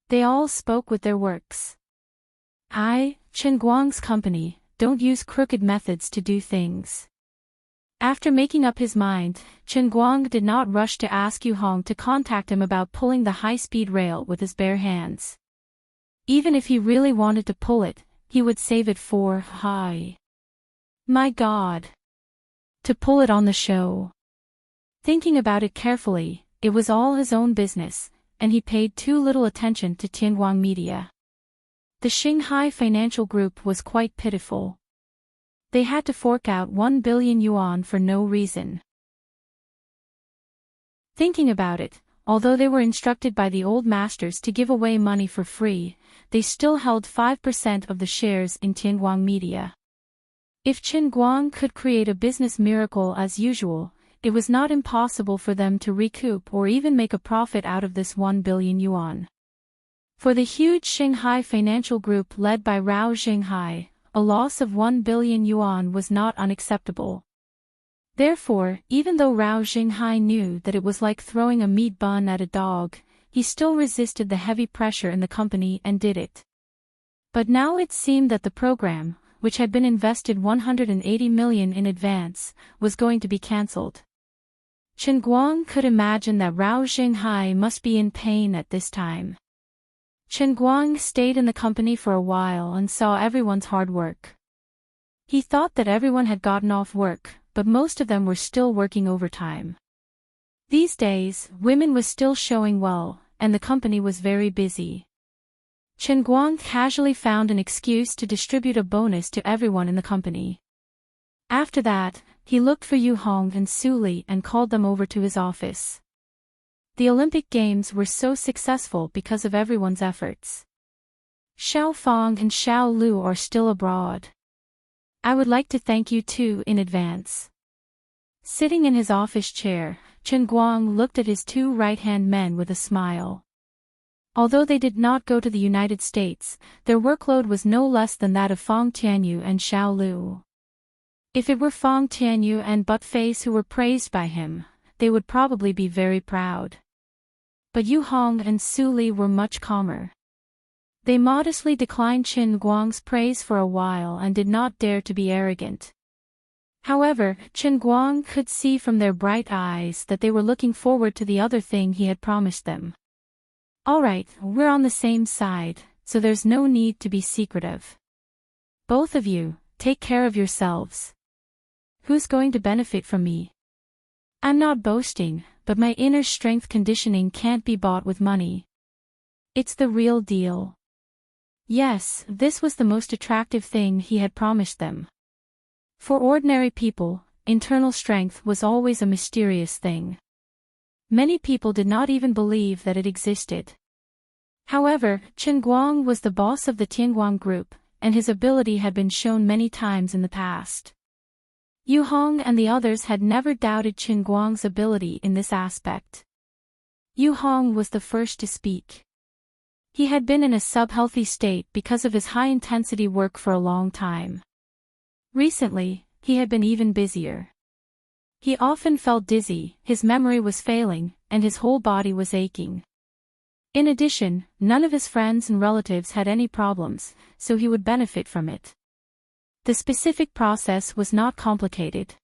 They all spoke with their works. Chen Guang's company, don't use crooked methods to do things. After making up his mind, Chen Guang did not rush to ask Yu Hong to contact him about pulling the high-speed rail with his bare hands. Even if he really wanted to pull it, he would save it for Hai. My God! To pull it on the show. Thinking about it carefully, it was all his own business, and he paid too little attention to Tianguang Media. The Shanghai Financial Group was quite pitiful. They had to fork out 1 billion yuan for no reason. Thinking about it, although they were instructed by the old masters to give away money for free, they still held 5% of the shares in Tianguang Media. If Chen Guang could create a business miracle as usual, it was not impossible for them to recoup or even make a profit out of this 1 billion yuan. For the huge Shanghai Financial Group led by Rao Zhenghai, a loss of 1 billion yuan was not unacceptable. Therefore, even though Rao Zhenghai knew that it was like throwing a meat bun at a dog, he still resisted the heavy pressure in the company and did it. But now it seemed that the program, which had been invested 180 million in advance, was going to be cancelled. Chen Guang could imagine that Rao Zhenghai must be in pain at this time. Chen Guang stayed in the company for a while and saw everyone's hard work. He thought that everyone had gotten off work, but most of them were still working overtime. These days, women was still showing well, and the company was very busy. Chen Guang casually found an excuse to distribute a bonus to everyone in the company. After that, he looked for Yu Hong and Su Li and called them over to his office. The Olympic Games were so successful because of everyone's efforts. Xiao Fong and Xiao Lu are still abroad. I would like to thank you two in advance. Sitting in his office chair, Chen Guang looked at his two right-hand men with a smile. Although they did not go to the United States, their workload was no less than that of Fong Tianyu and Xiao Lu. If it were Fong Tianyu and Buttface who were praised by him, they would probably be very proud. But Yu Hong and Su Li were much calmer. They modestly declined Chen Guang's praise for a while and did not dare to be arrogant. However, Chen Guang could see from their bright eyes that they were looking forward to the other thing he had promised them. Alright, we're on the same side, so there's no need to be secretive. Both of you, take care of yourselves. Who's going to benefit from me? I'm not boasting, but my inner strength conditioning can't be bought with money. It's the real deal. Yes, this was the most attractive thing he had promised them. For ordinary people, internal strength was always a mysterious thing. Many people did not even believe that it existed. However, Chen Guang was the boss of the Tianguang Group, and his ability had been shown many times in the past. Yu Hong and the others had never doubted Qin Guang's ability in this aspect. Yu Hong was the first to speak. He had been in a sub-healthy state because of his high-intensity work for a long time. Recently, he had been even busier. He often felt dizzy, his memory was failing, and his whole body was aching. In addition, none of his friends and relatives had any problems, so he would benefit from it. The specific process was not complicated.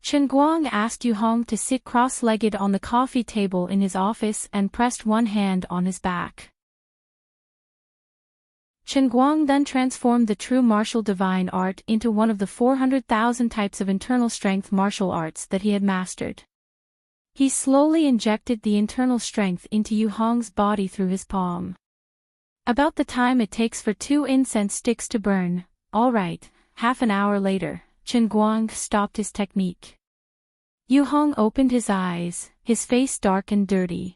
Qin Guang asked Yu Hong to sit cross-legged on the coffee table in his office and pressed one hand on his back. Qin Guang then transformed the true martial divine art into one of the 400,000 types of internal strength martial arts that he had mastered. He slowly injected the internal strength into Yu Hong's body through his palm. About the time it takes for 2 incense sticks to burn, all right, half an hour later, Qin Guang stopped his technique. Yu Hong opened his eyes, his face dark and dirty.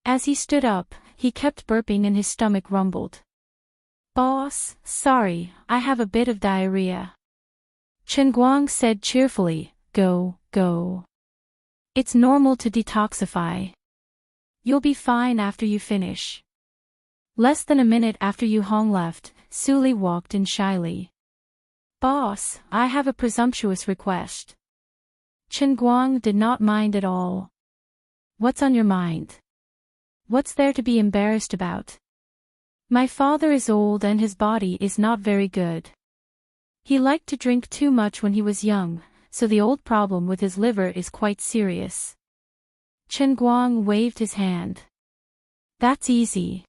As he stood up, he kept burping and his stomach rumbled. "Boss, sorry, I have a bit of diarrhea." Qin Guang said cheerfully, Go. It's normal to detoxify. You'll be fine after you finish." Less than a minute after Yu Hong left, Su Li walked in shyly. "Boss, I have a presumptuous request." Qin Guang did not mind at all. "What's on your mind? What's there to be embarrassed about?" "My father is old and his body is not very good. He liked to drink too much when he was young, so the old problem with his liver is quite serious." Qin Guang waved his hand. "That's easy.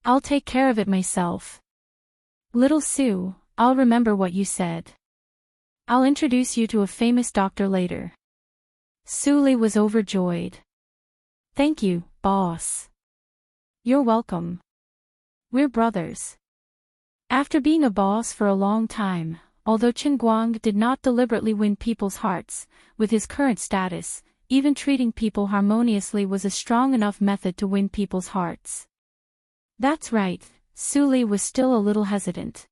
I'll take care of it myself. Little Sue, I'll remember what you said. I'll introduce you to a famous doctor later." Su Li was overjoyed. "Thank you, boss." "You're welcome. We're brothers." After being a boss for a long time, although Qin Guang did not deliberately win people's hearts, with his current status, even treating people harmoniously was a strong enough method to win people's hearts. That's right, Su Li was still a little hesitant.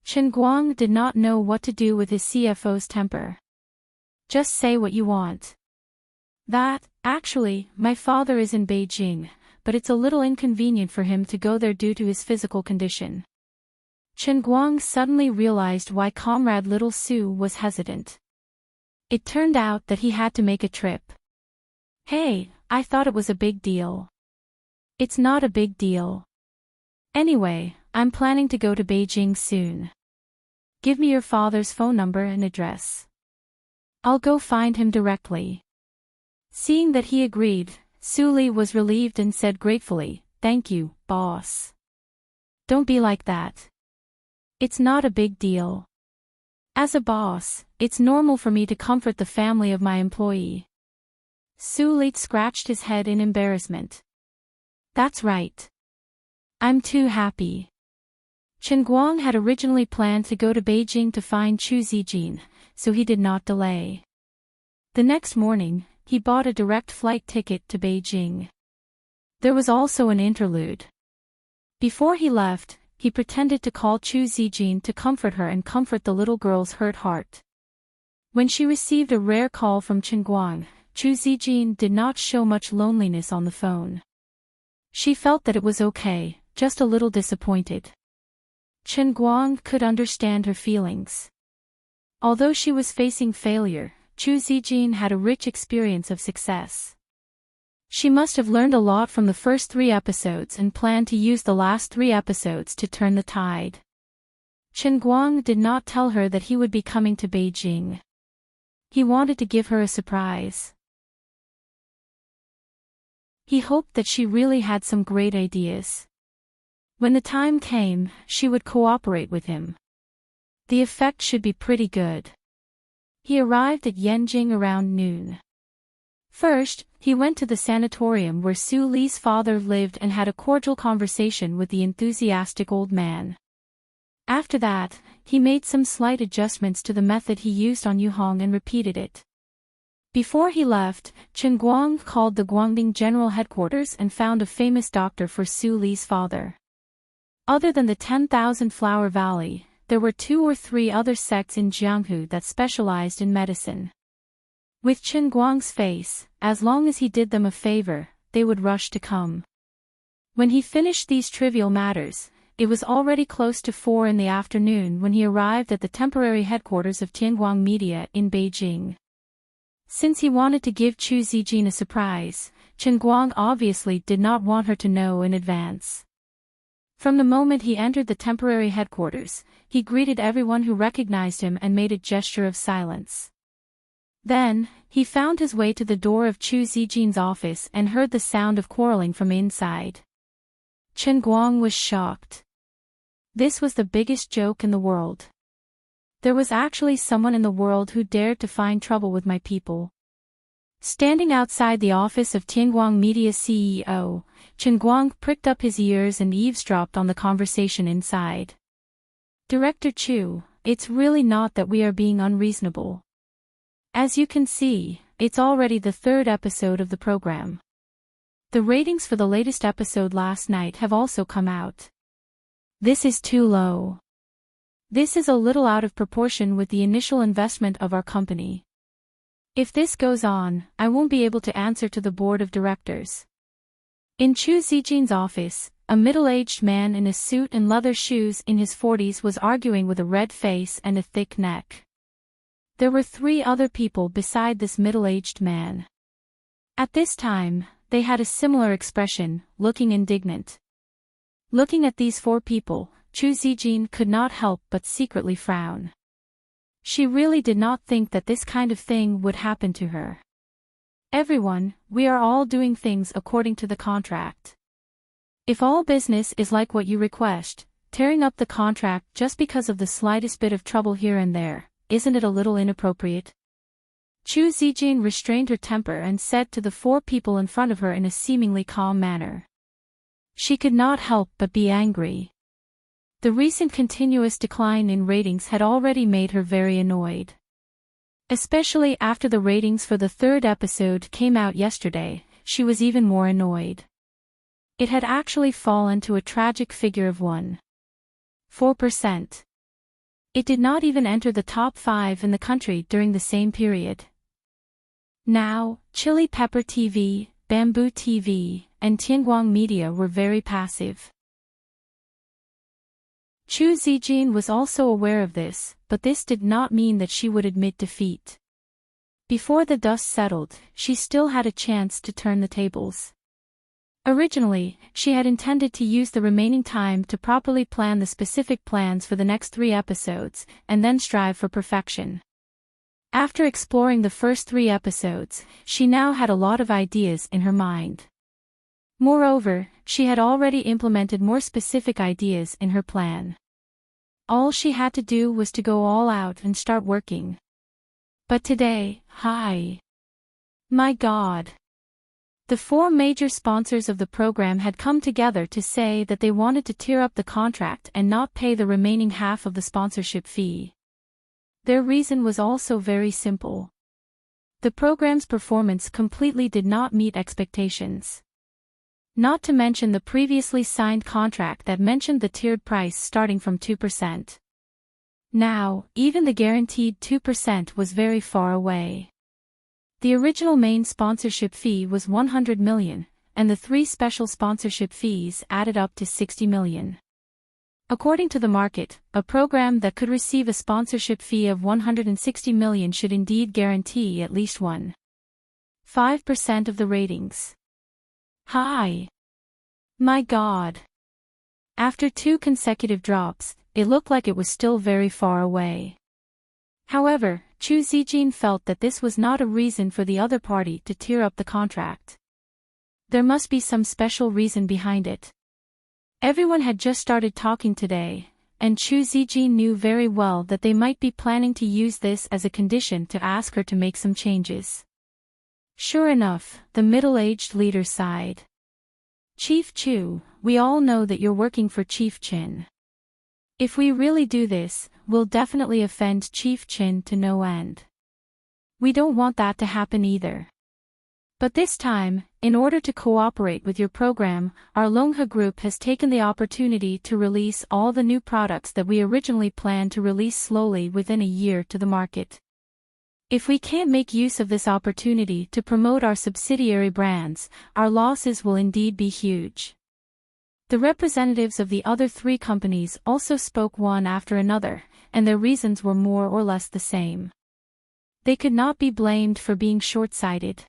Qin Guang did not know what to do with his CFO's temper. "Just say what you want." Actually, my father is in Beijing, but it's a little inconvenient for him to go there due to his physical condition." Qin Guang suddenly realized why Comrade Little Sue was hesitant. It turned out that he had to make a trip. "Hey, I thought it was a big deal." "It's not a big deal. Anyway, I'm planning to go to Beijing soon. Give me your father's phone number and address. I'll go find him directly." Seeing that he agreed, Su Li was relieved and said gratefully, "Thank you, boss." "Don't be like that. It's not a big deal. As a boss, it's normal for me to comfort the family of my employee." Su Li scratched his head in embarrassment. "That's right. I'm too happy." Qin Guang had originally planned to go to Beijing to find Chu Zijin, so he did not delay. The next morning, he bought a direct flight ticket to Beijing. There was also an interlude. Before he left, he pretended to call Chu Zijin to comfort her and comfort the little girl's hurt heart. When she received a rare call from Qin Guang, Chu Zijin did not show much loneliness on the phone. She felt that it was okay, just a little disappointed. Qin Guang could understand her feelings. Although she was facing failure, Chu Zijin had a rich experience of success. She must have learned a lot from the first 3 episodes and planned to use the last 3 episodes to turn the tide. Qin Guang did not tell her that he would be coming to Beijing. He wanted to give her a surprise. He hoped that she really had some great ideas. When the time came, she would cooperate with him. The effect should be pretty good. He arrived at Yanjing around noon. First, he went to the sanatorium where Su Li's father lived and had a cordial conversation with the enthusiastic old man. After that, he made some slight adjustments to the method he used on Yu Hong and repeated it. Before he left, Qin Guang called the Guangding General Headquarters and found a famous doctor for Su Li's father. Other than the 10,000 Flower Valley, there were 2 or 3 other sects in Jianghu that specialized in medicine. With Chen Guang's face, as long as he did them a favor, they would rush to come. When he finished these trivial matters, it was already close to 4 in the afternoon when he arrived at the temporary headquarters of Tianguang Media in Beijing. Since he wanted to give Chu Zijin a surprise, Chen Guang obviously did not want her to know in advance. From the moment he entered the temporary headquarters, he greeted everyone who recognized him and made a gesture of silence. Then, he found his way to the door of Chu Zijin's office and heard the sound of quarreling from inside. Chen Guang was shocked. This was the biggest joke in the world. There was actually someone in the world who dared to find trouble with my people. Standing outside the office of Tianguang Media CEO, Chen Guang pricked up his ears and eavesdropped on the conversation inside. Director Chu, it's really not that we are being unreasonable. As you can see, it's already the 3rd episode of the program. The ratings for the latest episode last night have also come out. This is too low. This is a little out of proportion with the initial investment of our company. If this goes on, I won't be able to answer to the board of directors. In Chu Zijin's office, a middle-aged man in a suit and leather shoes in his 40s was arguing with a red face and a thick neck. There were 3 other people beside this middle-aged man. At this time, they had a similar expression, looking indignant. Looking at these 4 people, Chu Zijin could not help but secretly frown. She really did not think that this kind of thing would happen to her. Everyone, we are all doing things according to the contract. If all business is like what you request, tearing up the contract just because of the slightest bit of trouble here and there, isn't it a little inappropriate? Chu Zijin restrained her temper and said to the 4 people in front of her in a seemingly calm manner. She could not help but be angry. The recent continuous decline in ratings had already made her very annoyed. Especially after the ratings for the 3rd episode came out yesterday, she was even more annoyed. It had actually fallen to a tragic figure of 1.4%. It did not even enter the top 5 in the country during the same period. Now, Chili Pepper TV, Bamboo TV, and Tianguang Media were very passive. Chu Zijin was also aware of this, but this did not mean that she would admit defeat. Before the dust settled, she still had a chance to turn the tables. Originally, she had intended to use the remaining time to properly plan the specific plans for the next 3 episodes, and then strive for perfection. After exploring the first 3 episodes, she now had a lot of ideas in her mind. Moreover, she had already implemented more specific ideas in her plan. All she had to do was to go all out and start working. But today, my God! The 4 major sponsors of the program had come together to say that they wanted to tear up the contract and not pay the remaining half of the sponsorship fee. Their reason was also very simple. The program's performance completely did not meet expectations. Not to mention the previously signed contract that mentioned the tiered price starting from 2%. Now, even the guaranteed 2% was very far away. The original main sponsorship fee was 100 million, and the 3 special sponsorship fees added up to 60 million. According to the market, a program that could receive a sponsorship fee of 160 million should indeed guarantee at least 1.5% of the ratings. My God! After 2 consecutive drops, it looked like it was still very far away. However, Chu Zijin felt that this was not a reason for the other party to tear up the contract. There must be some special reason behind it. Everyone had just started talking today, and Chu Zijin knew very well that they might be planning to use this as a condition to ask her to make some changes. Sure enough, the middle-aged leader sighed. Chief Chu, we all know that you're working for Chief Chin. If we really do this, we'll definitely offend Chief Chin to no end. We don't want that to happen either. But this time, in order to cooperate with your program, our Longha group has taken the opportunity to release all the new products that we originally planned to release slowly within a year to the market. If we can't make use of this opportunity to promote our subsidiary brands, our losses will indeed be huge. The representatives of the other three companies also spoke one after another, and their reasons were more or less the same. They could not be blamed for being short-sighted.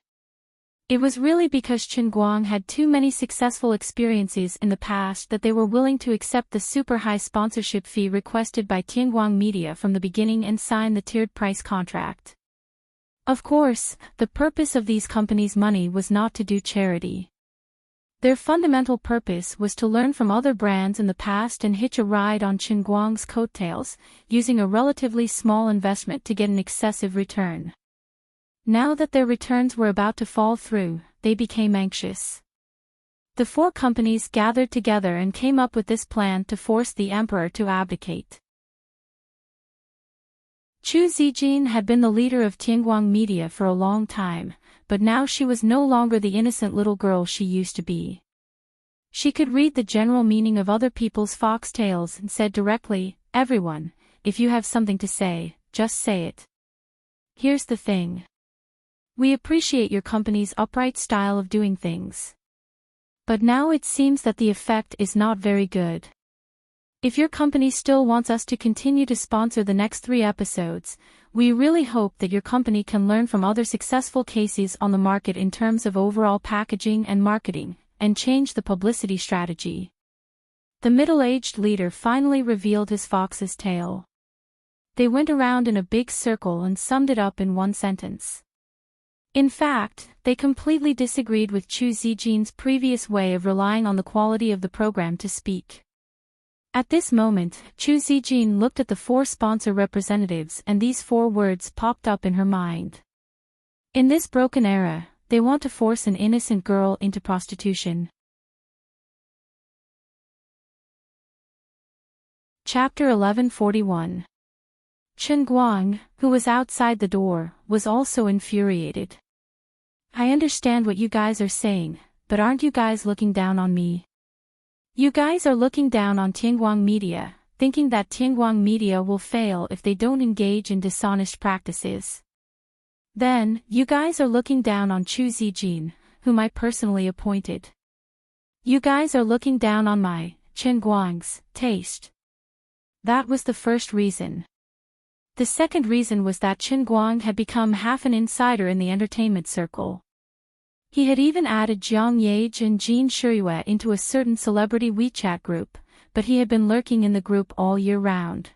It was really because Qinguang had too many successful experiences in the past that they were willing to accept the super high sponsorship fee requested by Qinguang Media from the beginning and sign the tiered price contract. Of course, the purpose of these companies' money was not to do charity. Their fundamental purpose was to learn from other brands in the past and hitch a ride on Qinguang's coattails, using a relatively small investment to get an excessive return. Now that their returns were about to fall through, they became anxious. The four companies gathered together and came up with this plan to force the emperor to abdicate. Chu Zijin had been the leader of Qinguang Media for a long time, but now she was no longer the innocent little girl she used to be. She could read the general meaning of other people's foxtails and said directly, "Everyone, if you have something to say, just say it. Here's the thing. We appreciate your company's upright style of doing things. But now it seems that the effect is not very good. If your company still wants us to continue to sponsor the next 3 episodes, we really hope that your company can learn from other successful cases on the market in terms of overall packaging and marketing, and change the publicity strategy." The middle-aged leader finally revealed his fox's tail. They went around in a big circle and summed it up in one sentence. In fact, they completely disagreed with Chu Zijin's previous way of relying on the quality of the program to speak. At this moment, Chu Zijin looked at the 4 sponsor representatives and these 4 words popped up in her mind. In this broken era, they want to force an innocent girl into prostitution. Chapter 1141. Chen Guang, who was outside the door, was also infuriated. "I understand what you guys are saying, but aren't you guys looking down on me? You guys are looking down on Qinguang Media, thinking that Qinguang Media will fail if they don't engage in dishonest practices. Then, you guys are looking down on Chu Zijin, whom I personally appointed. You guys are looking down on my, Qinguang's, taste." That was the first reason. The second reason was that Qinguang had become half an insider in the entertainment circle. He had even added Jiang Yage and Jin Shiyue into a certain celebrity WeChat group, but he had been lurking in the group all year round.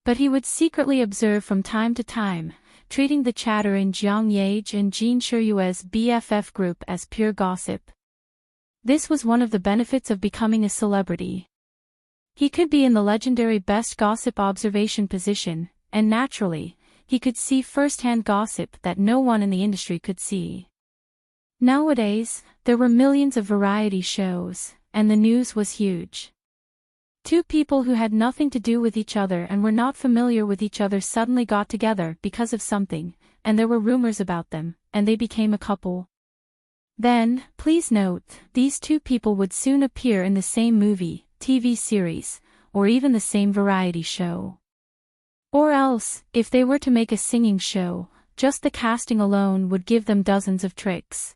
But he would secretly observe from time to time, treating the chatter in Jiang Yage and Jin Shiyue's BFF group as pure gossip. This was one of the benefits of becoming a celebrity. He could be in the legendary best gossip observation position, and naturally, he could see first-hand gossip that no one in the industry could see. Nowadays, there were millions of variety shows, and the news was huge. 2 people who had nothing to do with each other and were not familiar with each other suddenly got together because of something, and there were rumors about them, and they became a couple. Then, please note, these 2 people would soon appear in the same movie, TV series, or even the same variety show. Or else, if they were to make a singing show, just the casting alone would give them dozens of tricks.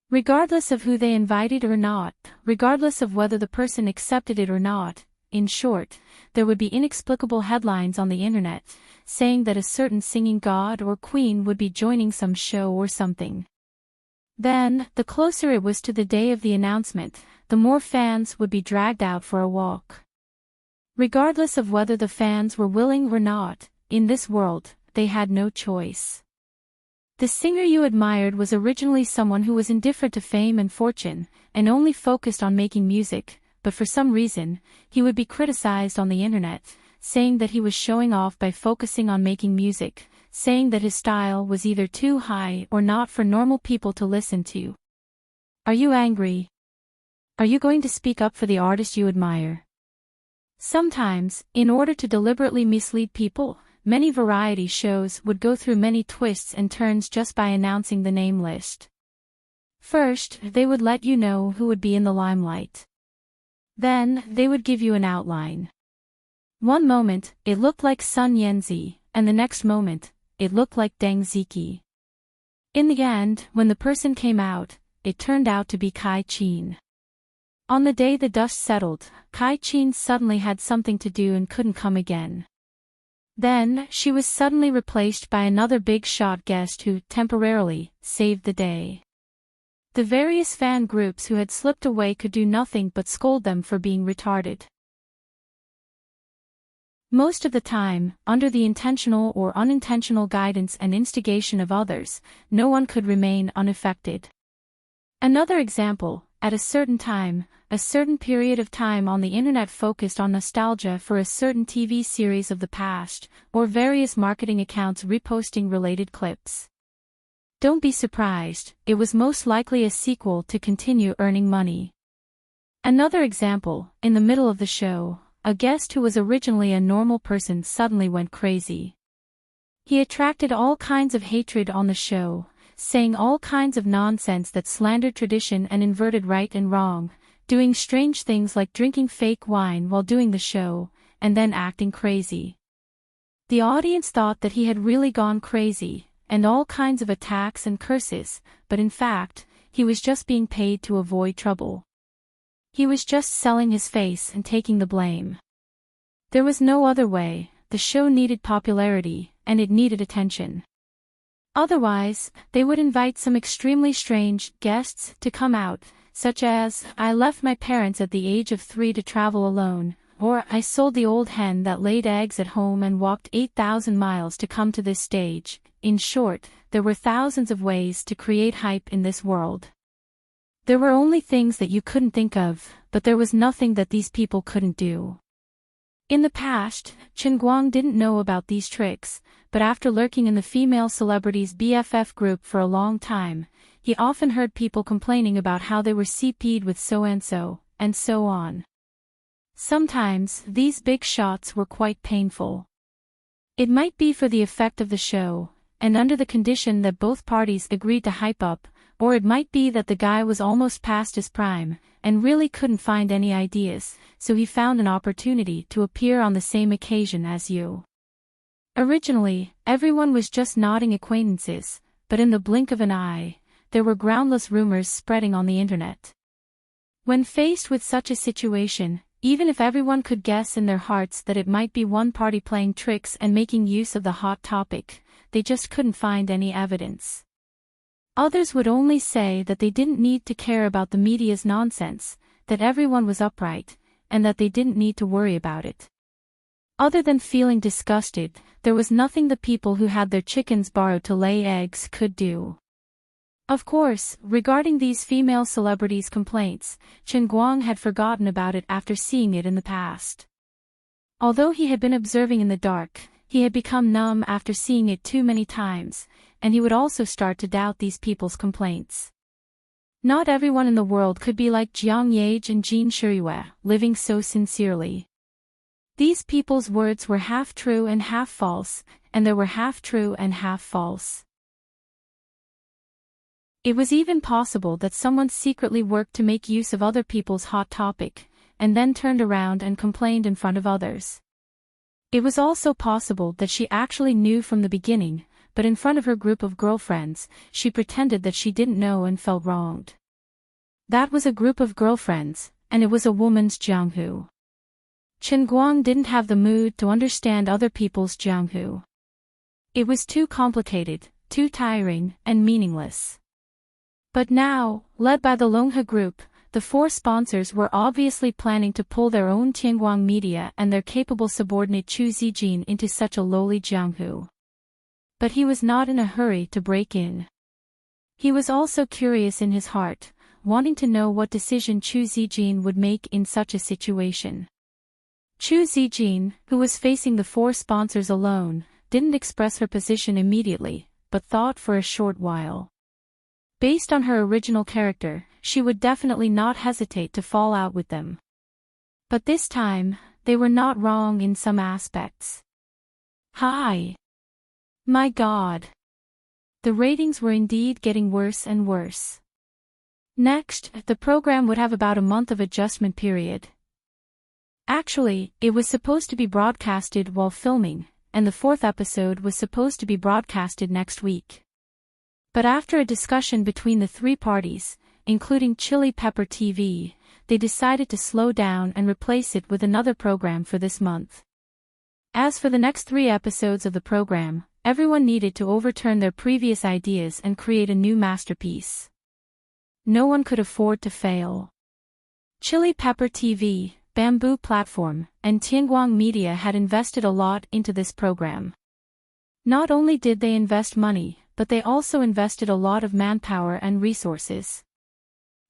Regardless of who they invited or not, regardless of whether the person accepted it or not, in short, there would be inexplicable headlines on the internet, saying that a certain singing god or queen would be joining some show or something. Then, the closer it was to the day of the announcement, the more fans would be dragged out for a walk. Regardless of whether the fans were willing or not, in this world, they had no choice. The singer you admired was originally someone who was indifferent to fame and fortune, and only focused on making music, but for some reason, he would be criticized on the internet, saying that he was showing off by focusing on making music, saying that his style was either too high or not for normal people to listen to. Are you angry? Are you going to speak up for the artist you admire? Sometimes, in order to deliberately mislead people, many variety shows would go through many twists and turns just by announcing the name list. First, they would let you know who would be in the limelight. Then, they would give you an outline. One moment, it looked like Sun Yanzi, and the next moment, it looked like Deng Ziki. In the end, when the person came out, it turned out to be Kai Qin. On the day the dust settled, Kai Qin suddenly had something to do and couldn't come again. Then, she was suddenly replaced by another big-shot guest who, temporarily, saved the day. The various fan groups who had slipped away could do nothing but scold them for being retarded. Most of the time, under the intentional or unintentional guidance and instigation of others, no one could remain unaffected. Another example, at a certain time, a certain period of time on the internet focused on nostalgia for a certain TV series of the past, or various marketing accounts reposting related clips. Don't be surprised, it was most likely a sequel to continue earning money. Another example, in the middle of the show, a guest who was originally a normal person suddenly went crazy. He attracted all kinds of hatred on the show, saying all kinds of nonsense that slandered tradition and inverted right and wrong, doing strange things like drinking fake wine while doing the show, and then acting crazy. The audience thought that he had really gone crazy, and all kinds of attacks and curses, but in fact, he was just being paid to avoid trouble. He was just selling his face and taking the blame. There was no other way, the show needed popularity, and it needed attention. Otherwise, they would invite some extremely strange guests to come out, such as, I left my parents at the age of 3 to travel alone, or I sold the old hen that laid eggs at home and walked 8,000 miles to come to this stage. In short, there were thousands of ways to create hype in this world. There were only things that you couldn't think of, but there was nothing that these people couldn't do. In the past, Chen Guang didn't know about these tricks, but after lurking in the female celebrities' BFF group for a long time, he often heard people complaining about how they were CP'd with so-and-so, and so on. Sometimes, these big shots were quite painful. It might be for the effect of the show, and under the condition that both parties agreed to hype up, or it might be that the guy was almost past his prime, and really couldn't find any ideas, so he found an opportunity to appear on the same occasion as you. Originally, everyone was just nodding acquaintances, but in the blink of an eye, there were groundless rumors spreading on the internet. When faced with such a situation, even if everyone could guess in their hearts that it might be one party playing tricks and making use of the hot topic, they just couldn't find any evidence. Others would only say that they didn't need to care about the media's nonsense, that everyone was upright, and that they didn't need to worry about it. Other than feeling disgusted, there was nothing the people who had their chickens borrowed to lay eggs could do. Of course, regarding these female celebrities' complaints, Chen Guang had forgotten about it after seeing it in the past. Although he had been observing in the dark, he had become numb after seeing it too many times, and he would also start to doubt these people's complaints. Not everyone in the world could be like Jiang Yage and Jin Shiyue, living so sincerely. These people's words were half true and half false, and there were half true and half false. It was even possible that someone secretly worked to make use of other people's hot topic, and then turned around and complained in front of others. It was also possible that she actually knew from the beginning, but in front of her group of girlfriends, she pretended that she didn't know and felt wronged. That was a group of girlfriends, and it was a woman's jianghu. Chen Guang didn't have the mood to understand other people's jianghu. It was too complicated, too tiring, and meaningless. But now, led by the Longhe group, the 4 sponsors were obviously planning to pull their own Tianguang Media and their capable subordinate Chu Zijin into such a lowly jianghu. But he was not in a hurry to break in. He was also curious in his heart, wanting to know what decision Chu Zijin would make in such a situation. Chu Zijin, who was facing the 4 sponsors alone, didn't express her position immediately, but thought for a short while. Based on her original character, she would definitely not hesitate to fall out with them. But this time, they were not wrong in some aspects. Hi! My God! The ratings were indeed getting worse and worse. Next, the program would have about a month of adjustment period. Actually, it was supposed to be broadcasted while filming, and the 4th episode was supposed to be broadcasted next week. But after a discussion between the 3 parties, including Chili Pepper TV, they decided to slow down and replace it with another program for this month. As for the next 3 episodes of the program, everyone needed to overturn their previous ideas and create a new masterpiece. No one could afford to fail. Chili Pepper TV, Bamboo Platform, and Tianguang Media had invested a lot into this program. Not only did they invest money, but they also invested a lot of manpower and resources.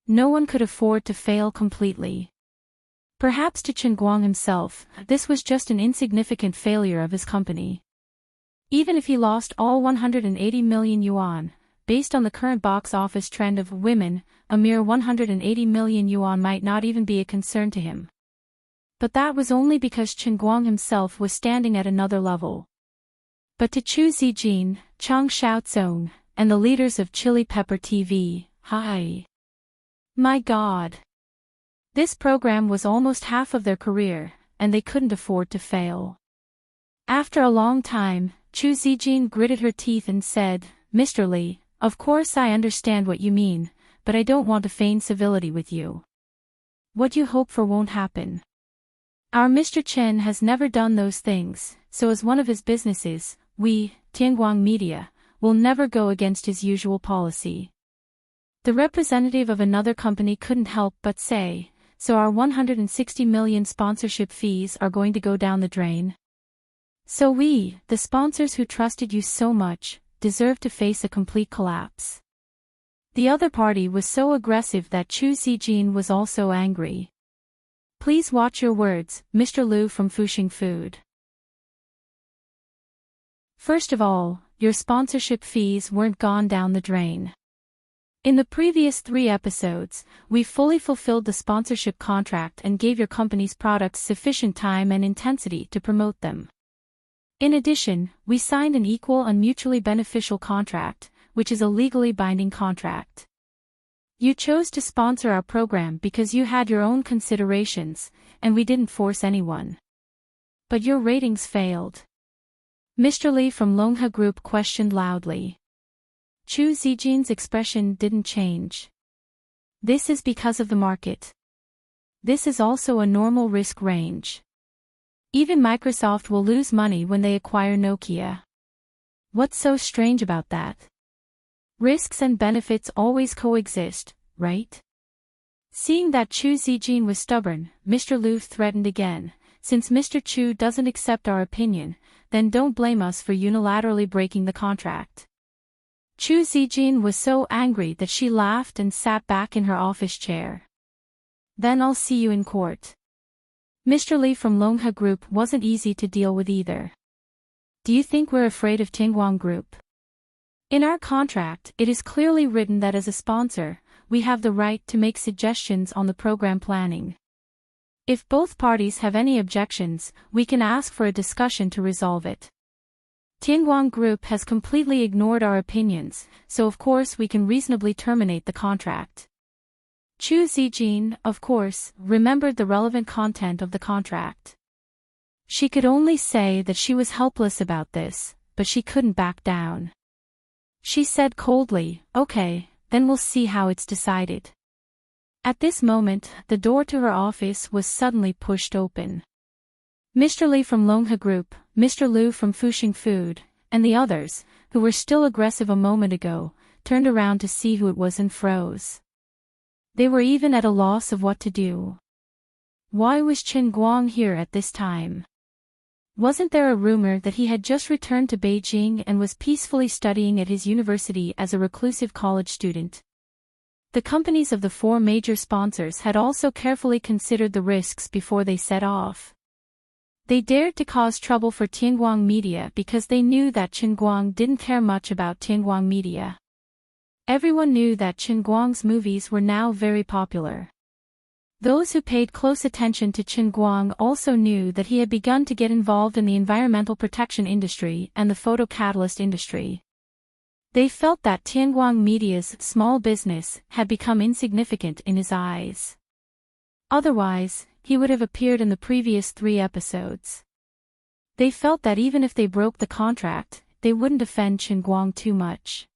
No one could afford to fail completely. Perhaps to Chen Guang himself, this was just an insignificant failure of his company. Even if he lost all 180 million yuan, based on the current box office trend of women, a mere 180 million yuan might not even be a concern to him. But that was only because Chen Guang himself was standing at another level. But to Chu Zijin, Chang Xiaozong, and the leaders of Chili Pepper TV, hi. My God. This program was almost half of their career, and they couldn't afford to fail. After a long time, Chu Zijin gritted her teeth and said, "Mr. Li, of course I understand what you mean, but I don't want to feign civility with you. What you hope for won't happen. Our Mr. Chen has never done those things, so as one of his businesses, we, Tianguang Media, will never go against his usual policy." The representative of another company couldn't help but say, "So our 160 million sponsorship fees are going to go down the drain? So we, the sponsors who trusted you so much, deserve to face a complete collapse." The other party was so aggressive that Chu Zijin was also angry. Please watch your words, Mr. Liu from Fuxing Food. First of all, your sponsorship fees weren't gone down the drain. In the previous 3 episodes, we fully fulfilled the sponsorship contract and gave your company's products sufficient time and intensity to promote them. In addition, we signed an equal and mutually beneficial contract, which is a legally binding contract. You chose to sponsor our program because you had your own considerations, and we didn't force anyone. But your ratings failed. Mr. Li from Longhe Group questioned loudly. Chu Zijin's expression didn't change. This is because of the market. This is also a normal risk range. Even Microsoft will lose money when they acquire Nokia. What's so strange about that? Risks and benefits always coexist, right? Seeing that Chu Zijin was stubborn, Mr. Liu threatened again, "Since Mr. Chu doesn't accept our opinion, then don't blame us for unilaterally breaking the contract." Chu Zijin was so angry that she laughed and sat back in her office chair. "Then I'll see you in court." Mr. Li from Longhe Group wasn't easy to deal with either. "Do you think we're afraid of Tianguang Group? In our contract, it is clearly written that as a sponsor, we have the right to make suggestions on the program planning. If both parties have any objections, we can ask for a discussion to resolve it. Tianguang Group has completely ignored our opinions, so of course we can reasonably terminate the contract." Chu Zijin, of course, remembered the relevant content of the contract. She could only say that she was helpless about this, but she couldn't back down. She said coldly, "Okay, then we'll see how it's decided." At this moment, the door to her office was suddenly pushed open. Mr. Li from Longhe Group, Mr. Liu from Fuxing Food, and the others, who were still aggressive a moment ago, turned around to see who it was and froze. They were even at a loss of what to do. Why was Chen Guang here at this time? Wasn't there a rumor that he had just returned to Beijing and was peacefully studying at his university as a reclusive college student? The companies of the 4 major sponsors had also carefully considered the risks before they set off. They dared to cause trouble for Tianguang Media because they knew that Chen Guang didn't care much about Tianguang Media. Everyone knew that Chen Guang's movies were now very popular. Those who paid close attention to Chen Guang also knew that he had begun to get involved in the environmental protection industry and the photocatalyst industry. They felt that Tianguang Media's small business had become insignificant in his eyes. Otherwise, he would have appeared in the previous 3 episodes. They felt that even if they broke the contract, they wouldn't offend Tianguang too much.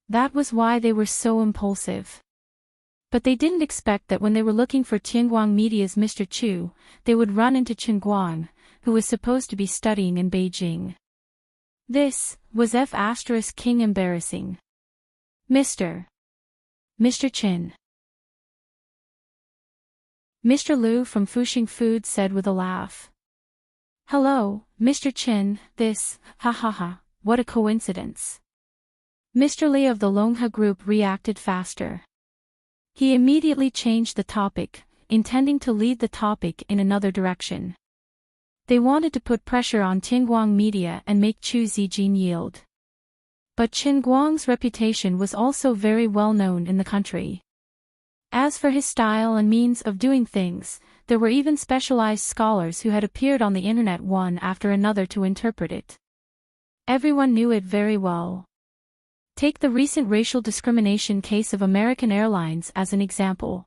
That was why they were so impulsive. But they didn't expect that when they were looking for Tianguang Media's Mr. Chu, they would run into Tianguang, who was supposed to be studying in Beijing. This was King embarrassing. Mr. Chin. Mr. Liu from Fuxing Food said with a laugh. Hello, Mr. Chin, what a coincidence. Mr. Li of the Longhe Group reacted faster. He immediately changed the topic, intending to lead the topic in another direction. They wanted to put pressure on Tianguang Media and make Chu Zijin yield. But Tianguang's reputation was also very well known in the country. As for his style and means of doing things, there were even specialized scholars who had appeared on the internet one after another to interpret it. Everyone knew it very well. Take the recent racial discrimination case of American Airlines as an example.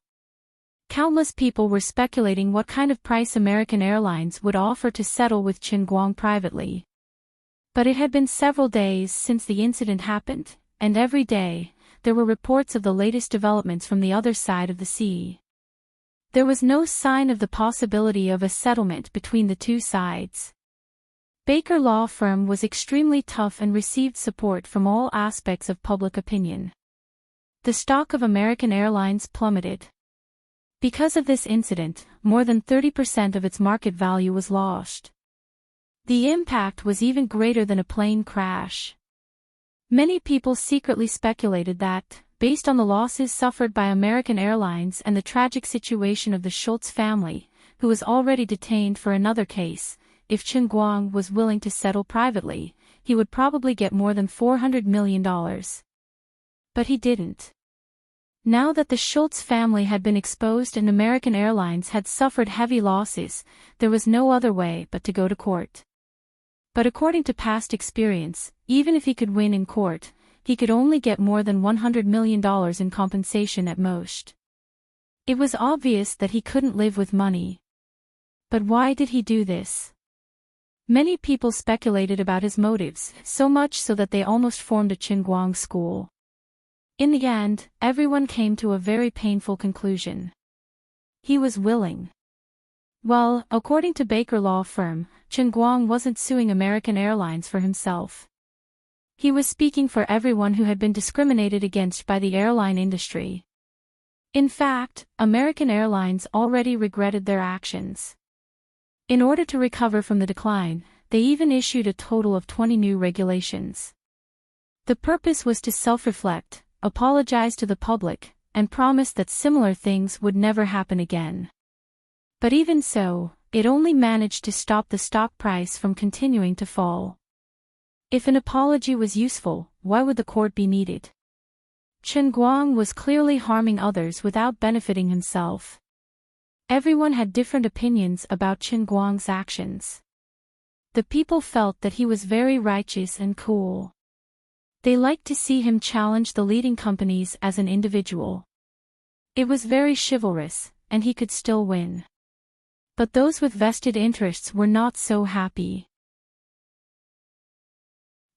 Countless people were speculating what kind of price American Airlines would offer to settle with Tianguang privately. But it had been several days since the incident happened, and every day, there were reports of the latest developments from the other side of the sea. There was no sign of the possibility of a settlement between the two sides. Baker Law Firm was extremely tough and received support from all aspects of public opinion. The stock of American Airlines plummeted. Because of this incident, more than 30% of its market value was lost. The impact was even greater than a plane crash. Many people secretly speculated that, based on the losses suffered by American Airlines and the tragic situation of the Schultz family, who was already detained for another case, if Tianguang was willing to settle privately, he would probably get more than $400 million. But he didn't. Now that the Schultz family had been exposed and American Airlines had suffered heavy losses, there was no other way but to go to court. But according to past experience, even if he could win in court, he could only get more than $100 million in compensation at most. It was obvious that he couldn't live with money. But why did he do this? Many people speculated about his motives, so much so that they almost formed a Tianguang school. In the end, everyone came to a very painful conclusion. He was willing. Well, according to Baker Law Firm, Tianguang wasn't suing American Airlines for himself. He was speaking for everyone who had been discriminated against by the airline industry. In fact, American Airlines already regretted their actions. In order to recover from the decline, they even issued a total of 20 new regulations. The purpose was to self-reflect, apologize to the public, and promise that similar things would never happen again. But even so, it only managed to stop the stock price from continuing to fall. If an apology was useful, why would the court be needed? Tianguang was clearly harming others without benefiting himself. Everyone had different opinions about Tianguang's actions. The people felt that he was very righteous and cool. They liked to see him challenge the leading companies as an individual. It was very chivalrous, and he could still win. But those with vested interests were not so happy.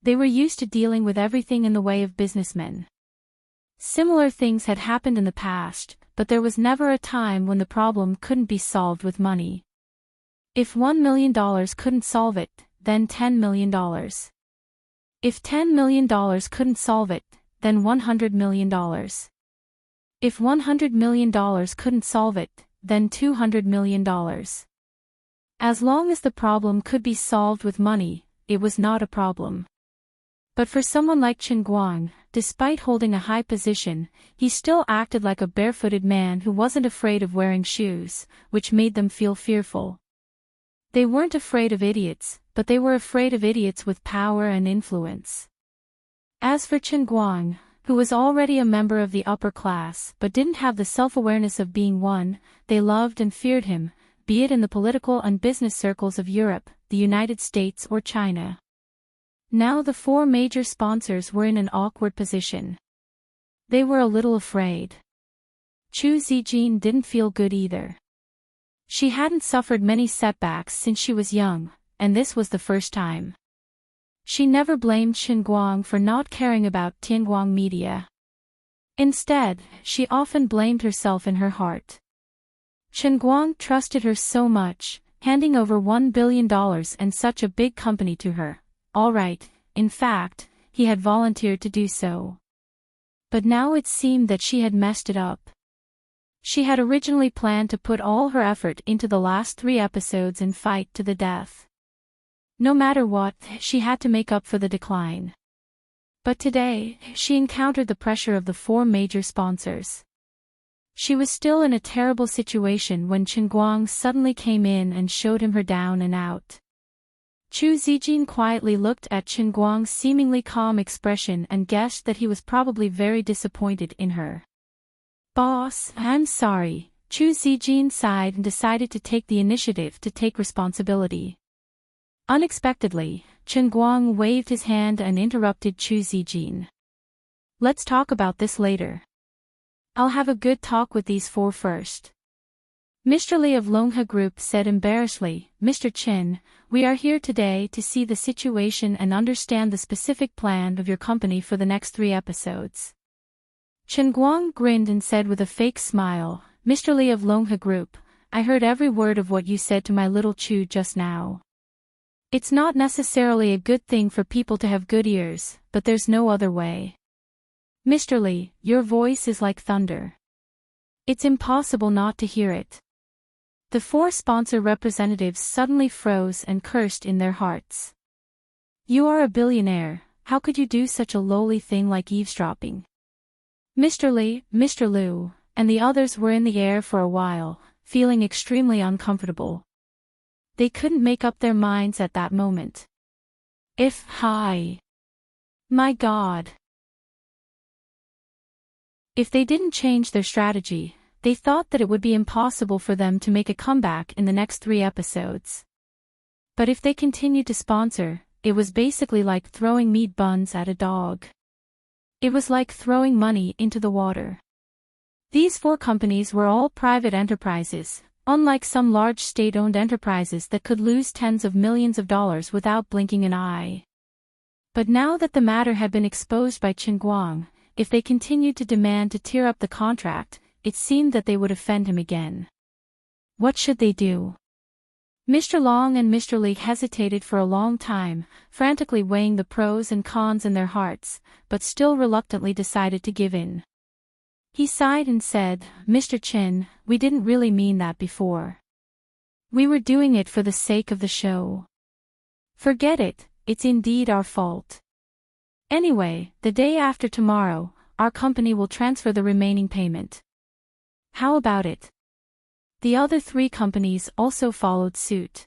They were used to dealing with everything in the way of businessmen. Similar things had happened in the past, but there was never a time when the problem couldn't be solved with money. If $1 million couldn't solve it, then $10 million. If $10 million couldn't solve it, then $100 million. If $100 million couldn't solve it, then $200 million. As long as the problem could be solved with money, it was not a problem. But for someone like Tianguang, despite holding a high position, he still acted like a barefooted man who wasn't afraid of wearing shoes, which made them feel fearful. They weren't afraid of idiots, but they were afraid of idiots with power and influence. As for Tianguang, who was already a member of the upper class but didn't have the self-awareness of being one, they loved and feared him, be it in the political and business circles of Europe, the United States or China. Now the four major sponsors were in an awkward position. They were a little afraid. Chu Zijin didn't feel good either. She hadn't suffered many setbacks since she was young, and this was the first time. She never blamed Xinguang for not caring about Tianguang Media. Instead, she often blamed herself in her heart. Xinguang trusted her so much, handing over $1 billion and such a big company to her. All right, in fact, he had volunteered to do so. But now it seemed that she had messed it up. She had originally planned to put all her effort into the last 3 episodes and fight to the death. No matter what, she had to make up for the decline. But today, she encountered the pressure of the 4 major sponsors. She was still in a terrible situation when Xinguang suddenly came in and showed him her down and out. Chu Zijin quietly looked at Xinguang's seemingly calm expression and guessed that he was probably very disappointed in her. "Boss, I'm sorry," Chu Zijin sighed and decided to take the initiative to take responsibility. Unexpectedly, Xinguang waved his hand and interrupted Chu Zijin. "Let's talk about this later. I'll have a good talk with these 4 first." Mr. Li of Longhe Group said embarrassedly, "Mr. Qin, we are here today to see the situation and understand the specific plan of your company for the next 3 episodes. Xinguang grinned and said with a fake smile, "Mr. Li of Longhe Group, I heard every word of what you said to my little Chu just now. It's not necessarily a good thing for people to have good ears, but there's no other way. Mr. Li, your voice is like thunder. It's impossible not to hear it." The 4 sponsor representatives suddenly froze and cursed in their hearts. "You are a billionaire, how could you do such a lowly thing like eavesdropping?" Mr. Li, Mr. Liu, and the others were in the air for a while, feeling extremely uncomfortable. They couldn't make up their minds at that moment. My God. If they didn't change their strategy, they thought that it would be impossible for them to make a comeback in the next 3 episodes. But if they continued to sponsor, it was basically like throwing meat buns at a dog. It was like throwing money into the water. These 4 companies were all private enterprises, unlike some large state-owned enterprises that could lose tens of millions of dollars without blinking an eye. But now that the matter had been exposed by Xinguang, if they continued to demand to tear up the contract, it seemed that they would offend him again. What should they do? Mr. Long and Mr. Li hesitated for a long time, frantically weighing the pros and cons in their hearts, but still reluctantly decided to give in. He sighed and said, "Mr. Qin, we didn't really mean that before. We were doing it for the sake of the show. Forget it, it's indeed our fault. Anyway, the day after tomorrow, our company will transfer the remaining payment. How about it?" The other 3 companies also followed suit.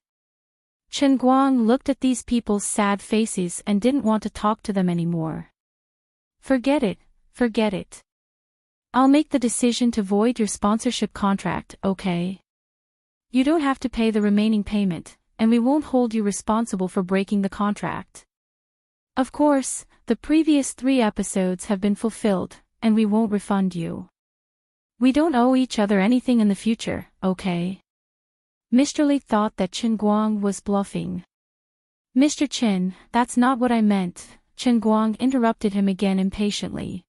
Xinguang looked at these people's sad faces and didn't want to talk to them anymore. Forget it. I'll make the decision to void your sponsorship contract, okay? You don't have to pay the remaining payment, and we won't hold you responsible for breaking the contract. Of course, the previous 3 episodes have been fulfilled, and we won't refund you. We don't owe each other anything in the future, okay? Mr. Li thought that Xinguang was bluffing. "Mr. Qin, that's not what I meant," Xinguang interrupted him again impatiently.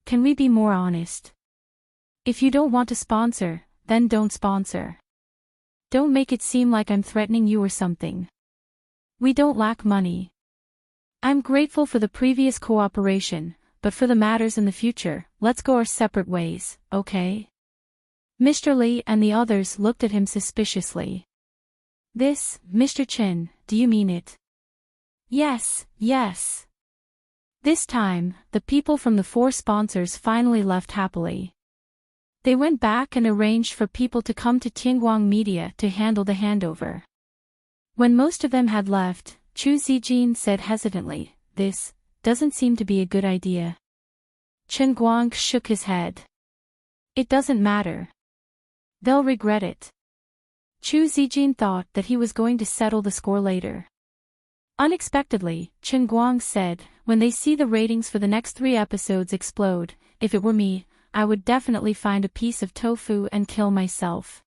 "Can we be more honest? If you don't want to sponsor, then don't sponsor. Don't make it seem like I'm threatening you or something. We don't lack money. I'm grateful for the previous cooperation, but for the matters in the future, let's go our separate ways, okay?" Mr. Li and the others looked at him suspiciously. "This, Mr. Qin, do you mean it?" Yes. This time, the people from the 4 sponsors finally left happily. They went back and arranged for people to come to Tianguang Media to handle the handover. When most of them had left, Chu Zijin said hesitantly, "This doesn't seem to be a good idea." Xinguang shook his head. "It doesn't matter. They'll regret it." Chu Zijin thought that he was going to settle the score later. Unexpectedly, Chen Guang said, when they see the ratings for the next 3 episodes explode, if it were me, I would definitely find a piece of tofu and kill myself.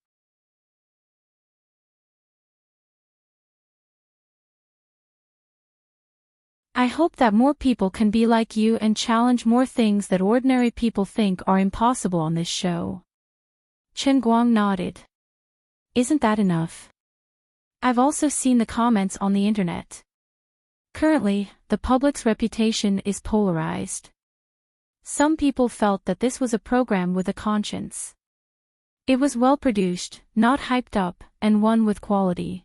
I hope that more people can be like you and challenge more things that ordinary people think are impossible on this show. Chen Guang nodded. Isn't that enough? I've also seen the comments on the internet. Currently, the public's reputation is polarized. Some people felt that this was a program with a conscience. It was well produced, not hyped up, and one with quality.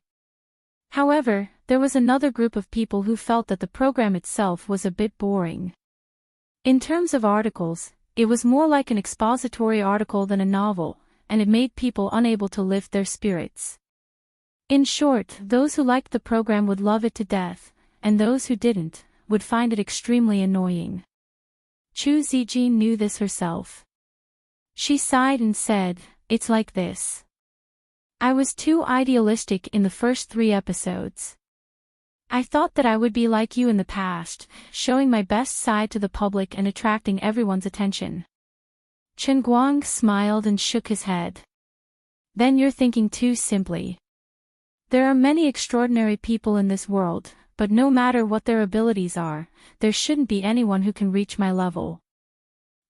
However, there was another group of people who felt that the program itself was a bit boring. In terms of articles, it was more like an expository article than a novel, and it made people unable to lift their spirits. In short, those who liked the program would love it to death, and those who didn't, would find it extremely annoying. Chu Zijin knew this herself. She sighed and said, "It's like this. I was too idealistic in the first 3 episodes. I thought that I would be like you in the past, showing my best side to the public and attracting everyone's attention." Chen Guang smiled and shook his head. "Then you're thinking too simply. There are many extraordinary people in this world, but no matter what their abilities are, there shouldn't be anyone who can reach my level."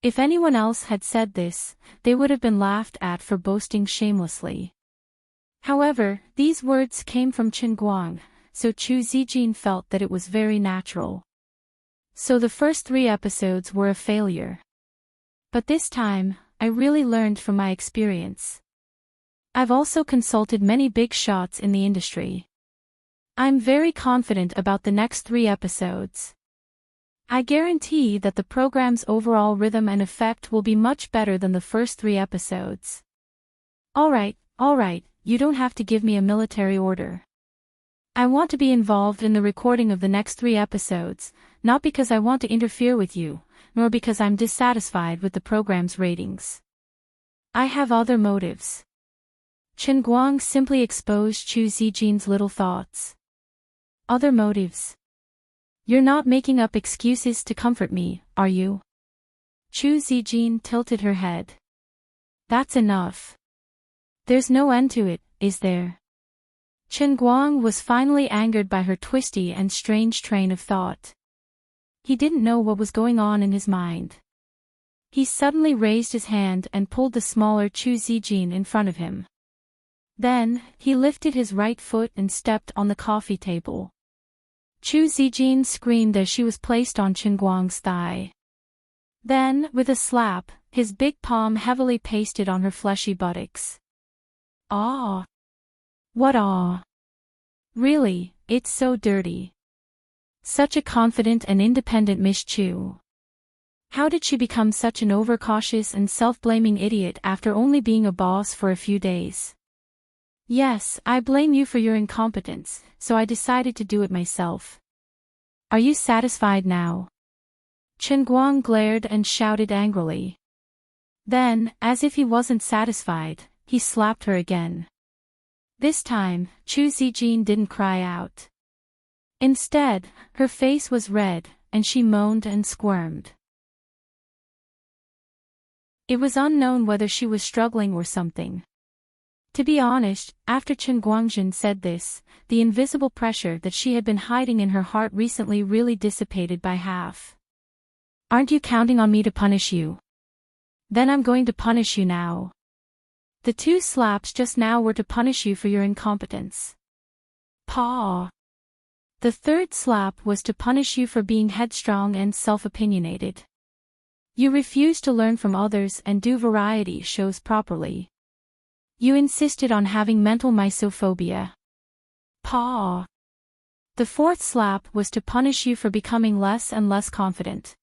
If anyone else had said this, they would have been laughed at for boasting shamelessly. However, these words came from Chen Guang, so Chu Zijin felt that it was very natural. So the first 3 episodes were a failure. But this time, I really learned from my experience. I've also consulted many big shots in the industry. I'm very confident about the next 3 episodes. I guarantee that the program's overall rhythm and effect will be much better than the first 3 episodes. All right, you don't have to give me a military order. I want to be involved in the recording of the next 3 episodes, not because I want to interfere with you, nor because I'm dissatisfied with the program's ratings. I have other motives. Chen Guang simply exposed Chu Zijin's little thoughts. Other motives? You're not making up excuses to comfort me, are you? Chu Zijin tilted her head. That's enough. There's no end to it, is there? Chen Guang was finally angered by her twisty and strange train of thought. He didn't know what was going on in his mind. He suddenly raised his hand and pulled the smaller Chu Zijin in front of him. Then, he lifted his right foot and stepped on the coffee table. Chu Zijin screamed as she was placed on Chen Guang's thigh. Then, with a slap, his big palm heavily pasted on her fleshy buttocks. "Ah! What ah? Really, it's so dirty. Such a confident and independent Miss Chu. How did she become such an overcautious and self-blaming idiot after only being a boss for a few days? Yes, I blame you for your incompetence, so I decided to do it myself. Are you satisfied now?" Chen Guang glared and shouted angrily. Then, as if he wasn't satisfied, he slapped her again. This time, Chu Zijin didn't cry out. Instead, her face was red, and she moaned and squirmed. It was unknown whether she was struggling or something. To be honest, after Chen Guangjin said this, the invisible pressure that she had been hiding in her heart recently really dissipated by half. "Aren't you counting on me to punish you? Then I'm going to punish you now. The 2 slaps just now were to punish you for your incompetence. Paw. The 3rd slap was to punish you for being headstrong and self-opinionated. You refused to learn from others and do variety shows properly. You insisted on having mental misophobia. Paw. The 4th slap was to punish you for becoming less and less confident.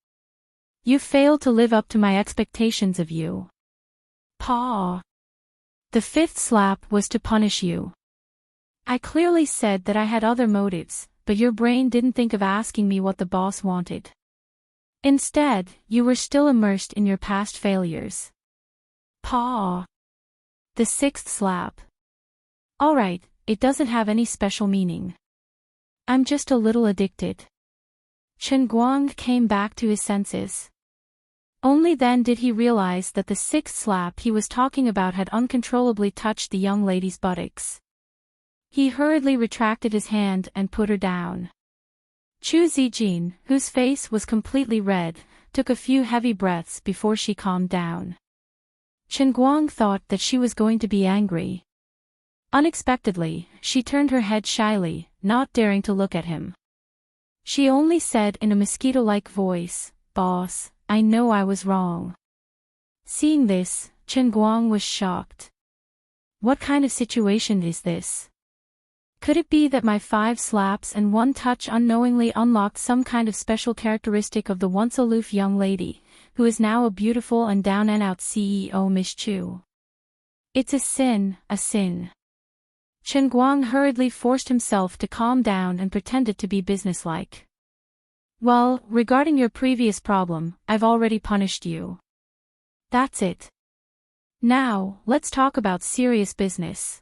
You failed to live up to my expectations of you. Paw. The 5th slap was to punish you. I clearly said that I had other motives, but your brain didn't think of asking me what the boss wanted. Instead, you were still immersed in your past failures. Paw. The 6th slap. Alright, it doesn't have any special meaning. I'm just a little addicted. Chen Guang came back to his senses. Only then did he realize that the sixth slap he was talking about had uncontrollably touched the young lady's buttocks. He hurriedly retracted his hand and put her down. Chu Zijin, whose face was completely red, took a few heavy breaths before she calmed down. Chen Guang thought that she was going to be angry. Unexpectedly, she turned her head shyly, not daring to look at him. She only said in a mosquito-like voice, "Boss, I know I was wrong." Seeing this, Chen Guang was shocked. What kind of situation is this? Could it be that my 5 slaps and 1 touch unknowingly unlocked some kind of special characteristic of the once aloof young lady, who is now a beautiful and down-and-out CEO Miss Chu? It's a sin, a sin. Chen Guang hurriedly forced himself to calm down and pretended to be businesslike. Well, regarding your previous problem, I've already punished you. That's it. Now, let's talk about serious business.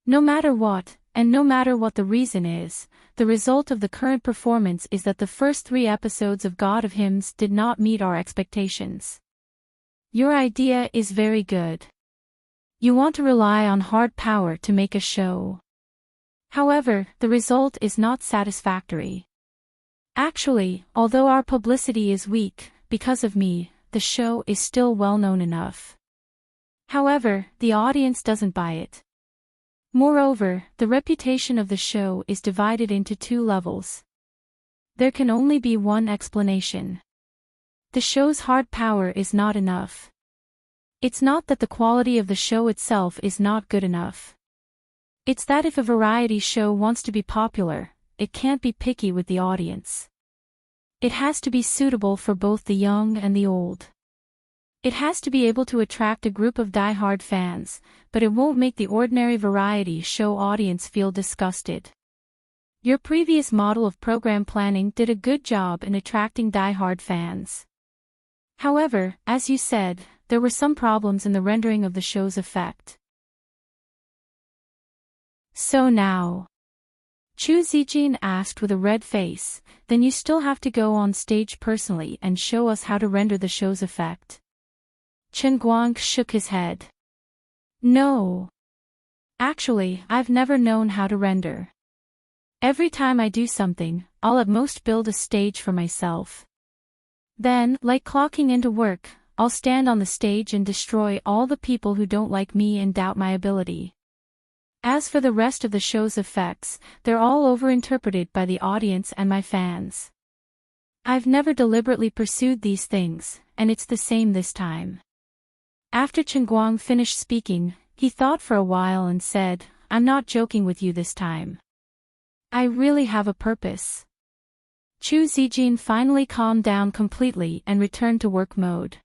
No matter what, and no matter what the reason is, the result of the current performance is that the first 3 episodes of God of Hymns did not meet our expectations. Your idea is very good. You want to rely on hard power to make a show. However, the result is not satisfactory. Actually, although our publicity is weak, because of me, the show is still well known enough. However, the audience doesn't buy it. Moreover, the reputation of the show is divided into 2 levels. There can only be one explanation. The show's hard power is not enough. It's not that the quality of the show itself is not good enough. It's that if a variety show wants to be popular, it can't be picky with the audience. It has to be suitable for both the young and the old. It has to be able to attract a group of die-hard fans, but it won't make the ordinary variety show audience feel disgusted. Your previous model of program planning did a good job in attracting die-hard fans. However, as you said, there were some problems in the rendering of the show's effect. So now, Chu Zijin asked with a red face, then you still have to go on stage personally and show us how to render the show's effect. Chen Guang shook his head. No. Actually, I've never known how to render. Every time I do something, I'll at most build a stage for myself. Then, like clocking into work, I'll stand on the stage and destroy all the people who don't like me and doubt my ability. As for the rest of the show's effects, they're all overinterpreted by the audience and my fans. I've never deliberately pursued these things, and it's the same this time. After Chen Guang finished speaking, he thought for a while and said, I'm not joking with you this time. I really have a purpose. Chu Zijin finally calmed down completely and returned to work mode.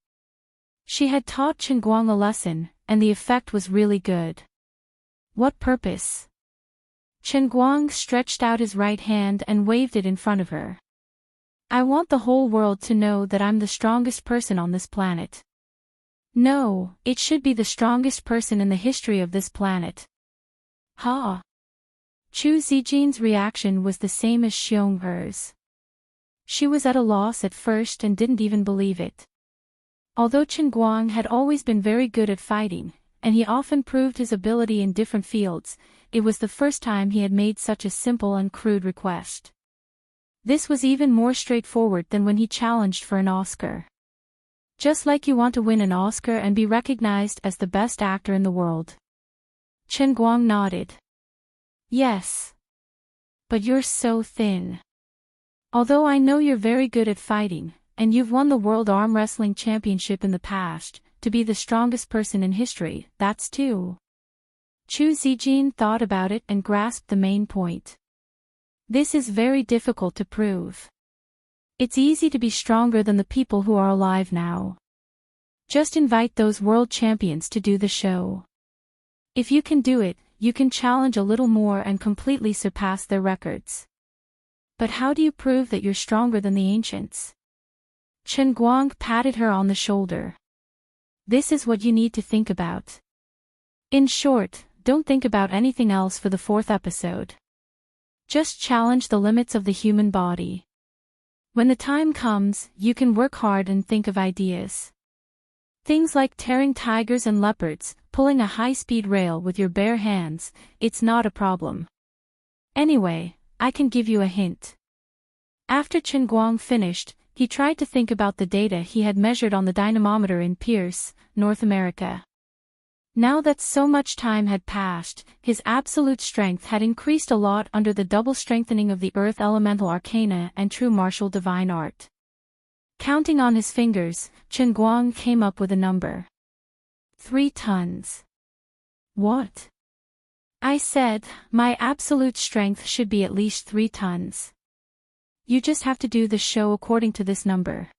She had taught Chen Guang a lesson, and the effect was really good. What purpose? Chen Guang stretched out his right hand and waved it in front of her. I want the whole world to know that I'm the strongest person on this planet. No, it should be the strongest person in the history of this planet. Ha! Chu Zijin's reaction was the same as Xiong Er's. She was at a loss at first and didn't even believe it. Although Chen Guang had always been very good at fighting, and he often proved his ability in different fields, it was the first time he had made such a simple and crude request. This was even more straightforward than when he challenged for an Oscar. Just like you want to win an Oscar and be recognized as the best actor in the world. Chen Guang nodded. Yes. But you're so thin. Although I know you're very good at fighting, and you've won the World Arm Wrestling Championship in the past, to be the strongest person in history, that's too. Chu Zijin thought about it and grasped the main point. This is very difficult to prove. It's easy to be stronger than the people who are alive now. Just invite those world champions to do the show. If you can do it, you can challenge a little more and completely surpass their records. But how do you prove that you're stronger than the ancients? Chen Guang patted her on the shoulder. This is what you need to think about. In short, don't think about anything else for the 4th episode. Just challenge the limits of the human body. When the time comes, you can work hard and think of ideas. Things like tearing tigers and leopards, pulling a high-speed rail with your bare hands, it's not a problem. Anyway, I can give you a hint. After Chen Guang finished, he tried to think about the data he had measured on the dynamometer in Pierce, North America. Now that so much time had passed, his absolute strength had increased a lot under the double strengthening of the earth elemental arcana and true martial divine art. Counting on his fingers, Chen Guang came up with a number. 3 tons. What? I said, my absolute strength should be at least 3 tons. You just have to do the show according to this number.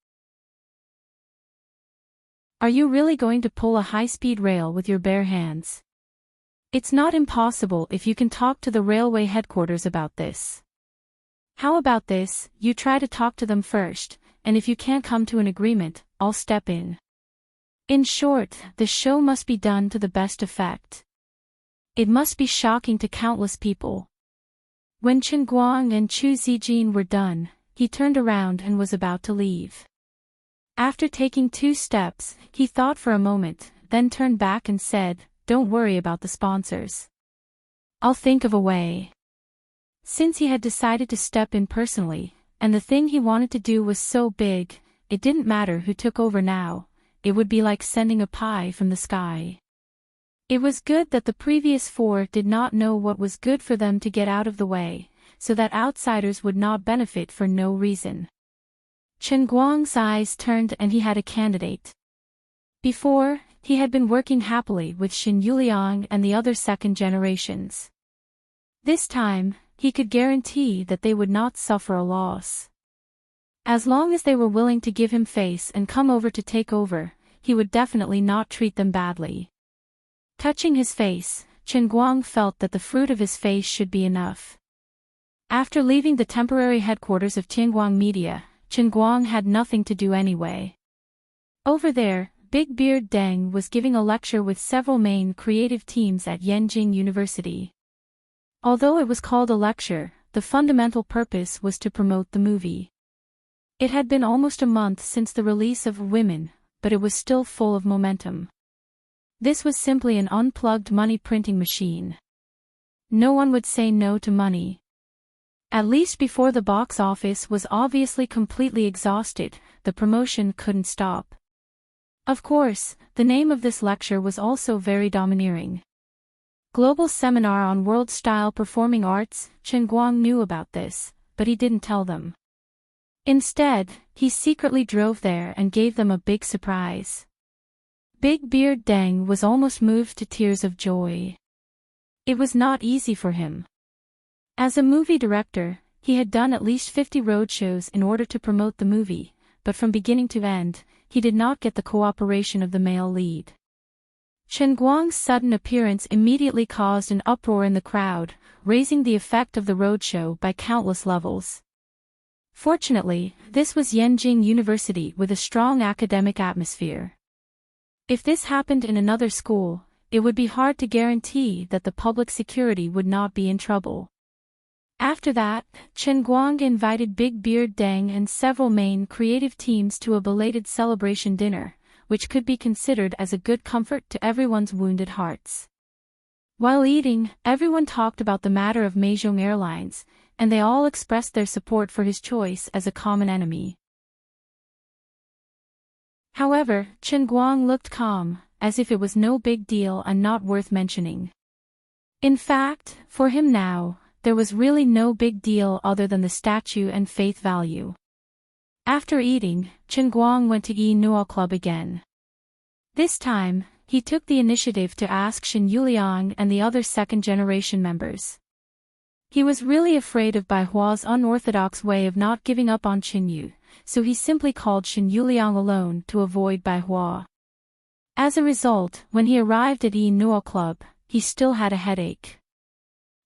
Are you really going to pull a high-speed rail with your bare hands? It's not impossible if you can talk to the railway headquarters about this. How about this, you try to talk to them first, and if you can't come to an agreement, I'll step in. In short, the show must be done to the best effect. It must be shocking to countless people. When Chen Guang and Chu Zijin were done, he turned around and was about to leave. After taking 2 steps, he thought for a moment, then turned back and said, "Don't worry about the sponsors. I'll think of a way." Since he had decided to step in personally, and the thing he wanted to do was so big, it didn't matter who took over now, it would be like sending a pie from the sky. It was good that the previous 4 did not know what was good for them to get out of the way, so that outsiders would not benefit for no reason. Chen Guang's eyes turned and he had a candidate. Before, he had been working happily with Xin Yuliang and the other second generations. This time, he could guarantee that they would not suffer a loss. As long as they were willing to give him face and come over to take over, he would definitely not treat them badly. Touching his face, Chen Guang felt that the fruit of his face should be enough. After leaving the temporary headquarters of Tianguang Media, Chen Guang had nothing to do anyway. Over there, Big Beard Deng was giving a lecture with several main creative teams at Yenjing University. Although it was called a lecture, the fundamental purpose was to promote the movie. It had been almost a month since the release of Women, but it was still full of momentum. This was simply an unplugged money printing machine. No one would say no to money. At least before the box office was obviously completely exhausted, the promotion couldn't stop. Of course, the name of this lecture was also very domineering. Global Seminar on World-Style Performing Arts. Chen Guang knew about this, but he didn't tell them. Instead, he secretly drove there and gave them a big surprise. Big Beard Deng was almost moved to tears of joy. It was not easy for him. As a movie director, he had done at least 50 roadshows in order to promote the movie, but from beginning to end, he did not get the cooperation of the male lead. Chen Guang's sudden appearance immediately caused an uproar in the crowd, raising the effect of the roadshow by countless levels. Fortunately, this was Yenjing University with a strong academic atmosphere. If this happened in another school, it would be hard to guarantee that the public security would not be in trouble. After that, Chen Guang invited Big Beard Deng and several main creative teams to a belated celebration dinner, which could be considered as a good comfort to everyone's wounded hearts. While eating, everyone talked about the matter of Meizhong Airlines, and they all expressed their support for his choice as a common enemy. However, Chen Guang looked calm, as if it was no big deal and not worth mentioning. In fact, for him now, there was really no big deal other than the statue and faith value. After eating, Chen Guang went to Yi Nuo Club again. This time, he took the initiative to ask Xin Yuliang and the other second-generation members. He was really afraid of Bai Hua's unorthodox way of not giving up on Qin Yu, so he simply called Xin Yuliang alone to avoid Bai Hua. As a result, when he arrived at Yi Nuo Club, he still had a headache.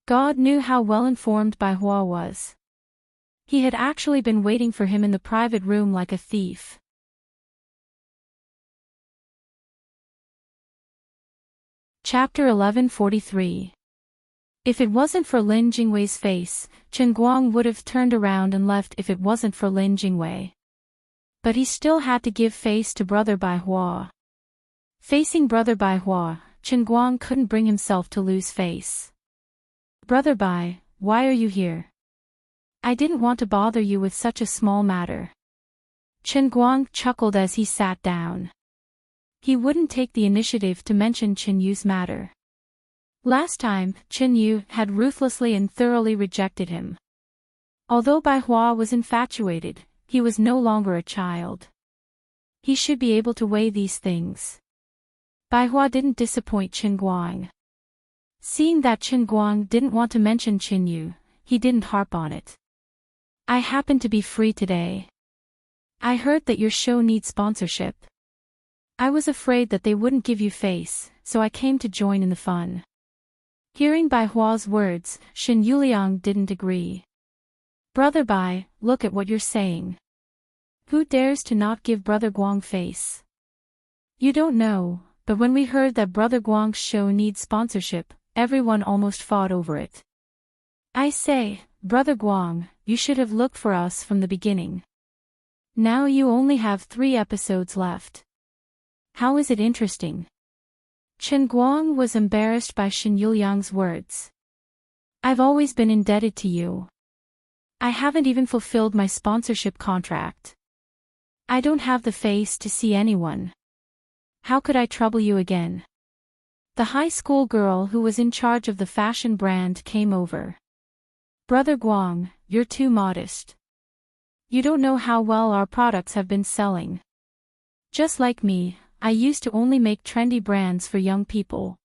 God knew how well-informed Bai Hua was. He had actually been waiting for him in the private room like a thief. Chapter 1143. If it wasn't for Lin Jingwei's face, Chen Guang would have turned around and left if it wasn't for Lin Jingwei. But he still had to give face to Brother Bai Hua. Facing Brother Bai Hua, Chen Guang couldn't bring himself to lose face. Brother Bai, why are you here? I didn't want to bother you with such a small matter. Chen Guang chuckled as he sat down. He wouldn't take the initiative to mention Chen Yu's matter. Last time, Chen Yu had ruthlessly and thoroughly rejected him. Although Bai Hua was infatuated, he was no longer a child. He should be able to weigh these things. Bai Hua didn't disappoint Chen Guang. Seeing that Chen Guang didn't want to mention Chen Yu, he didn't harp on it. I happen to be free today. I heard that your show needs sponsorship. I was afraid that they wouldn't give you face, so I came to join in the fun. Hearing Bai Hua's words, Shen Yuliang didn't agree. Brother Bai, look at what you're saying. Who dares to not give Brother Guang face? You don't know, but when we heard that Brother Guang's show needs sponsorship, everyone almost fought over it. I say, Brother Guang, you should have looked for us from the beginning. Now you only have 3 episodes left. How is it interesting? Chen Guang was embarrassed by Shen Yuliang's words. I've always been indebted to you. I haven't even fulfilled my sponsorship contract. I don't have the face to see anyone. How could I trouble you again? The high school girl who was in charge of the fashion brand came over. Brother Guang, you're too modest. You don't know how well our products have been selling. Just like me, I used to only make trendy brands for young people.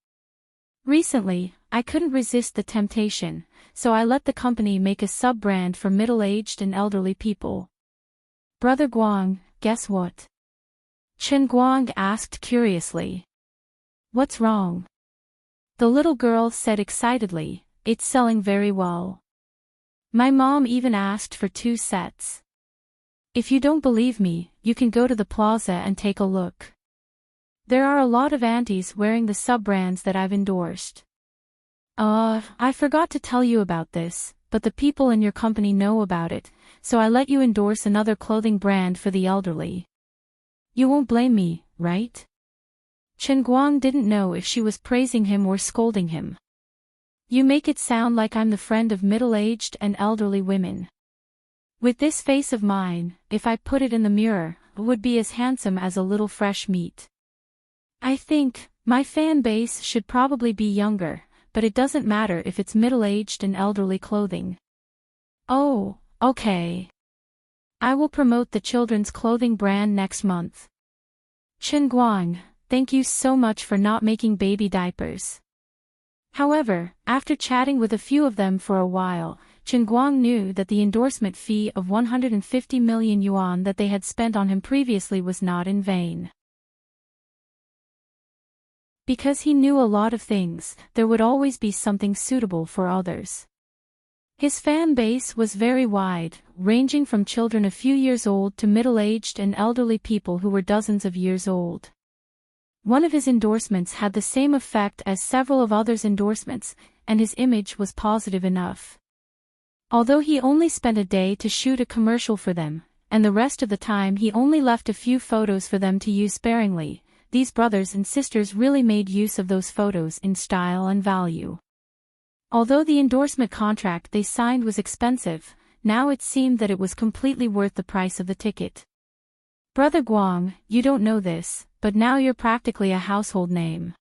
Recently, I couldn't resist the temptation, so I let the company make a sub-brand for middle-aged and elderly people. Brother Guang, guess what? Chen Guang asked curiously. What's wrong? The little girl said excitedly, it's selling very well. My mom even asked for 2 sets. If you don't believe me, you can go to the plaza and take a look. There are a lot of aunties wearing the sub-brands that I've endorsed. I forgot to tell you about this, but the people in your company know about it, so I let you endorse another clothing brand for the elderly. You won't blame me, right? Chen Guang didn't know if she was praising him or scolding him. You make it sound like I'm the friend of middle-aged and elderly women. With this face of mine, if I put it in the mirror, it would be as handsome as a little fresh meat. I think, my fan base should probably be younger, but it doesn't matter if it's middle-aged and elderly clothing. Oh, okay. I will promote the children's clothing brand next month. Chen Guang, thank you so much for not making baby diapers. However, after chatting with a few of them for a while, Chen Guang knew that the endorsement fee of 150 million yuan that they had spent on him previously was not in vain. Because he knew a lot of things, there would always be something suitable for others. His fan base was very wide, ranging from children a few years old to middle-aged and elderly people who were dozens of years old. One of his endorsements had the same effect as several of others' endorsements, and his image was positive enough. Although he only spent a day to shoot a commercial for them, and the rest of the time he only left a few photos for them to use sparingly, these brothers and sisters really made use of those photos in style and value. Although the endorsement contract they signed was expensive, now it seemed that it was completely worth the price of the ticket. Brother Guang, you don't know this, but now you're practically a household name.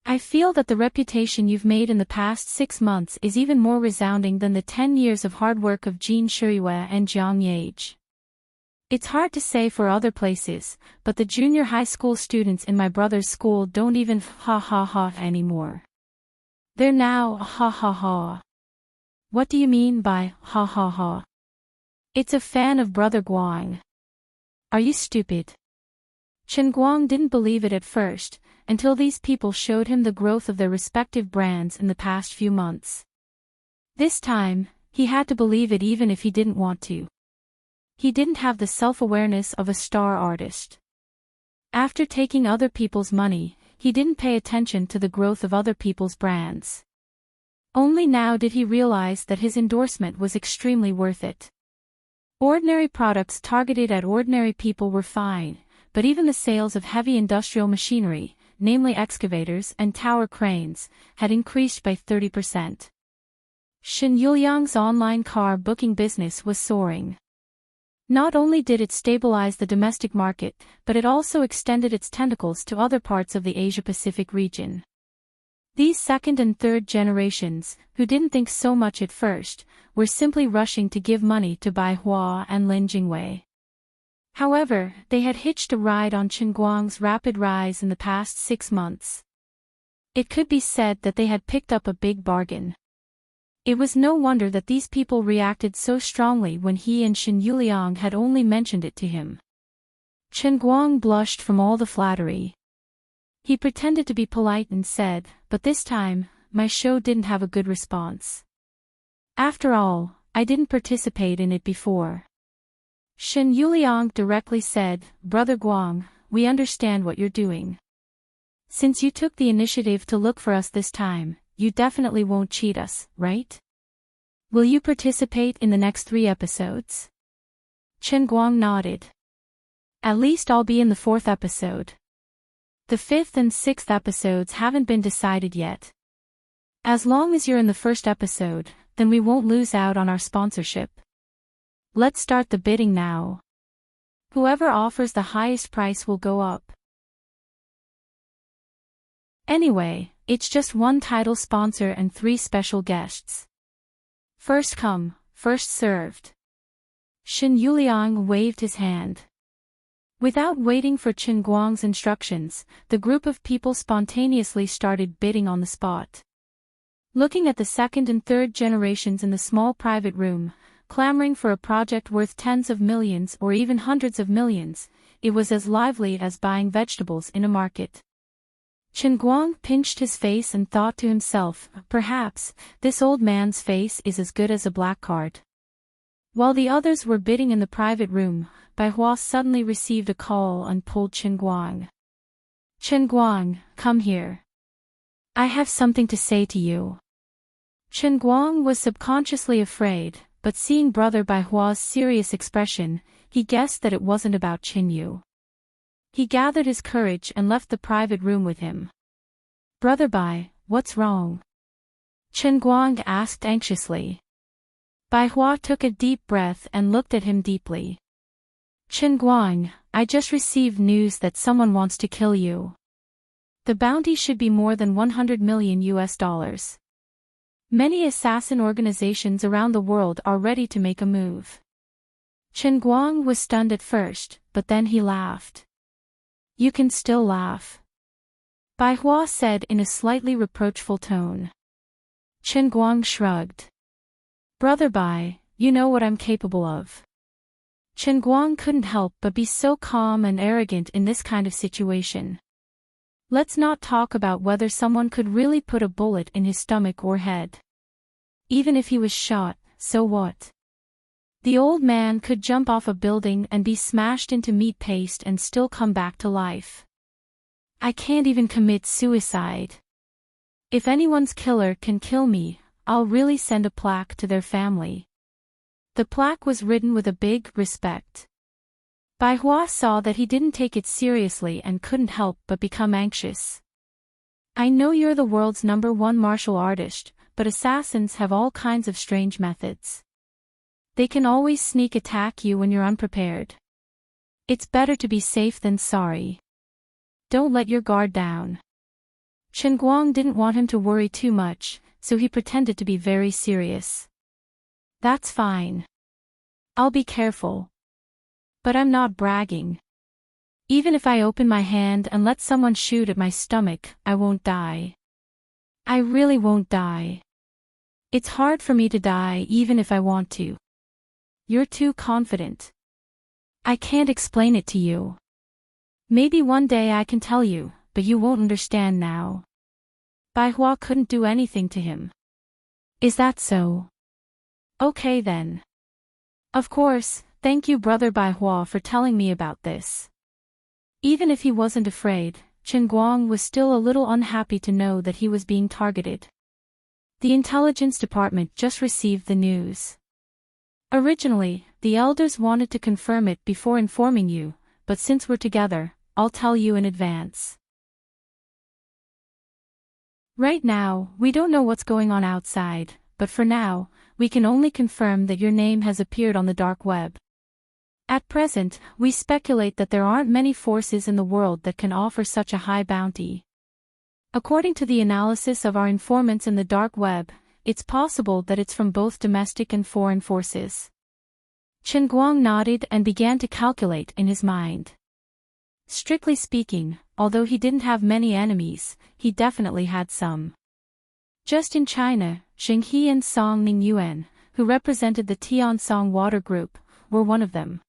I feel that the reputation you've made in the past 6 months is even more resounding than the 10 years of hard work of Jin Shiyue and Jiang Yage. It's hard to say for other places, but the junior high school students in my brother's school don't even ha ha ha anymore. They're now ha ha ha. What do you mean by ha ha ha? It's a fan of Brother Guang. Are you stupid? Chen Guang didn't believe it at first, until these people showed him the growth of their respective brands in the past few months. This time, he had to believe it even if he didn't want to. He didn't have the self-awareness of a star artist. After taking other people's money, he didn't pay attention to the growth of other people's brands. Only now did he realize that his endorsement was extremely worth it. Ordinary products targeted at ordinary people were fine, but even the sales of heavy industrial machinery, namely excavators and tower cranes, had increased by 30%. Shen Yuliang's online car booking business was soaring. Not only did it stabilize the domestic market, but it also extended its tentacles to other parts of the Asia-Pacific region. These second and third generations, who didn't think so much at first, were simply rushing to give money to Bai Hua and Lin Jingwei. However, they had hitched a ride on Chen Guang's rapid rise in the past 6 months. It could be said that they had picked up a big bargain. It was no wonder that these people reacted so strongly when he and Shen Yuliang had only mentioned it to him. Chen Guang blushed from all the flattery. He pretended to be polite and said, "But this time, my show didn't have a good response. After all, I didn't participate in it before." Shen Yuliang directly said, "Brother Guang, we understand what you're doing. Since you took the initiative to look for us this time, you definitely won't cheat us, right? Will you participate in the next 3 episodes?" Chen Guang nodded. "At least I'll be in the 4th episode. The 5th and 6th episodes haven't been decided yet. As long as you're in the 1st episode, then we won't lose out on our sponsorship. Let's start the bidding now. Whoever offers the highest price will go up. Anyway, it's just 1 title sponsor and 3 special guests. First come, first served." Shen Yuliang waved his hand. Without waiting for Chen Guang's instructions, the group of people spontaneously started bidding on the spot. Looking at the 2nd and 3rd generations in the small private room, clamoring for a project worth tens of millions or even hundreds of millions, it was as lively as buying vegetables in a market. Chen Guang pinched his face and thought to himself, "Perhaps, this old man's face is as good as a black card." While the others were bidding in the private room, Bai Hua suddenly received a call and pulled Chen Guang. "Chen Guang, come here. I have something to say to you." Chen Guang was subconsciously afraid, but seeing Brother Bai Hua's serious expression, he guessed that it wasn't about Qin Yu. He gathered his courage and left the private room with him. "Brother Bai, what's wrong?" Chen Guang asked anxiously. Bai Hua took a deep breath and looked at him deeply. "Chen Guang, I just received news that someone wants to kill you. The bounty should be more than $100 million. Many assassin organizations around the world are ready to make a move." Chen Guang was stunned at first, but then he laughed. "You can still laugh," Bai Hua said in a slightly reproachful tone. Chen Guang shrugged. "Brother Bai, you know what I'm capable of." Chen Guang couldn't help but be so calm and arrogant in this kind of situation. Let's not talk about whether someone could really put a bullet in his stomach or head. Even if he was shot, so what? The old man could jump off a building and be smashed into meat paste and still come back to life. I can't even commit suicide. If anyone's killer can kill me, I'll really send a plaque to their family. The plaque was written with a big respect. Bai Hua saw that he didn't take it seriously and couldn't help but become anxious. "I know you're the world's #1 martial artist, but assassins have all kinds of strange methods. They can always sneak attack you when you're unprepared. It's better to be safe than sorry. Don't let your guard down." Chen Guang didn't want him to worry too much, so he pretended to be very serious. "That's fine. I'll be careful. But I'm not bragging. Even if I open my hand and let someone shoot at my stomach, I won't die. I really won't die. It's hard for me to die even if I want to. You're too confident. I can't explain it to you. Maybe one day I can tell you, but you won't understand now." Bai Hua couldn't do anything to him. "Is that so? Okay then. Of course, thank you Brother Bai Hua for telling me about this." Even if he wasn't afraid, Chen Guang was still a little unhappy to know that he was being targeted. The intelligence department just received the news. Originally, the elders wanted to confirm it before informing you, but since we're together, I'll tell you in advance. Right now, we don't know what's going on outside, but for now, we can only confirm that your name has appeared on the dark web. At present, we speculate that there aren't many forces in the world that can offer such a high bounty. According to the analysis of our informants in the dark web, it's possible that it's from both domestic and foreign forces. Chen Guang nodded and began to calculate in his mind. Strictly speaking, although he didn't have many enemies, he definitely had some. Just in China, Zheng He and Song Ningyuan, who represented the Tiansong Water Group, were one of them.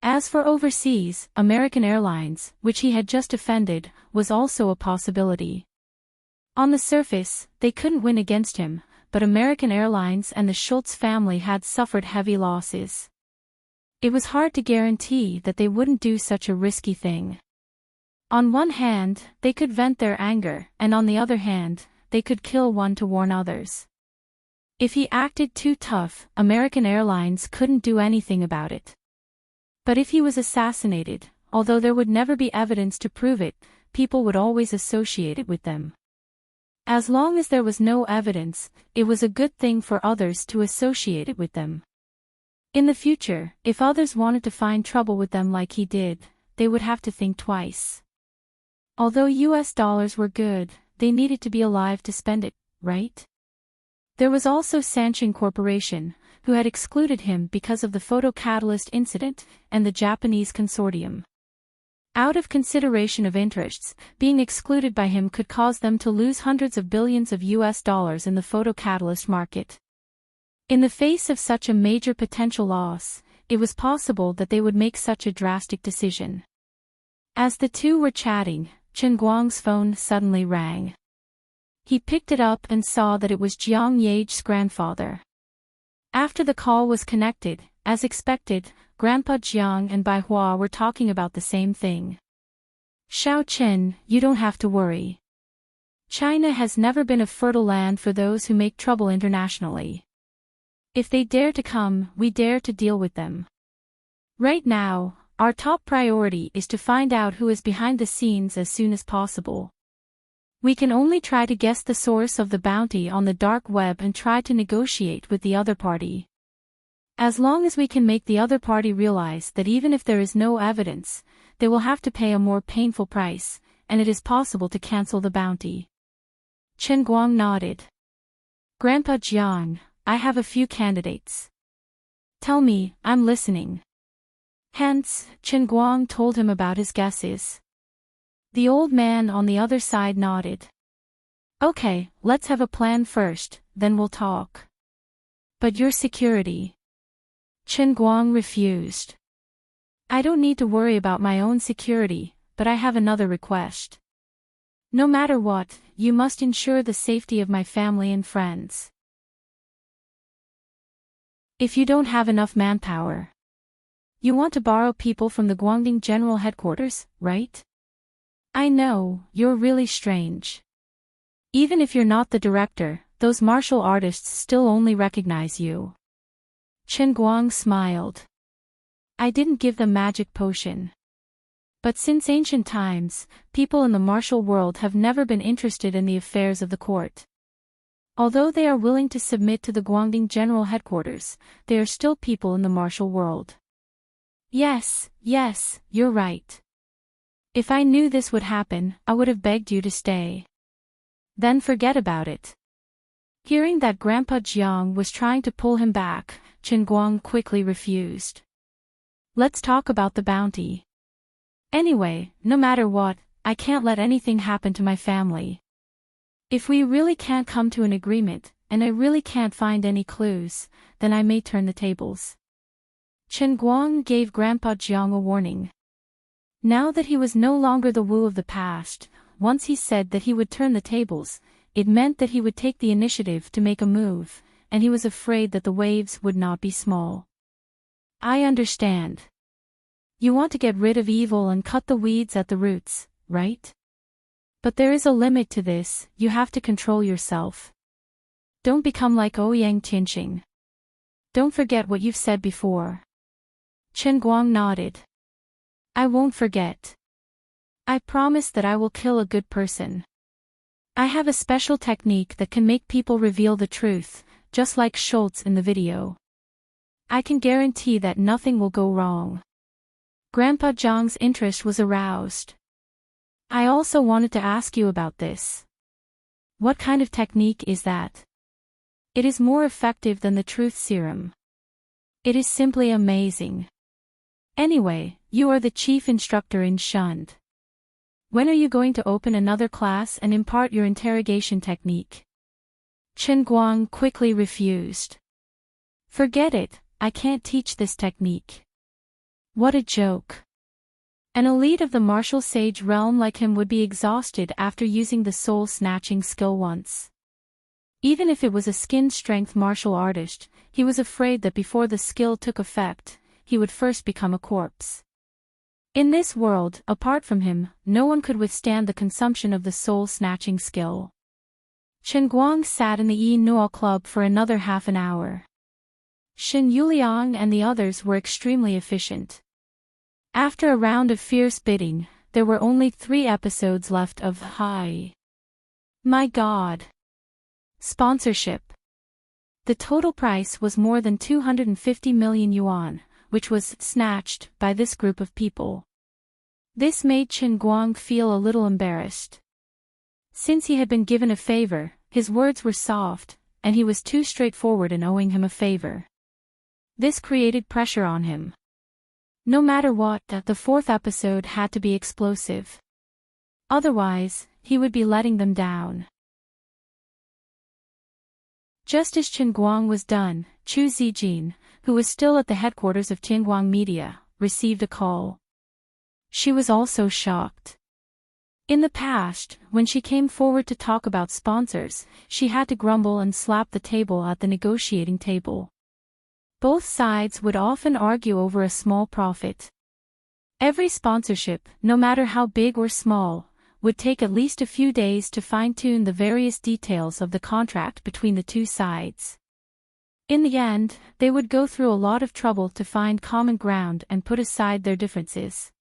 As for overseas, American Airlines, which he had just offended, was also a possibility. On the surface, they couldn't win against him, but American Airlines and the Schultz family had suffered heavy losses. It was hard to guarantee that they wouldn't do such a risky thing. On one hand, they could vent their anger, and on the other hand, they could kill one to warn others. If he acted too tough, American Airlines couldn't do anything about it. But if he was assassinated, although there would never be evidence to prove it, people would always associate it with them. As long as there was no evidence, it was a good thing for others to associate it with them. In the future, if others wanted to find trouble with them like he did, they would have to think twice. Although US dollars were good, they needed to be alive to spend it, right? There was also Sanchin Corporation, who had excluded him because of the photocatalyst incident, and the Japanese consortium. Out of consideration of interests, being excluded by him could cause them to lose hundreds of billions of US dollars in the photocatalyst market. In the face of such a major potential loss, it was possible that they would make such a drastic decision. As the two were chatting, Chen Guang's phone suddenly rang. He picked it up and saw that it was Jiang Yage's grandfather. After the call was connected, as expected, Grandpa Jiang and Bai Hua were talking about the same thing. Xiao Chen, you don't have to worry. China has never been a fertile land for those who make trouble internationally. If they dare to come, we dare to deal with them. Right now, our top priority is to find out who is behind the scenes as soon as possible. We can only try to guess the source of the bounty on the dark web and try to negotiate with the other party. As long as we can make the other party realize that even if there is no evidence, they will have to pay a more painful price, and it is possible to cancel the bounty. Chen Guang nodded. Grandpa Jiang, I have a few candidates. Tell me, I'm listening. Hence, Chen Guang told him about his guesses. The old man on the other side nodded. Okay, let's have a plan first, then we'll talk. But your security. Chen Guang refused. I don't need to worry about my own security, but I have another request. No matter what, you must ensure the safety of my family and friends. If you don't have enough manpower. You want to borrow people from the Guangdong General Headquarters, right? I know, you're really strange. Even if you're not the director, those martial artists still only recognize you. Chen Guang smiled. I didn't give them magic potion. But since ancient times, people in the martial world have never been interested in the affairs of the court. Although they are willing to submit to the Guangdong General Headquarters, they are still people in the martial world. Yes, you're right. If I knew this would happen, I would have begged you to stay. Then forget about it. Hearing that Grandpa Jiang was trying to pull him back, Chen Guang quickly refused. Let's talk about the bounty. Anyway, no matter what, I can't let anything happen to my family. If we really can't come to an agreement, and I really can't find any clues, then I may turn the tables. Chen Guang gave Grandpa Jiang a warning. Now that he was no longer the Wu of the past, once he said that he would turn the tables, it meant that he would take the initiative to make a move, and he was afraid that the waves would not be small. I understand. You want to get rid of evil and cut the weeds at the roots, right? But there is a limit to this, you have to control yourself. Don't become like Ouyang Tianqing. Don't forget what you've said before. Chen Guang nodded. I won't forget. I promise that I will kill a good person. I have a special technique that can make people reveal the truth, just like Schultz in the video. I can guarantee that nothing will go wrong. Grandpa Zhang's interest was aroused. I also wanted to ask you about this. What kind of technique is that? It is more effective than the truth serum. It is simply amazing. Anyway, you are the chief instructor in Shund. When are you going to open another class and impart your interrogation technique? Chen Guang quickly refused. Forget it, I can't teach this technique. What a joke. An elite of the martial sage realm like him would be exhausted after using the soul-snatching skill once. Even if it was a skin-strength martial artist, he was afraid that before the skill took effect, he would first become a corpse. In this world, apart from him, no one could withstand the consumption of the soul-snatching skill. Chen Guang sat in the Yi Nuo Club for another half an hour. Shen Yuliang and the others were extremely efficient. After a round of fierce bidding, there were only 3 episodes left of Hi. My God. Sponsorship. The total price was more than 250 million yuan, which was snatched by this group of people. This made Chen Guang feel a little embarrassed. Since he had been given a favor, his words were soft, and he was too straightforward in owing him a favor. This created pressure on him. No matter what, the 4th episode had to be explosive. Otherwise, he would be letting them down. Just as Chen Guang was done, Chu Zijin, who was still at the headquarters of Tianguang Media, received a call. She was also shocked. In the past, when she came forward to talk about sponsors, she had to grumble and slap the table at the negotiating table. Both sides would often argue over a small profit. Every sponsorship, no matter how big or small, would take at least a few days to fine-tune the various details of the contract between the two sides. In the end, they would go through a lot of trouble to find common ground and put aside their differences.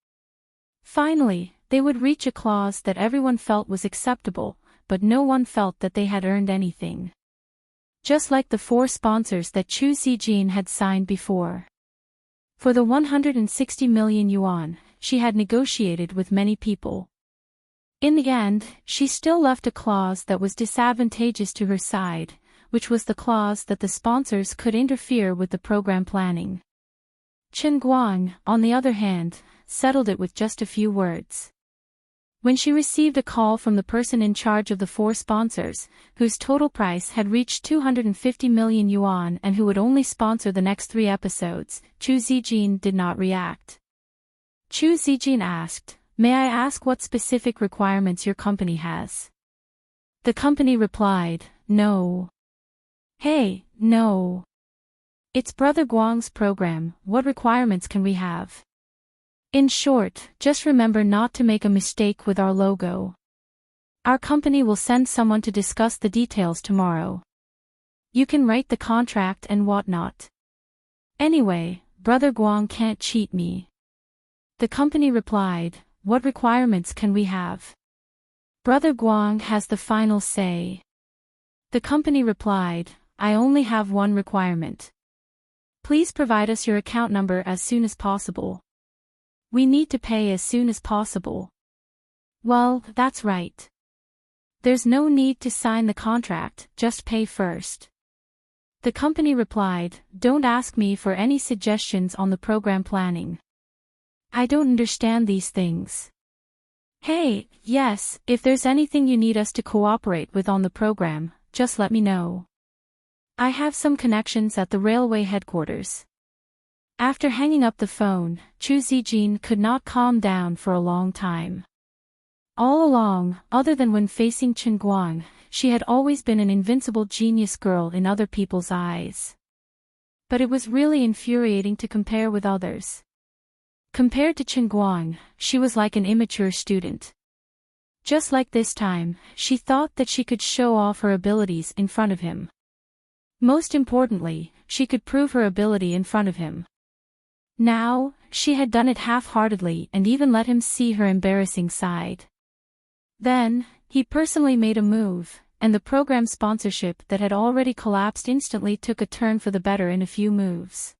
Finally, they would reach a clause that everyone felt was acceptable, but no one felt that they had earned anything. Just like the 4 sponsors that Chu Zijin had signed before. For the 160 million yuan, she had negotiated with many people. In the end, she still left a clause that was disadvantageous to her side, which was the clause that the sponsors could interfere with the program planning. Chen Guang, on the other hand, settled it with just a few words. When she received a call from the person in charge of the 4 sponsors, whose total price had reached 250 million yuan and who would only sponsor the next 3 episodes, Chu Zijin did not react. Chu Zijin asked, "May I ask what specific requirements your company has?" The company replied, "No." "Hey, no. It's Brother Guang's program, what requirements can we have?" In short, just remember not to make a mistake with our logo. Our company will send someone to discuss the details tomorrow. You can write the contract and whatnot. Anyway, Brother Guang can't cheat me. The company replied, "What requirements can we have?" Brother Guang has the final say. The company replied, "I only have one requirement. Please provide us your account number as soon as possible. We need to pay as soon as possible." Well, that's right. There's no need to sign the contract, just pay first. The company replied, "Don't ask me for any suggestions on the program planning. I don't understand these things. Hey, yes, if there's anything you need us to cooperate with on the program, just let me know. I have some connections at the railway headquarters." After hanging up the phone, Chu Zijin could not calm down for a long time. All along, other than when facing Chen Guang, she had always been an invincible genius girl in other people's eyes. But it was really infuriating to compare with others. Compared to Chen Guang, she was like an immature student. Just like this time, she thought that she could show off her abilities in front of him. Most importantly, she could prove her ability in front of him. Now, she had done it half-heartedly and even let him see her embarrassing side. Then, he personally made a move, and the program sponsorship that had already collapsed instantly took a turn for the better in a few moves.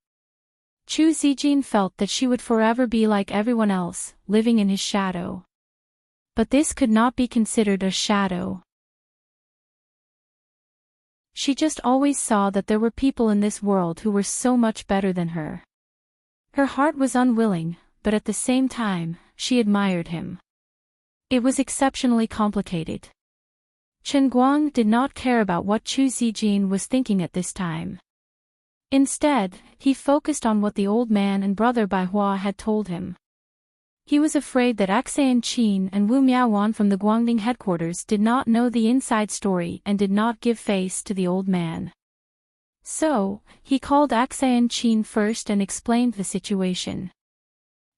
Chu Zijin felt that she would forever be like everyone else, living in his shadow. But this could not be considered a shadow. She just always saw that there were people in this world who were so much better than her. Her heart was unwilling, but at the same time, she admired him. It was exceptionally complicated. Chen Guang did not care about what Chu Zijin was thinking at this time. Instead, he focused on what the old man and brother Bai Hua had told him. He was afraid that Enchanting and Wu Miaowan from the Guangding headquarters did not know the inside story and did not give face to the old man. So, he called Enchanting first and explained the situation.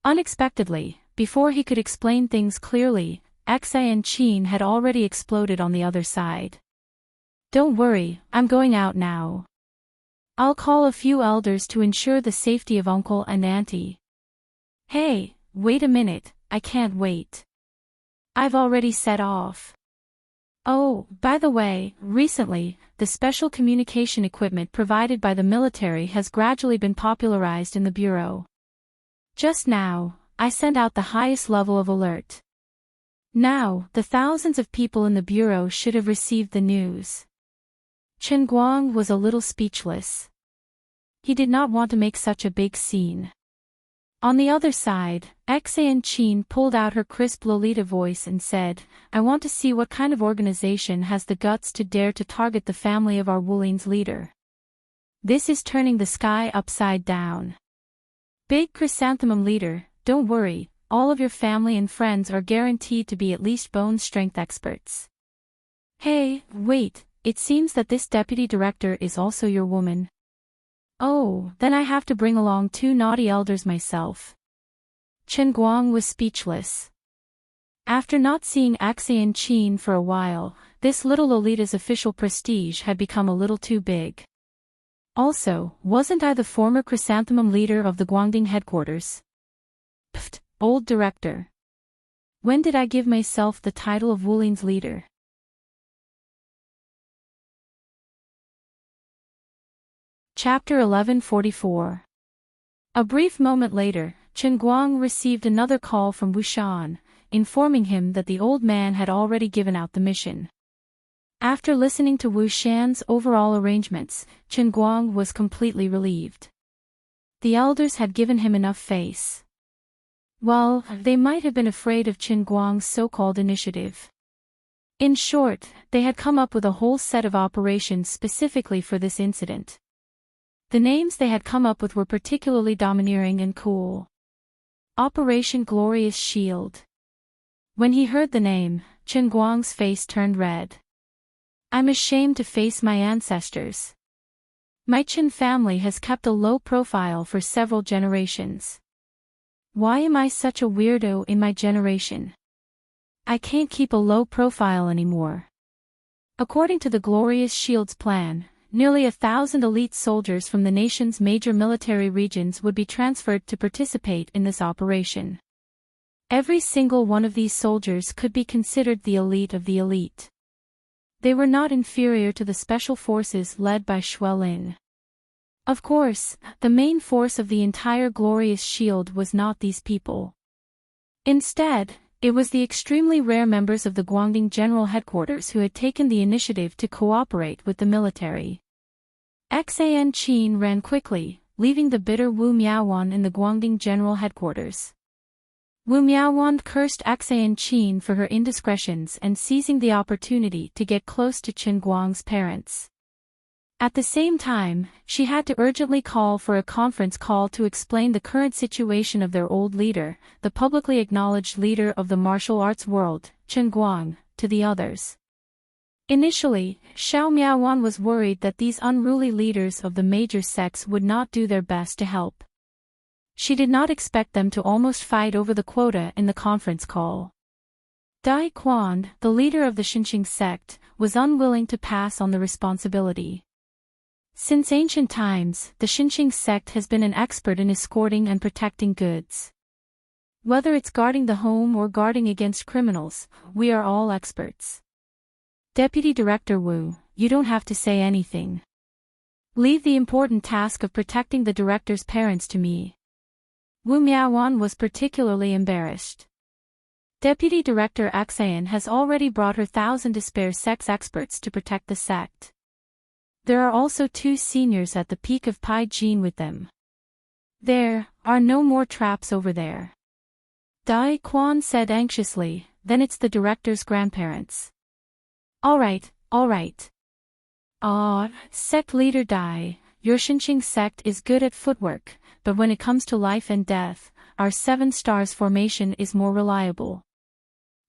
Unexpectedly, before he could explain things clearly, Enchanting had already exploded on the other side. "Don't worry, I'm going out now. I'll call a few elders to ensure the safety of uncle and auntie." "Hey, wait a minute, I can't wait. I've already set off. Oh, by the way, recently, the special communication equipment provided by the military has gradually been popularized in the bureau. Just now, I sent out the highest level of alert. Now, the thousands of people in the bureau should have received the news." Chen Guang was a little speechless. He did not want to make such a big scene. On the other side, Enchanting pulled out her crisp Lolita voice and said, "I want to see what kind of organization has the guts to dare to target the family of our Wuling's leader. This is turning the sky upside down. Big chrysanthemum leader, don't worry, all of your family and friends are guaranteed to be at least bone strength experts. Hey, wait, it seems that this deputy director is also your woman. Oh, then I have to bring along 2 naughty elders myself." Chen Guang was speechless. After not seeing Enchanting for a while, this little Lolita's official prestige had become a little too big. Also, wasn't I the former chrysanthemum leader of the Guangding headquarters? Pfft, old director. When did I give myself the title of Wuling's leader? Chapter 1144. A brief moment later, Chen Guang received another call from Wu Shan, informing him that the old man had already given out the mission. After listening to Wu Shan's overall arrangements, Chen Guang was completely relieved. The elders had given him enough face. Well, they might have been afraid of Chen Guang's so-called initiative. In short, they had come up with a whole set of operations specifically for this incident. The names they had come up with were particularly domineering and cool. Operation Glorious Shield. When he heard the name, Chen Guang's face turned red. "I'm ashamed to face my ancestors. My Chen family has kept a low profile for several generations. Why am I such a weirdo in my generation? I can't keep a low profile anymore." According to the Glorious Shield's plan, nearly 1,000 elite soldiers from the nation's major military regions would be transferred to participate in this operation. Every single one of these soldiers could be considered the elite of the elite. They were not inferior to the special forces led by Xuelin. Of course, the main force of the entire Glorious Shield was not these people. Instead, it was the extremely rare members of the Guangding General Headquarters who had taken the initiative to cooperate with the military. Enchanting ran quickly, leaving the bitter Wu Miaowan in the Guangding General Headquarters. Wu Miaowan cursed Enchanting for her indiscretions and seizing the opportunity to get close to Chen Guang's parents. At the same time, she had to urgently call for a conference call to explain the current situation of their old leader, the publicly acknowledged leader of the martial arts world, Chen Guang, to the others. Initially, Xiao Miaowan was worried that these unruly leaders of the major sects would not do their best to help. She did not expect them to almost fight over the quota in the conference call. Dai Quan, the leader of the Xinqing sect, was unwilling to pass on the responsibility. Since ancient times, the Xinqing sect has been an expert in escorting and protecting goods. Whether it's guarding the home or guarding against criminals, we are all experts. Deputy Director Wu, you don't have to say anything. Leave the important task of protecting the director's parents to me. Wu Miaowan was particularly embarrassed. Deputy Director Xan has already brought her 1,000 despair sex experts to protect the sect. There are also 2 seniors at the peak of Pai Jin with them. There are no more traps over there. Dai Quan said anxiously, then it's the director's grandparents. All right. Sect leader Dai, your Xinqing sect is good at footwork, but when it comes to life and death, our 7 stars formation is more reliable.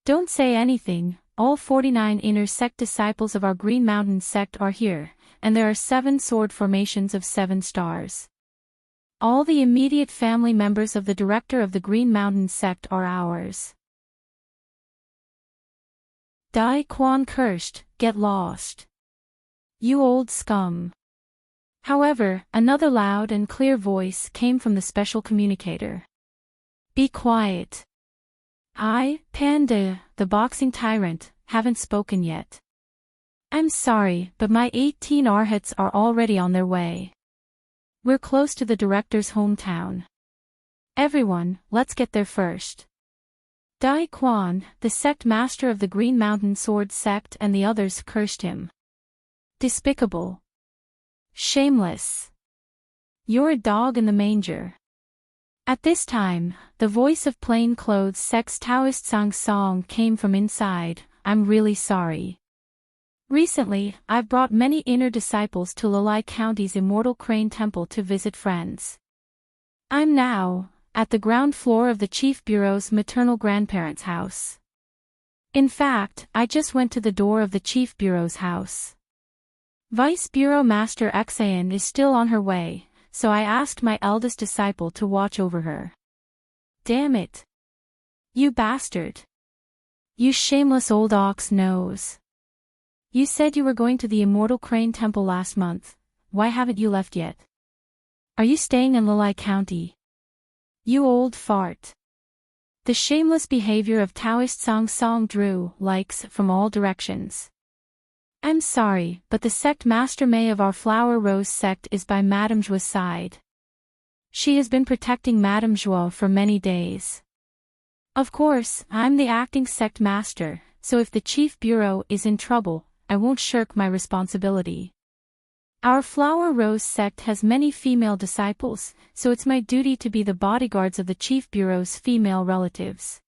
Don't say anything, all 49 inner sect disciples of our Green Mountain sect are here, and there are 7 sword formations of 7 stars. All the immediate family members of the director of the Green Mountain sect are ours. Dai Quan cursed, get lost. You old scum. However, another loud and clear voice came from the special communicator. Be quiet. I, Panda, the boxing tyrant, haven't spoken yet. I'm sorry, but my 18 arhats are already on their way. We're close to the director's hometown. Everyone, let's get there first. Dai Quan, the sect master of the Green Mountain Sword sect, and the others cursed him. Despicable. Shameless. You're a dog in the manger. At this time, the voice of plainclothes sect's Taoist Sang Song came from inside. I'm really sorry. Recently, I've brought many inner disciples to Lalai County's Immortal Crane Temple to visit friends. I'm now at the ground floor of the Chief Bureau's maternal grandparents' house. In fact, I just went to the door of the Chief Bureau's house. Vice Bureau Master Xan is still on her way, so I asked my eldest disciple to watch over her. Damn it. You bastard. You shameless old ox nose. You said you were going to the Immortal Crane Temple last month. Why haven't you left yet? Are you staying in Lalai County? You old fart. The shameless behavior of Taoist Sang Song drew likes from all directions. I'm sorry, but the sect Master May of our Flower Rose sect is by Madame Zhuo's side. She has been protecting Madame Zhuo for many days. Of course, I'm the acting sect master, so if the Chief Bureau is in trouble, I won't shirk my responsibility. Our Flower Rose sect has many female disciples, so it's my duty to be the bodyguards of the Chief Bureau's female relatives.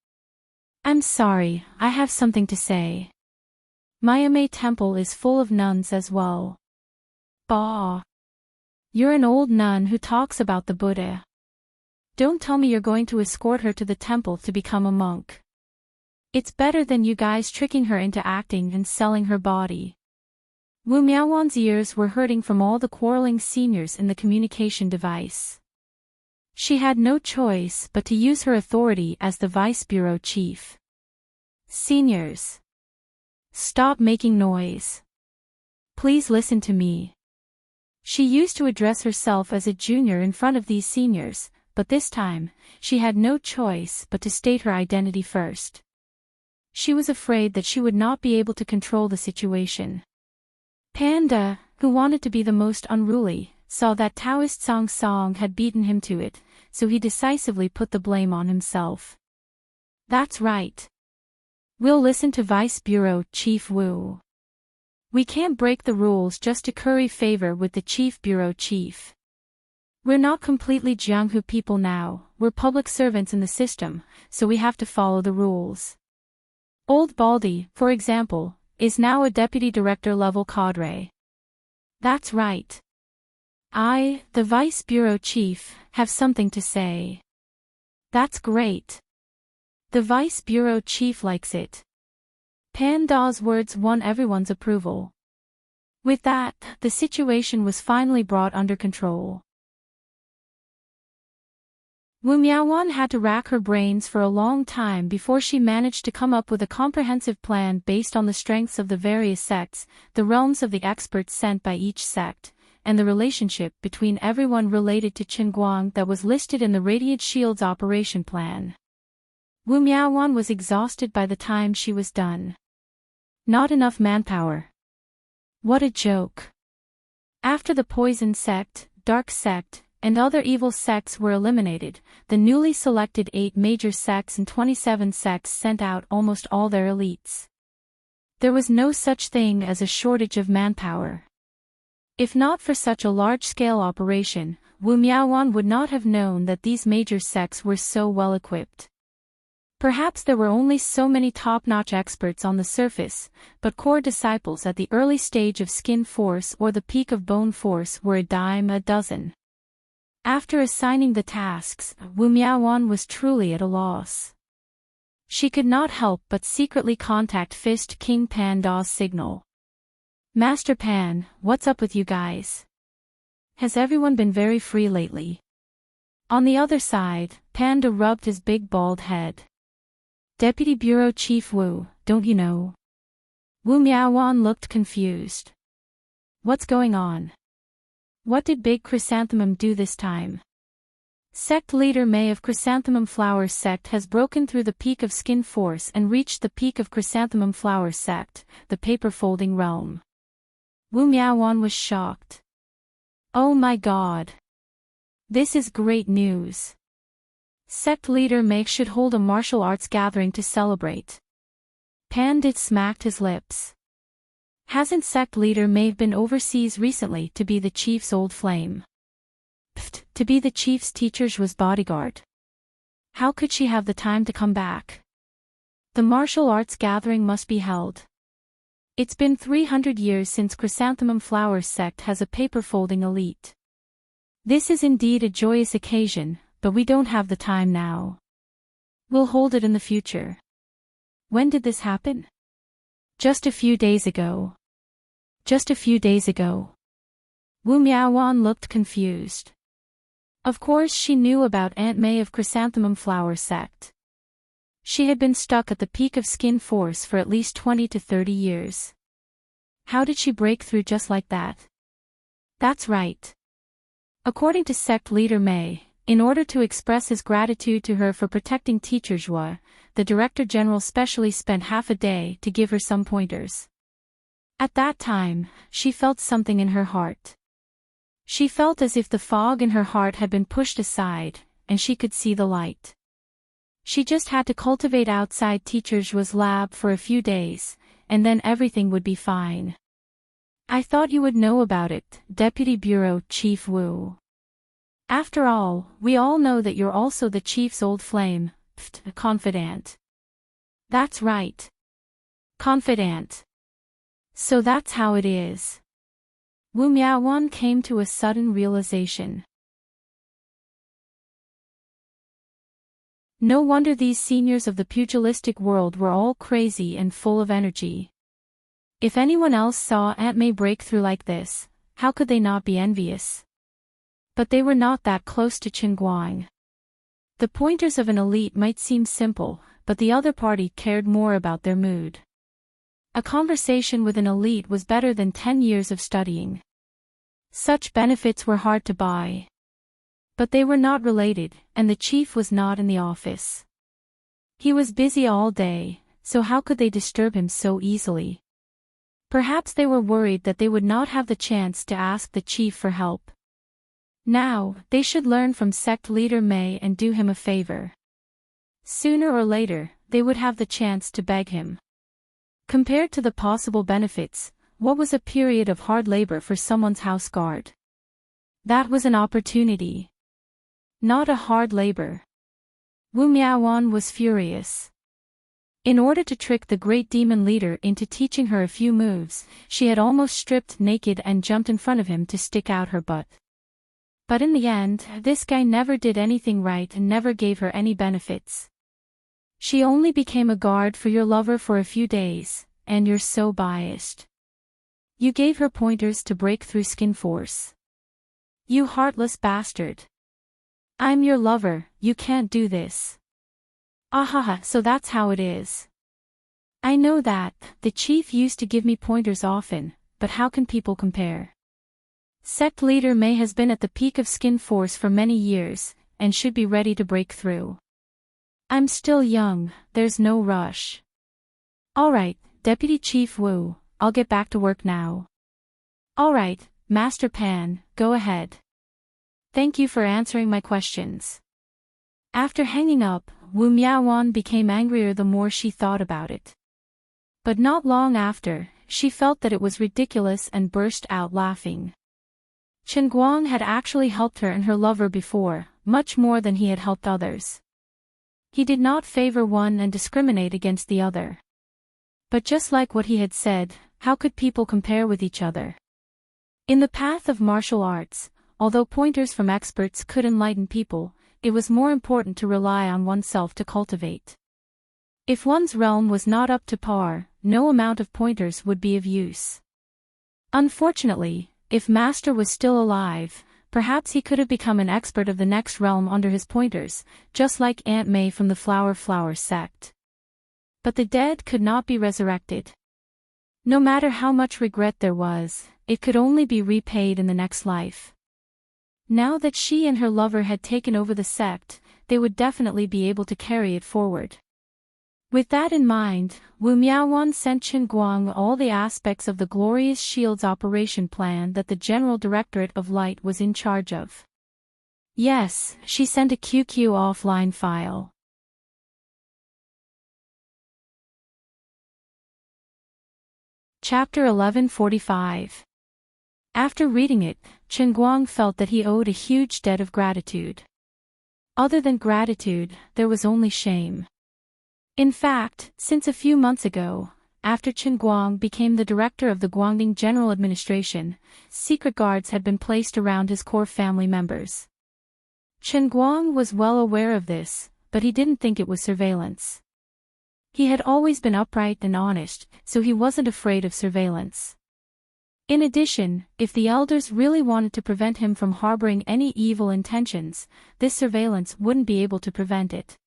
I'm sorry, I have something to say. Mayame Temple is full of nuns as well. Bah. You're an old nun who talks about the Buddha. Don't tell me you're going to escort her to the temple to become a monk. It's better than you guys tricking her into acting and selling her body. Wu Miaowan's ears were hurting from all the quarreling seniors in the communication device. She had no choice but to use her authority as the Vice Bureau Chief. Seniors. Stop making noise. Please listen to me. She used to address herself as a junior in front of these seniors, but this time, she had no choice but to state her identity first. She was afraid that she would not be able to control the situation. Panda, who wanted to be the most unruly, saw that Taoist Sang Song had beaten him to it, so he decisively put the blame on himself. That's right. We'll listen to Vice Bureau Chief Wu. We can't break the rules just to curry favor with the Chief Bureau Chief. We're not completely Jianghu people now, we're public servants in the system, so we have to follow the rules. Old Baldy, for example, is now a deputy director level cadre. That's right. I, the Vice Bureau Chief, have something to say. That's great. The Vice Bureau Chief likes it. Panda's words won everyone's approval. With that, the situation was finally brought under control. Wu Miaowan had to rack her brains for a long time before she managed to come up with a comprehensive plan based on the strengths of the various sects, the realms of the experts sent by each sect, and the relationship between everyone related to Chen Guang that was listed in the Radiant Shield's operation plan. Wu Miaowan was exhausted by the time she was done. Not enough manpower. What a joke. After the poison sect, dark sect, and other evil sects were eliminated, the newly selected 8 major sects and 27 sects sent out almost all their elites. There was no such thing as a shortage of manpower. If not for such a large-scale operation, Wu Miaowan would not have known that these major sects were so well equipped. Perhaps there were only so many top-notch experts on the surface, but core disciples at the early stage of skin force or the peak of bone force were a dime a dozen. After assigning the tasks, Wu Miaowan was truly at a loss. She could not help but secretly contact Fist King Panda's signal. Master Pan, what's up with you guys? Has everyone been very free lately? On the other side, Panda rubbed his big bald head. Deputy Bureau Chief Wu, don't you know? Wu Miaowan looked confused. What's going on? What did Big Chrysanthemum do this time? Sect leader May of Chrysanthemum Flower Sect has broken through the peak of skin force and reached the peak of Chrysanthemum Flower Sect, the paper-folding realm. Wu Miaowan was shocked. Oh my god. This is great news. Sect leader May should hold a martial arts gathering to celebrate. Pandit smacked his lips. Hasn't sect leader May been overseas recently to be the chief's old flame? Pfft, to be the chief's teacher's bodyguard. How could she have the time to come back? The martial arts gathering must be held. It's been 300 years since Chrysanthemum Flower Sect has a paper-folding elite. This is indeed a joyous occasion, but we don't have the time now. We'll hold it in the future. When did this happen? Just a few days ago. Just a few days ago. Wu Miaowan looked confused. Of course she knew about Aunt May of Chrysanthemum Flower Sect. She had been stuck at the peak of skin force for at least 20 to 30 years. How did she break through just like that? That's right. According to sect leader May, in order to express his gratitude to her for protecting teacher Zhua, the Director General specially spent half a day to give her some pointers. At that time, she felt something in her heart. She felt as if the fog in her heart had been pushed aside, and she could see the light. She just had to cultivate outside teacher Zhua's lab for a few days, and then everything would be fine. I thought you would know about it, Deputy Bureau Chief Wu. After all, we all know that you're also the chief's old flame, confidant. That's right. Confidant. So that's how it is. Wu Miaowan came to a sudden realization. No wonder these seniors of the pugilistic world were all crazy and full of energy. If anyone else saw Aunt May break through like this, how could they not be envious? But they were not that close to Chen Guang. The pointers of an elite might seem simple, but the other party cared more about their mood. A conversation with an elite was better than 10 years of studying. Such benefits were hard to buy. But they were not related, and the chief was not in the office. He was busy all day, so how could they disturb him so easily? Perhaps they were worried that they would not have the chance to ask the chief for help. Now, they should learn from sect leader May and do him a favor. Sooner or later, they would have the chance to beg him. Compared to the possible benefits, what was a period of hard labor for someone's house guard? That was an opportunity. Not a hard labor. Wu Miaowan was furious. In order to trick the great demon leader into teaching her a few moves, she had almost stripped naked and jumped in front of him to stick out her butt. But in the end, this guy never did anything right and never gave her any benefits. She only became a guard for your lover for a few days, and you're so biased. You gave her pointers to break through skin force. You heartless bastard. I'm your lover, you can't do this. Ahaha, so that's how it is. I know that, the chief used to give me pointers often, but how can people compare? Sect leader May has been at the peak of skin force for many years, and should be ready to break through. I'm still young, there's no rush. Alright, Deputy Chief Wu, I'll get back to work now. Alright, Master Pan, go ahead. Thank you for answering my questions. After hanging up, Wu Miaowan became angrier the more she thought about it. But not long after, she felt that it was ridiculous and burst out laughing. Chen Guang had actually helped her and her lover before, much more than he had helped others. He did not favor one and discriminate against the other. But just like what he had said, how could people compare with each other? In the path of martial arts, although pointers from experts could enlighten people, it was more important to rely on oneself to cultivate. If one's realm was not up to par, no amount of pointers would be of use. Unfortunately, if Master was still alive, perhaps he could have become an expert of the next realm under his pointers, just like Aunt May from the Flower sect. But the dead could not be resurrected. No matter how much regret there was, it could only be repaid in the next life. Now that she and her lover had taken over the sect, they would definitely be able to carry it forward. With that in mind, Wu Miaowan sent Chen Guang all the aspects of the Glorious Shields operation plan that the General Directorate of Light was in charge of. Yes, she sent a QQ offline file. Chapter 1145. After reading it, Chen Guang felt that he owed a huge debt of gratitude. Other than gratitude, there was only shame. In fact, since a few months ago, after Chen Guang became the director of the Guangding General Administration, secret guards had been placed around his core family members. Chen Guang was well aware of this, but he didn't think it was surveillance. He had always been upright and honest, so he wasn't afraid of surveillance. In addition, if the elders really wanted to prevent him from harboring any evil intentions, this surveillance wouldn't be able to prevent it.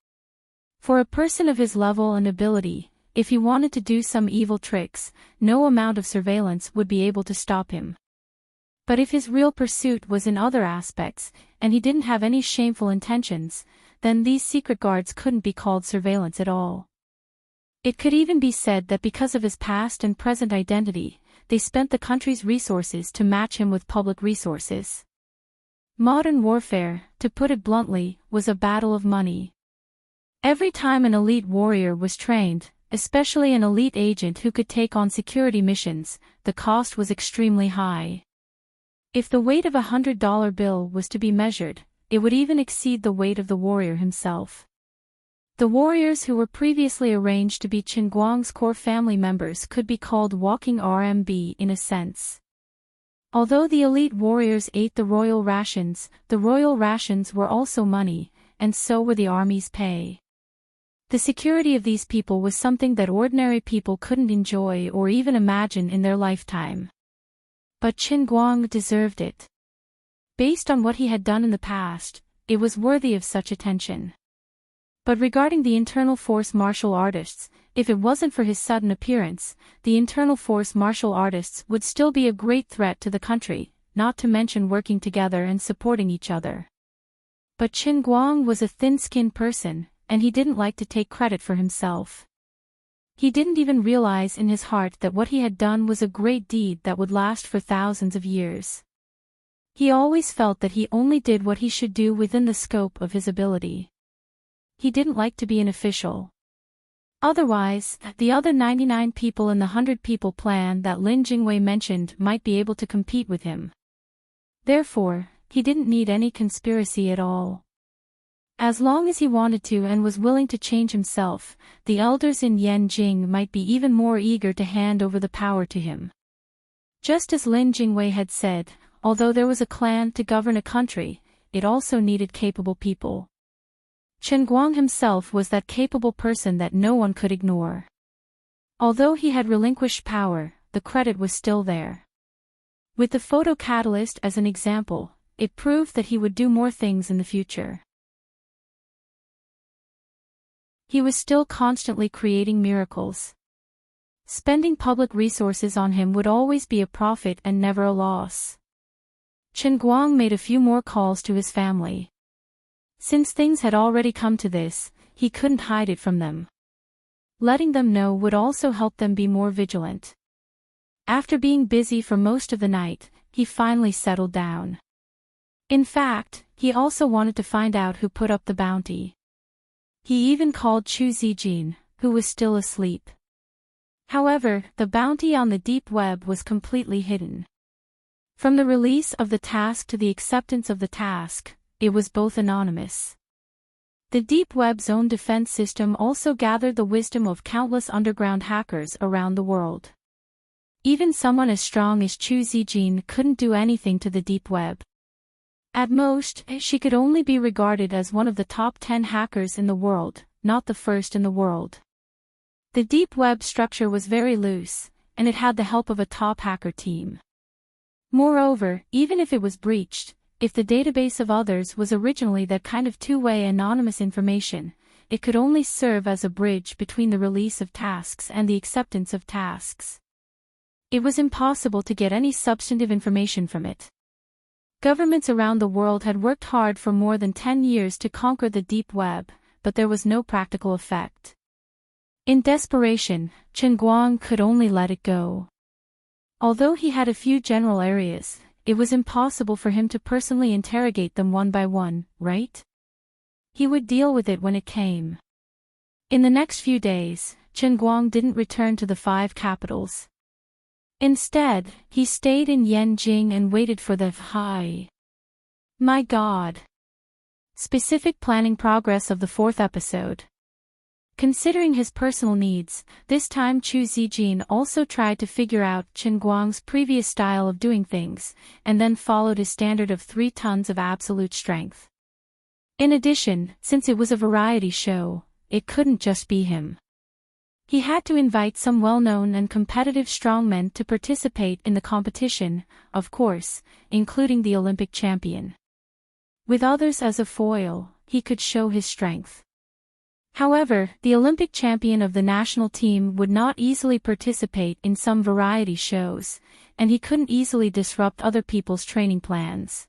For a person of his level and ability, if he wanted to do some evil tricks, no amount of surveillance would be able to stop him. But if his real pursuit was in other aspects, and he didn't have any shameful intentions, then these secret guards couldn't be called surveillance at all. It could even be said that because of his past and present identity, they spent the country's resources to match him with public resources. Modern warfare, to put it bluntly, was a battle of money. Every time an elite warrior was trained, especially an elite agent who could take on security missions, the cost was extremely high. If the weight of $100 bill was to be measured, it would even exceed the weight of the warrior himself. The warriors who were previously arranged to be Chen Guang's core family members could be called walking RMB in a sense. Although the elite warriors ate the royal rations were also money, and so were the army's pay. The security of these people was something that ordinary people couldn't enjoy or even imagine in their lifetime. But Chen Guang deserved it. Based on what he had done in the past, it was worthy of such attention. But regarding the internal force martial artists, if it wasn't for his sudden appearance, the internal force martial artists would still be a great threat to the country, not to mention working together and supporting each other. But Chen Guang was a thin-skinned person, and he didn't like to take credit for himself. He didn't even realize in his heart that what he had done was a great deed that would last for thousands of years. He always felt that he only did what he should do within the scope of his ability. He didn't like to be an official. Otherwise, the other 99 people in the 100-people plan that Lin Jingwei mentioned might be able to compete with him. Therefore, he didn't need any conspiracy at all. As long as he wanted to and was willing to change himself, the elders in Yanjing might be even more eager to hand over the power to him. Just as Lin Jingwei had said, although there was a clan to govern a country, it also needed capable people. Chen Guang himself was that capable person that no one could ignore. Although he had relinquished power, the credit was still there. With the photo catalyst as an example, it proved that he would do more things in the future. He was still constantly creating miracles. Spending public resources on him would always be a profit and never a loss. Chen Guang made a few more calls to his family. Since things had already come to this, he couldn't hide it from them. Letting them know would also help them be more vigilant. After being busy for most of the night, he finally settled down. In fact, he also wanted to find out who put up the bounty. He even called Chu Zijin, who was still asleep. However, the bounty on the deep web was completely hidden. From the release of the task to the acceptance of the task, it was both anonymous. The deep web's own defense system also gathered the wisdom of countless underground hackers around the world. Even someone as strong as Chu Zijin couldn't do anything to the deep web. At most, she could only be regarded as one of the top 10 hackers in the world, not the first in the world. The deep web structure was very loose, and it had the help of a top hacker team. Moreover, even if it was breached, if the database of others was originally that kind of two-way anonymous information, it could only serve as a bridge between the release of tasks and the acceptance of tasks. It was impossible to get any substantive information from it. Governments around the world had worked hard for more than 10 years to conquer the deep web, but there was no practical effect. In desperation, Chen Guang could only let it go. Although he had a few general areas, it was impossible for him to personally interrogate them one by one, right? He would deal with it when it came. In the next few days, Chen Guang didn't return to the 5 capitals. Instead, he stayed in Yanjing and waited for the high. My God. Specific planning progress of the 4th episode. Considering his personal needs, this time Chu Zijin also tried to figure out Chen Guang's previous style of doing things, and then followed his standard of 3 tons of absolute strength. In addition, since it was a variety show, it couldn't just be him. He had to invite some well-known and competitive strongmen to participate in the competition, of course, including the Olympic champion. With others as a foil, he could show his strength. However, the Olympic champion of the national team would not easily participate in some variety shows, and he couldn't easily disrupt other people's training plans.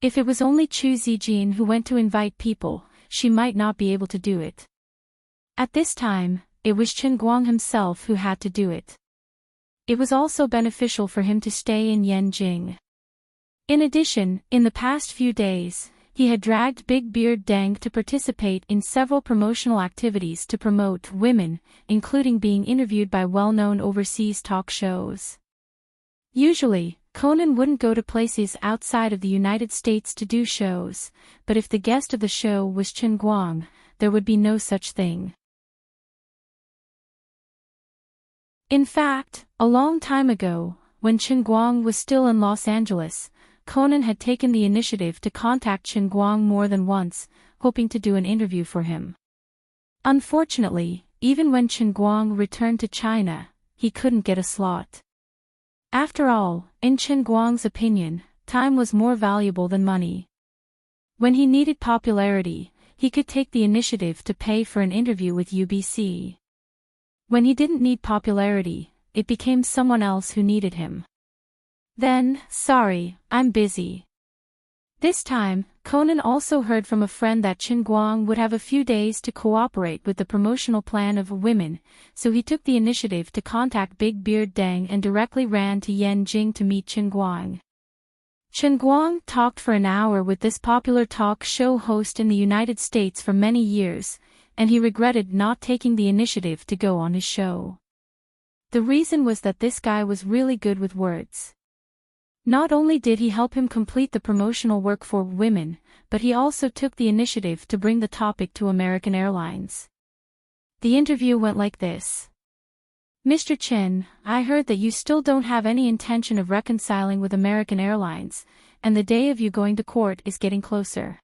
If it was only Chu Zijin who went to invite people, she might not be able to do it. At this time, it was Chen Guang himself who had to do it. It was also beneficial for him to stay in Yanjing. In addition, in the past few days, he had dragged Big Beard Deng to participate in several promotional activities to promote women, including being interviewed by well-known overseas talk shows. Usually, Conan wouldn't go to places outside of the United States to do shows, but if the guest of the show was Chen Guang, there would be no such thing. In fact, a long time ago, when Chen Guang was still in Los Angeles, Conan had taken the initiative to contact Chen Guang more than once, hoping to do an interview for him. Unfortunately, even when Chen Guang returned to China, he couldn't get a slot. After all, in Chen Guang's opinion, time was more valuable than money. When he needed popularity, he could take the initiative to pay for an interview with UBC. When he didn't need popularity, it became someone else who needed him. Then, sorry, I'm busy. This time, Conan also heard from a friend that Chen Guang would have a few days to cooperate with the promotional plan of women, so he took the initiative to contact Big Beard Deng and directly ran to Yanjing to meet Chen Guang. Chen Guang talked for an hour with this popular talk show host in the United States for many years, and he regretted not taking the initiative to go on his show. The reason was that this guy was really good with words. Not only did he help him complete the promotional work for women, but he also took the initiative to bring the topic to American Airlines. The interview went like this. Mr. Chen, I heard that you still don't have any intention of reconciling with American Airlines, and the day of you going to court is getting closer.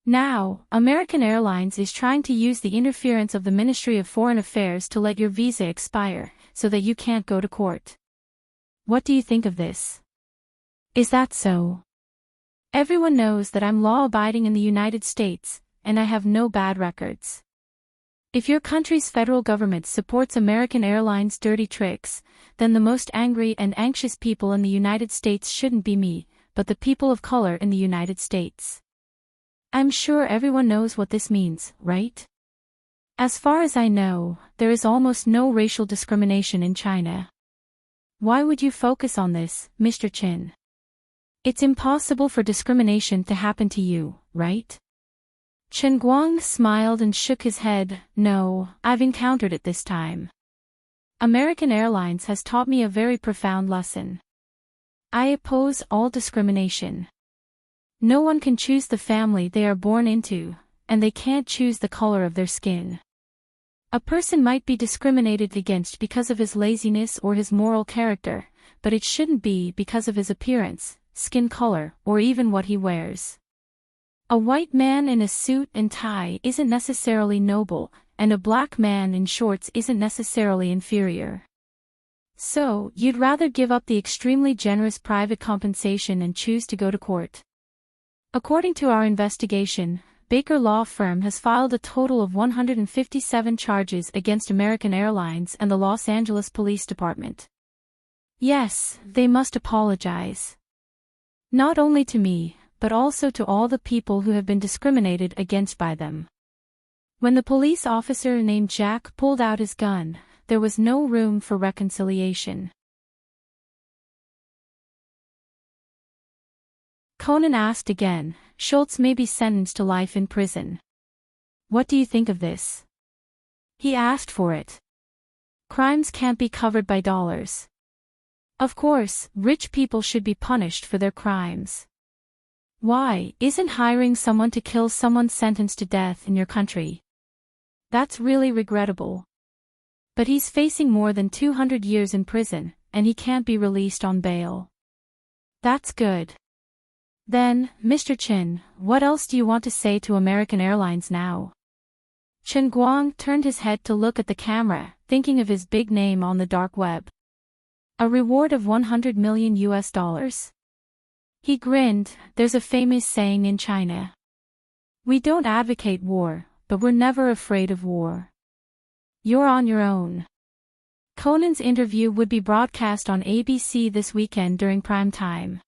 Now, American Airlines is trying to use the interference of the Ministry of Foreign Affairs to let your visa expire, so that you can't go to court. What do you think of this? Is that so? Everyone knows that I'm law-abiding in the United States, and I have no bad records. If your country's federal government supports American Airlines' dirty tricks, then the most angry and anxious people in the United States shouldn't be me, but the people of color in the United States. I'm sure everyone knows what this means, right? As far as I know, there is almost no racial discrimination in China. Why would you focus on this, Mr. Chin? It's impossible for discrimination to happen to you, right? Chen Guang smiled and shook his head. No, I've encountered it this time. American Airlines has taught me a very profound lesson. I oppose all discrimination. No one can choose the family they are born into, and they can't choose the color of their skin. A person might be discriminated against because of his laziness or his moral character, but it shouldn't be because of his appearance, skin color, or even what he wears. A white man in a suit and tie isn't necessarily noble, and a black man in shorts isn't necessarily inferior. So, you'd rather give up the extremely generous private compensation and choose to go to court. According to our investigation, Baker Law Firm has filed a total of 157 charges against American Airlines and the Los Angeles Police Department. Yes, they must apologize. Not only to me, but also to all the people who have been discriminated against by them. When the police officer named Jack pulled out his gun, there was no room for reconciliation. Conan asked again, Schultz may be sentenced to life in prison. What do you think of this? He asked for it. Crimes can't be covered by dollars. Of course, rich people should be punished for their crimes. Why, isn't hiring someone to kill someone sentenced to death in your country? That's really regrettable. But he's facing more than 200 years in prison, and he can't be released on bail. That's good. Then, Mr. Chin, what else do you want to say to American Airlines now? Chen Guang turned his head to look at the camera, thinking of his big name on the dark web. A reward of $100 million. He grinned. There's a famous saying in China. We don't advocate war, but we're never afraid of war. You're on your own. Conan's interview would be broadcast on ABC this weekend during prime time.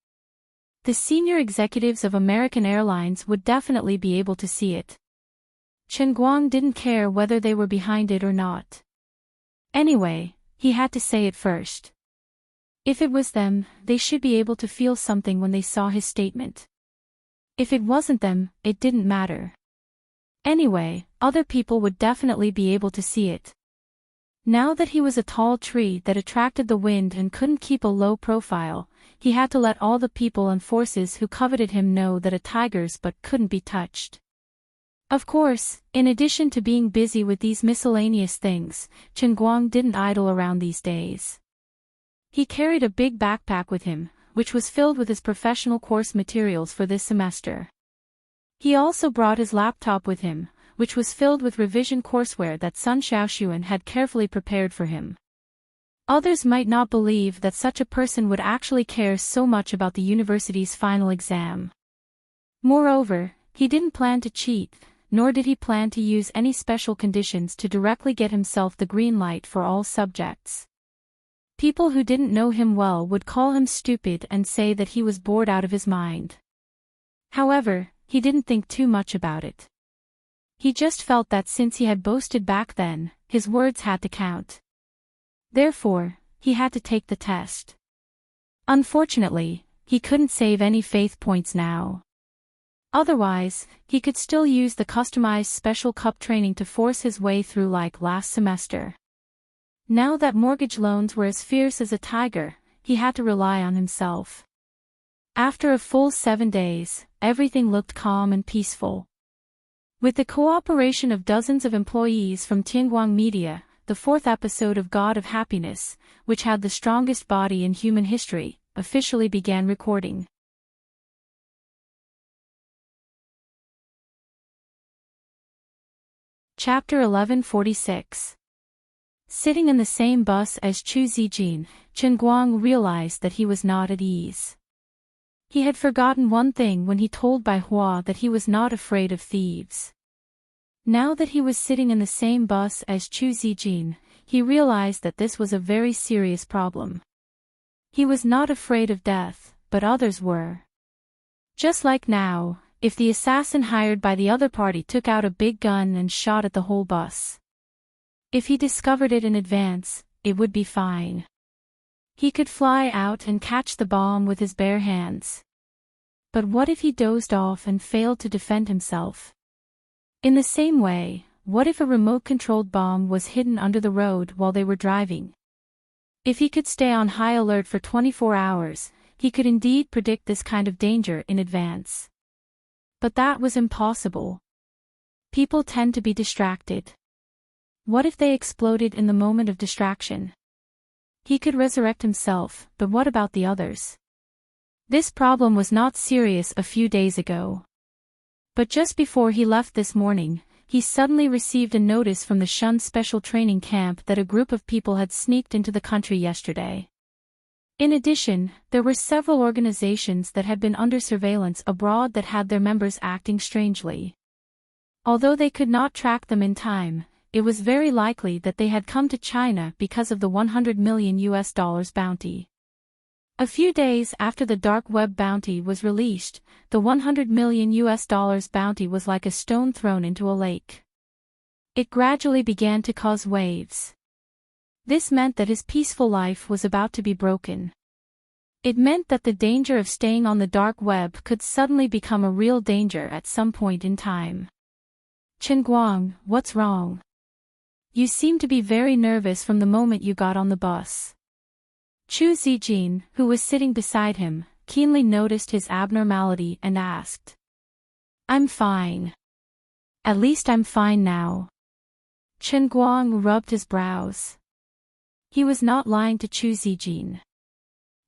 The senior executives of American Airlines would definitely be able to see it. Chen Guang didn't care whether they were behind it or not. Anyway, he had to say it first. If it was them, they should be able to feel something when they saw his statement. If it wasn't them, it didn't matter. Anyway, other people would definitely be able to see it. Now that he was a tall tree that attracted the wind and couldn't keep a low profile, he had to let all the people and forces who coveted him know that a tiger's butt couldn't be touched. Of course, in addition to being busy with these miscellaneous things, Chen Guang didn't idle around these days. He carried a big backpack with him, which was filled with his professional course materials for this semester. He also brought his laptop with him, which was filled with revision courseware that Sun Xiaoxuan had carefully prepared for him. Others might not believe that such a person would actually care so much about the university's final exam. Moreover, he didn't plan to cheat, nor did he plan to use any special conditions to directly get himself the green light for all subjects. People who didn't know him well would call him stupid and say that he was bored out of his mind. However, he didn't think too much about it. He just felt that since he had boasted back then, his words had to count. Therefore, he had to take the test. Unfortunately, he couldn't save any faith points now. Otherwise, he could still use the customized special cup training to force his way through like last semester. Now that mortgage loans were as fierce as a tiger, he had to rely on himself. After a full 7 days, everything looked calm and peaceful. With the cooperation of dozens of employees from Tianguang Media, the 4th episode of God of Happiness, which had the strongest body in human history, officially began recording. Chapter 1146. Sitting in the same bus as Chu Zijin, Chen Guang realized that he was not at ease. He had forgotten one thing when he told Bai Hua that he was not afraid of thieves. Now that he was sitting in the same bus as Chu Zijin, he realized that this was a very serious problem. He was not afraid of death, but others were. Just like now, if the assassin hired by the other party took out a big gun and shot at the whole bus. If he discovered it in advance, it would be fine. He could fly out and catch the bomb with his bare hands. But what if he dozed off and failed to defend himself? In the same way, what if a remote-controlled bomb was hidden under the road while they were driving? If he could stay on high alert for 24 hours, he could indeed predict this kind of danger in advance. But that was impossible. People tend to be distracted. What if they exploded in the moment of distraction? He could resurrect himself, but what about the others? This problem was not serious a few days ago. But just before he left this morning, he suddenly received a notice from the Shun Special Training Camp that a group of people had sneaked into the country yesterday. In addition, there were several organizations that had been under surveillance abroad that had their members acting strangely. Although they could not track them in time, it was very likely that they had come to China because of the $100 million bounty. A few days after the dark web bounty was released, the $100 million bounty was like a stone thrown into a lake. It gradually began to cause waves. This meant that his peaceful life was about to be broken. It meant that the danger of staying on the dark web could suddenly become a real danger at some point in time. Chen Guang, what's wrong? You seem to be very nervous from the moment you got on the bus. Chu Zijin, who was sitting beside him, keenly noticed his abnormality and asked. I'm fine. At least I'm fine now. Chen Guang rubbed his brows. He was not lying to Chu Zijin.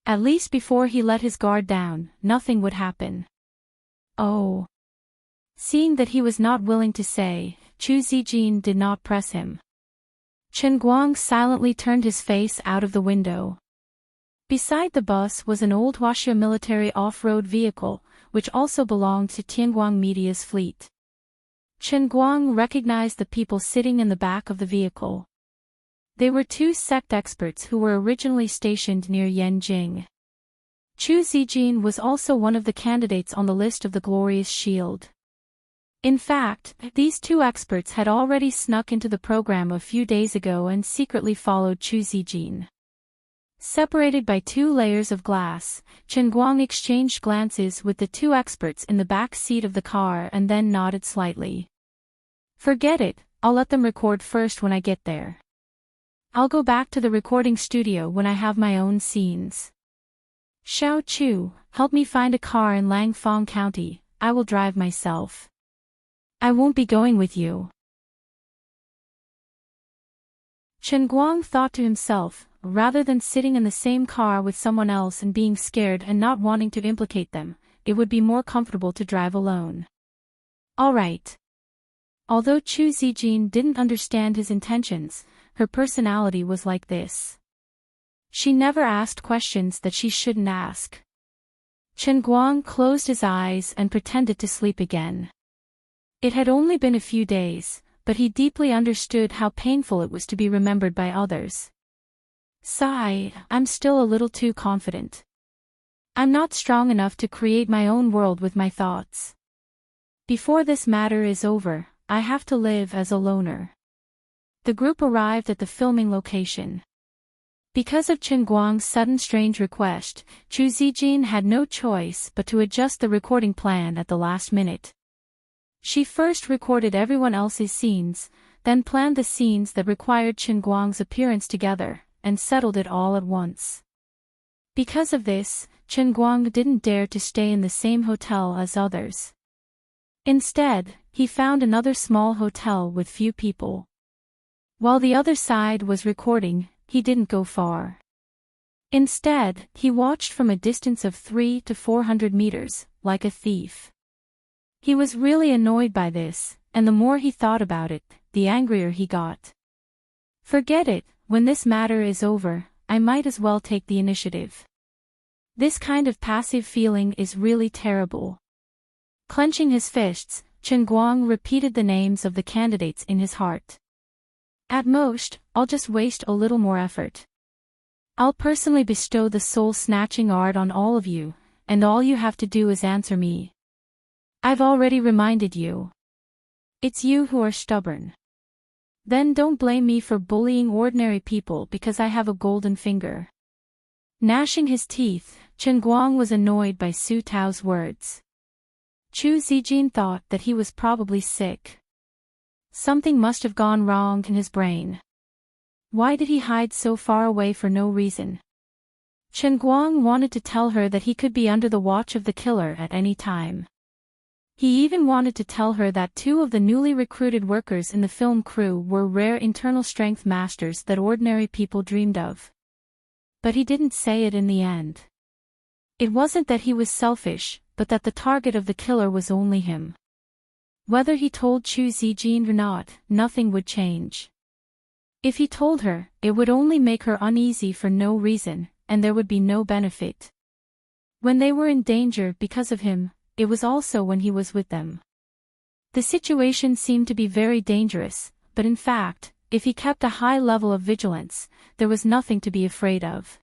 At least before he let his guard down, nothing would happen. Oh. Seeing that he was not willing to say, Chu Zijin did not press him. Chen Guang silently turned his face out of the window. Beside the bus was an old Huaxia military off-road vehicle, which also belonged to Tianguang Media's fleet. Chen Guang recognized the people sitting in the back of the vehicle. They were two sect experts who were originally stationed near Yanjing. Chu Zijin was also one of the candidates on the list of the Glorious Shield. In fact, these two experts had already snuck into the program a few days ago and secretly followed Chu Zijin. Separated by 2 layers of glass, Chen Guang exchanged glances with the 2 experts in the back seat of the car and then nodded slightly. Forget it, I'll let them record first when I get there. I'll go back to the recording studio when I have my own scenes. Xiao Chu, help me find a car in Langfang County, I will drive myself. I won't be going with you. Chen Guang thought to himself, rather than sitting in the same car with someone else and being scared and not wanting to implicate them, it would be more comfortable to drive alone. All right. Although Chu Zijin didn't understand his intentions, her personality was like this. She never asked questions that she shouldn't ask. Chen Guang closed his eyes and pretended to sleep again. It had only been a few days, but he deeply understood how painful it was to be remembered by others. Sigh, I'm still a little too confident. I'm not strong enough to create my own world with my thoughts. Before this matter is over, I have to live as a loner. The group arrived at the filming location. Because of Chen Guang's sudden strange request, Chu Zijin had no choice but to adjust the recording plan at the last minute. She first recorded everyone else's scenes, then planned the scenes that required Chen Guang's appearance together, and settled it all at once. Because of this, Chen Guang didn't dare to stay in the same hotel as others. Instead, he found another small hotel with few people. While the other side was recording, he didn't go far. Instead, he watched from a distance of 300 to 400 meters, like a thief. He was really annoyed by this, and the more he thought about it, the angrier he got. Forget it, when this matter is over, I might as well take the initiative. This kind of passive feeling is really terrible. Clenching his fists, Chen Guang repeated the names of the candidates in his heart. At most, I'll just waste a little more effort. I'll personally bestow the soul-snatching art on all of you, and all you have to do is answer me. I've already reminded you. It's you who are stubborn. Then don't blame me for bullying ordinary people because I have a golden finger. Gnashing his teeth, Chen Guang was annoyed by Su Tao's words. Chu Zijin thought that he was probably sick. Something must have gone wrong in his brain. Why did he hide so far away for no reason? Chen Guang wanted to tell her that he could be under the watch of the killer at any time. He even wanted to tell her that 2 of the newly recruited workers in the film crew were rare internal strength masters that ordinary people dreamed of. But he didn't say it in the end. It wasn't that he was selfish, but that the target of the killer was only him. Whether he told Chu Zijin or not, nothing would change. If he told her, it would only make her uneasy for no reason, and there would be no benefit. When they were in danger because of him, it was also when he was with them. The situation seemed to be very dangerous, but in fact, if he kept a high level of vigilance, there was nothing to be afraid of.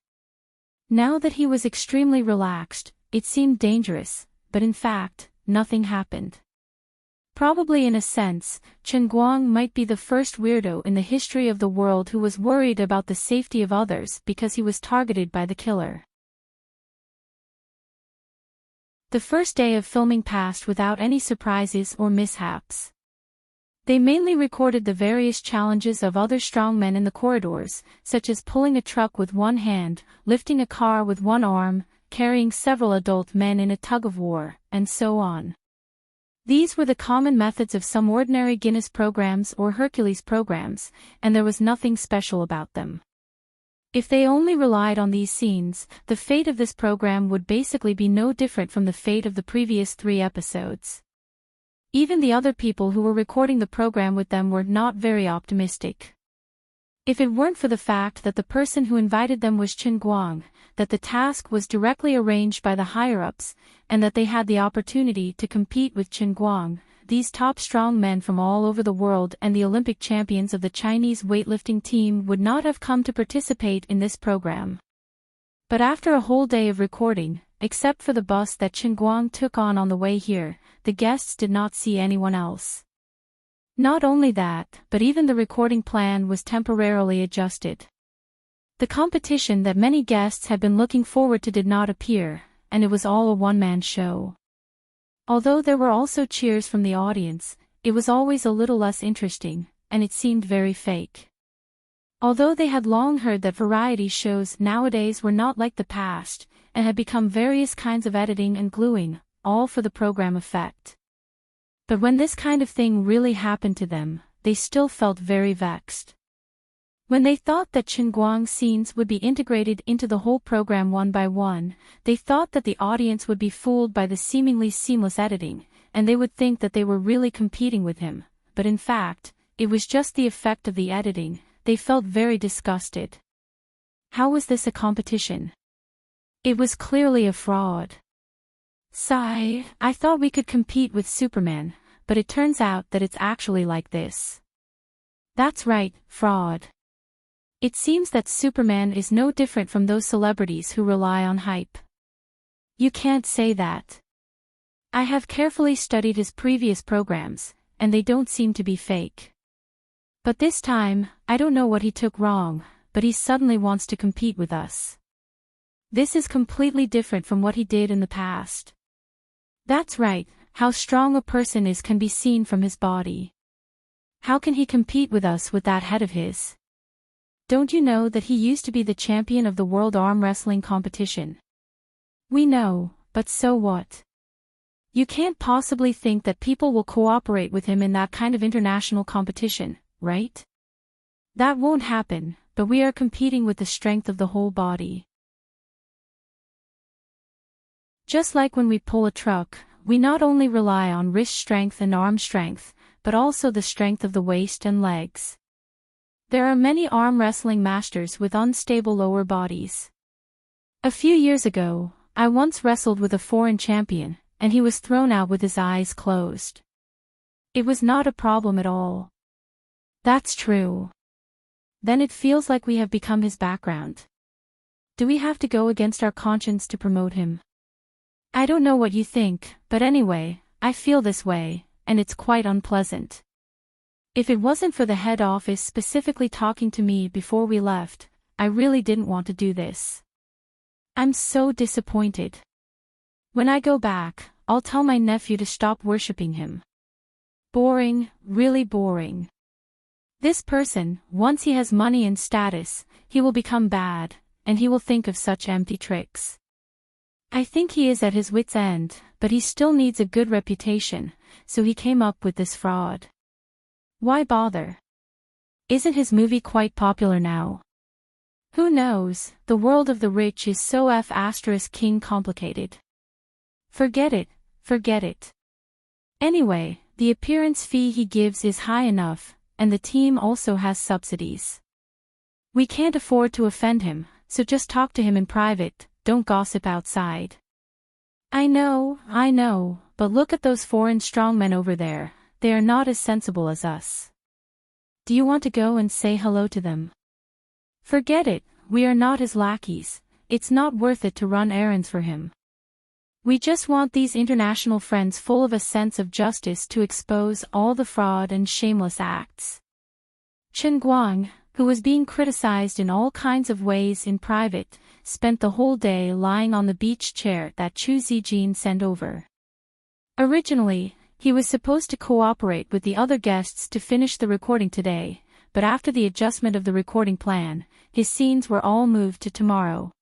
Now that he was extremely relaxed, it seemed dangerous, but in fact, nothing happened. Probably in a sense, Chen Guang might be the first weirdo in the history of the world who was worried about the safety of others because he was targeted by the killer. The first day of filming passed without any surprises or mishaps. They mainly recorded the various challenges of other strongmen in the corridors, such as pulling a truck with one hand, lifting a car with one arm, carrying several adult men in a tug-of-war, and so on. These were the common methods of some ordinary Guinness programs or Hercules programs, and there was nothing special about them. If they only relied on these scenes, the fate of this program would basically be no different from the fate of the previous 3 episodes. Even the other people who were recording the program with them were not very optimistic. If it weren't for the fact that the person who invited them was Chen Guang, that the task was directly arranged by the higher-ups, and that they had the opportunity to compete with Chen Guang, these top strong men from all over the world and the Olympic champions of the Chinese weightlifting team would not have come to participate in this program. But after a whole day of recording, except for the bus that Chen Guang took on the way here, the guests did not see anyone else. Not only that, but even the recording plan was temporarily adjusted. The competition that many guests had been looking forward to did not appear, and it was all a one-man show. Although there were also cheers from the audience, it was always a little less interesting, and it seemed very fake. Although they had long heard that variety shows nowadays were not like the past, and had become various kinds of editing and gluing, all for the program effect. But when this kind of thing really happened to them, they still felt very vexed. When they thought that Chen Guang's scenes would be integrated into the whole program one by one, they thought that the audience would be fooled by the seemingly seamless editing, and they would think that they were really competing with him, but in fact, it was just the effect of the editing. They felt very disgusted. How was this a competition? It was clearly a fraud. Sigh, I thought we could compete with Superman, but it turns out that it's actually like this. That's right, fraud. It seems that Superman is no different from those celebrities who rely on hype. You can't say that. I have carefully studied his previous programs, and they don't seem to be fake. But this time, I don't know what he took wrong, but he suddenly wants to compete with us. This is completely different from what he did in the past. That's right, how strong a person is can be seen from his body. How can he compete with us with that head of his? Don't you know that he used to be the champion of the world arm wrestling competition? We know, but so what? You can't possibly think that people will cooperate with him in that kind of international competition, right? That won't happen, but we are competing with the strength of the whole body. Just like when we pull a truck, we not only rely on wrist strength and arm strength, but also the strength of the waist and legs. There are many arm wrestling masters with unstable lower bodies. A few years ago, I once wrestled with a foreign champion, and he was thrown out with his eyes closed. It was not a problem at all. That's true. Then it feels like we have become his background. Do we have to go against our conscience to promote him? I don't know what you think, but anyway, I feel this way, and it's quite unpleasant. If it wasn't for the head office specifically talking to me before we left, I really didn't want to do this. I'm so disappointed. When I go back, I'll tell my nephew to stop worshipping him. Boring, really boring. This person, once he has money and status, he will become bad, and he will think of such empty tricks. I think he is at his wit's end, but he still needs a good reputation, so he came up with this fraud. Why bother? Isn't his movie quite popular now? Who knows, the world of the rich is so *king complicated. Forget it, forget it. Anyway, the appearance fee he gives is high enough, and the team also has subsidies. We can't afford to offend him, so just talk to him in private, don't gossip outside. I know, but look at those foreign strongmen over there, they are not as sensible as us. Do you want to go and say hello to them? Forget it, we are not his lackeys, it's not worth it to run errands for him. We just want these international friends full of a sense of justice to expose all the fraud and shameless acts. Chen Guang, who was being criticized in all kinds of ways in private, spent the whole day lying on the beach chair that Chu Zijin sent over. Originally, he was supposed to cooperate with the other guests to finish the recording today, but after the adjustment of the recording plan, his scenes were all moved to tomorrow.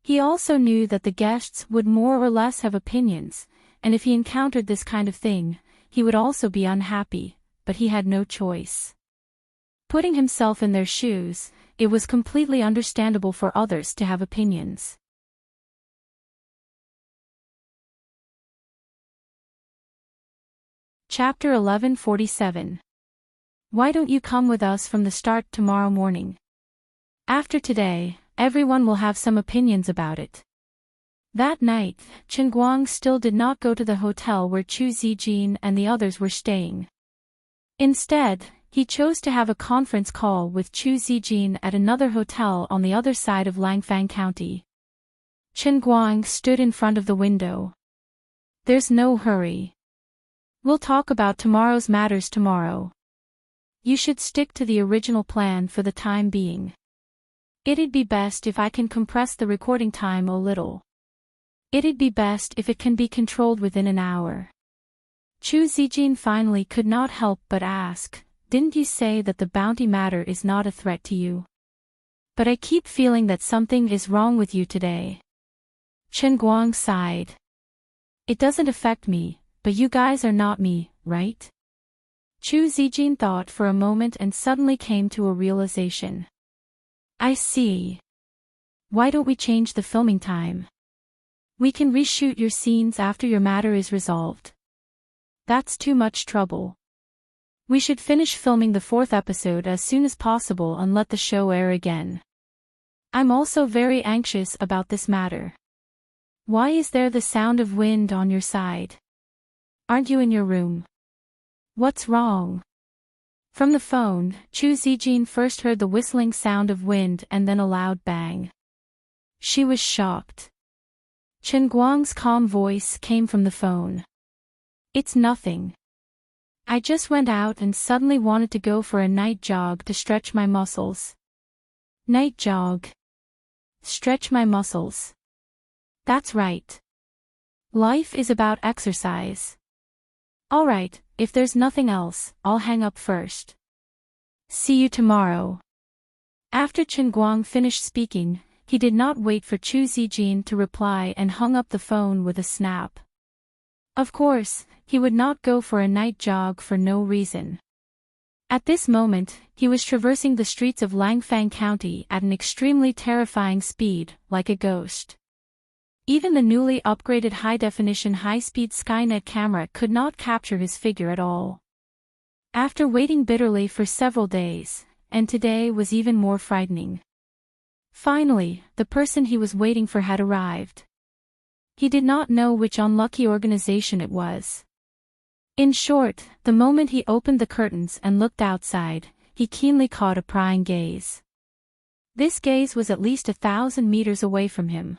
He also knew that the guests would more or less have opinions, and if he encountered this kind of thing, he would also be unhappy, but he had no choice. Putting himself in their shoes, it was completely understandable for others to have opinions. Chapter 1147. Why don't you come with us from the start tomorrow morning? After today, everyone will have some opinions about it. That night, Chen Guang still did not go to the hotel where Chu Zijin and the others were staying. Instead, he chose to have a conference call with Chu Zijin at another hotel on the other side of Langfang County. Chen Guang stood in front of the window. There's no hurry. We'll talk about tomorrow's matters tomorrow. You should stick to the original plan for the time being. It'd be best if I can compress the recording time a little. It'd be best if it can be controlled within an hour. Chu Zijin finally could not help but ask, didn't you say that the bounty matter is not a threat to you? But I keep feeling that something is wrong with you today. Chen Guang sighed. It doesn't affect me, but you guys are not me, right? Chu Zijin thought for a moment and suddenly came to a realization. I see. Why don't we change the filming time? We can reshoot your scenes after your matter is resolved. That's too much trouble. We should finish filming the 4th episode as soon as possible and let the show air again. I'm also very anxious about this matter. Why is there the sound of wind on your side? Aren't you in your room? What's wrong? From the phone, Chu Zijin first heard the whistling sound of wind and then a loud bang. She was shocked. Chen Guang's calm voice came from the phone. It's nothing. I just went out and suddenly wanted to go for a night jog to stretch my muscles. Night jog. Stretch my muscles. That's right. Life is about exercise. Alright, if there's nothing else, I'll hang up first. See you tomorrow. After Chen Guang finished speaking, he did not wait for Chu Zijin to reply and hung up the phone with a snap. Of course, he would not go for a night jog for no reason. At this moment, he was traversing the streets of Langfang County at an extremely terrifying speed, like a ghost. Even the newly upgraded high-definition high-speed Skynet camera could not capture his figure at all. After waiting bitterly for several days, and today was even more frightening. Finally, the person he was waiting for had arrived. He did not know which unlucky organization it was. In short, the moment he opened the curtains and looked outside, he keenly caught a prying gaze. This gaze was at least 1,000 meters away from him.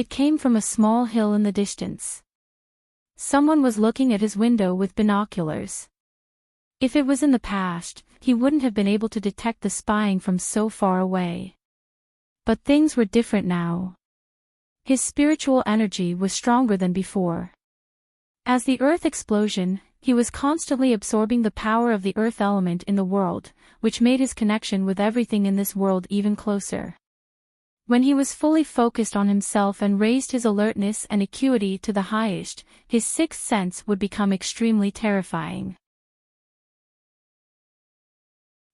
It came from a small hill in the distance. Someone was looking at his window with binoculars. If it was in the past, he wouldn't have been able to detect the spying from so far away. But things were different now. His spiritual energy was stronger than before. As the Earth explosion, he was constantly absorbing the power of the Earth element in the world, which made his connection with everything in this world even closer. When he was fully focused on himself and raised his alertness and acuity to the highest, his sixth sense would become extremely terrifying.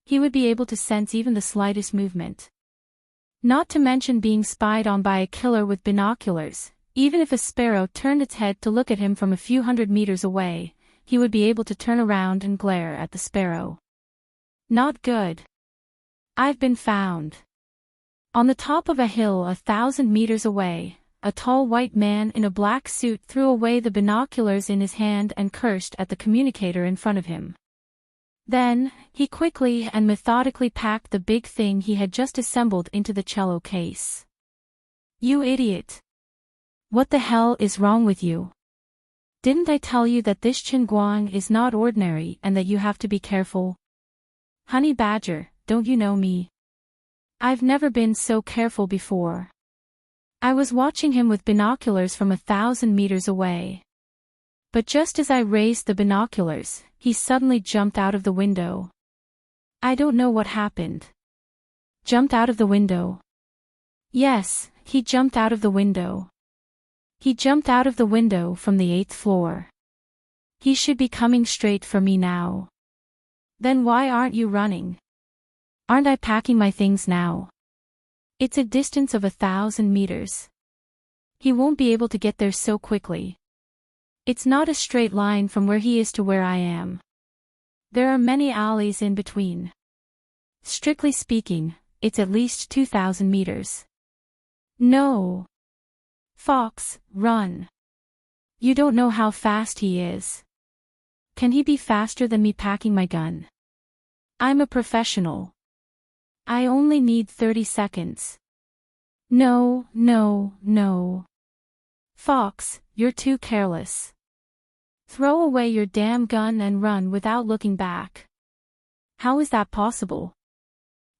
He would be able to sense even the slightest movement. Not to mention being spied on by a killer with binoculars. Even if a sparrow turned its head to look at him from a few hundred meters away, he would be able to turn around and glare at the sparrow. Not good. I've been found. On the top of a hill 1,000 meters away, a tall white man in a black suit threw away the binoculars in his hand and cursed at the communicator in front of him. Then, he quickly and methodically packed the big thing he had just assembled into the cello case. You idiot! What the hell is wrong with you? Didn't I tell you that this Qinguang is not ordinary and that you have to be careful? Honey Badger, don't you know me? I've never been so careful before. I was watching him with binoculars from 1,000 meters away. But just as I raised the binoculars, he suddenly jumped out of the window. I don't know what happened. Jumped out of the window. Yes, he jumped out of the window. He jumped out of the window from the 8th floor. He should be coming straight for me now. Then why aren't you running? Aren't I packing my things now? It's a distance of 1,000 meters. He won't be able to get there so quickly. It's not a straight line from where he is to where I am. There are many alleys in between. Strictly speaking, it's at least 2,000 meters. No. Fox, run. You don't know how fast he is. Can he be faster than me packing my gun? I'm a professional. I only need 30 seconds. No, no, no. Fox, you're too careless. Throw away your damn gun and run without looking back. How is that possible?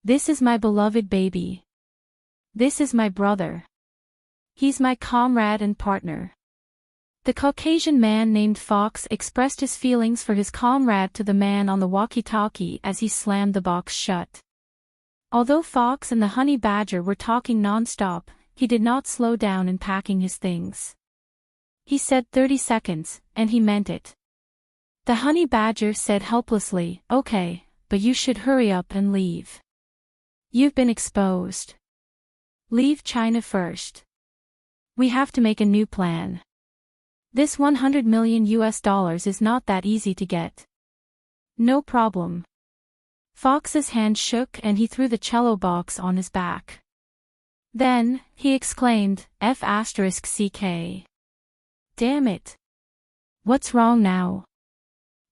This is my beloved baby. This is my brother. He's my comrade and partner. The Caucasian man named Fox expressed his feelings for his comrade to the man on the walkie-talkie as he slammed the box shut. Although Fox and the honey badger were talking non-stop, he did not slow down in packing his things. He said 30 seconds, and he meant it. The honey badger said helplessly, "Okay, but you should hurry up and leave. You've been exposed. Leave China first. We have to make a new plan. This $100 million is not that easy to get." No problem. Fox's hand shook and he threw the cello box on his back. Then, he exclaimed, F***CK. Damn it. What's wrong now?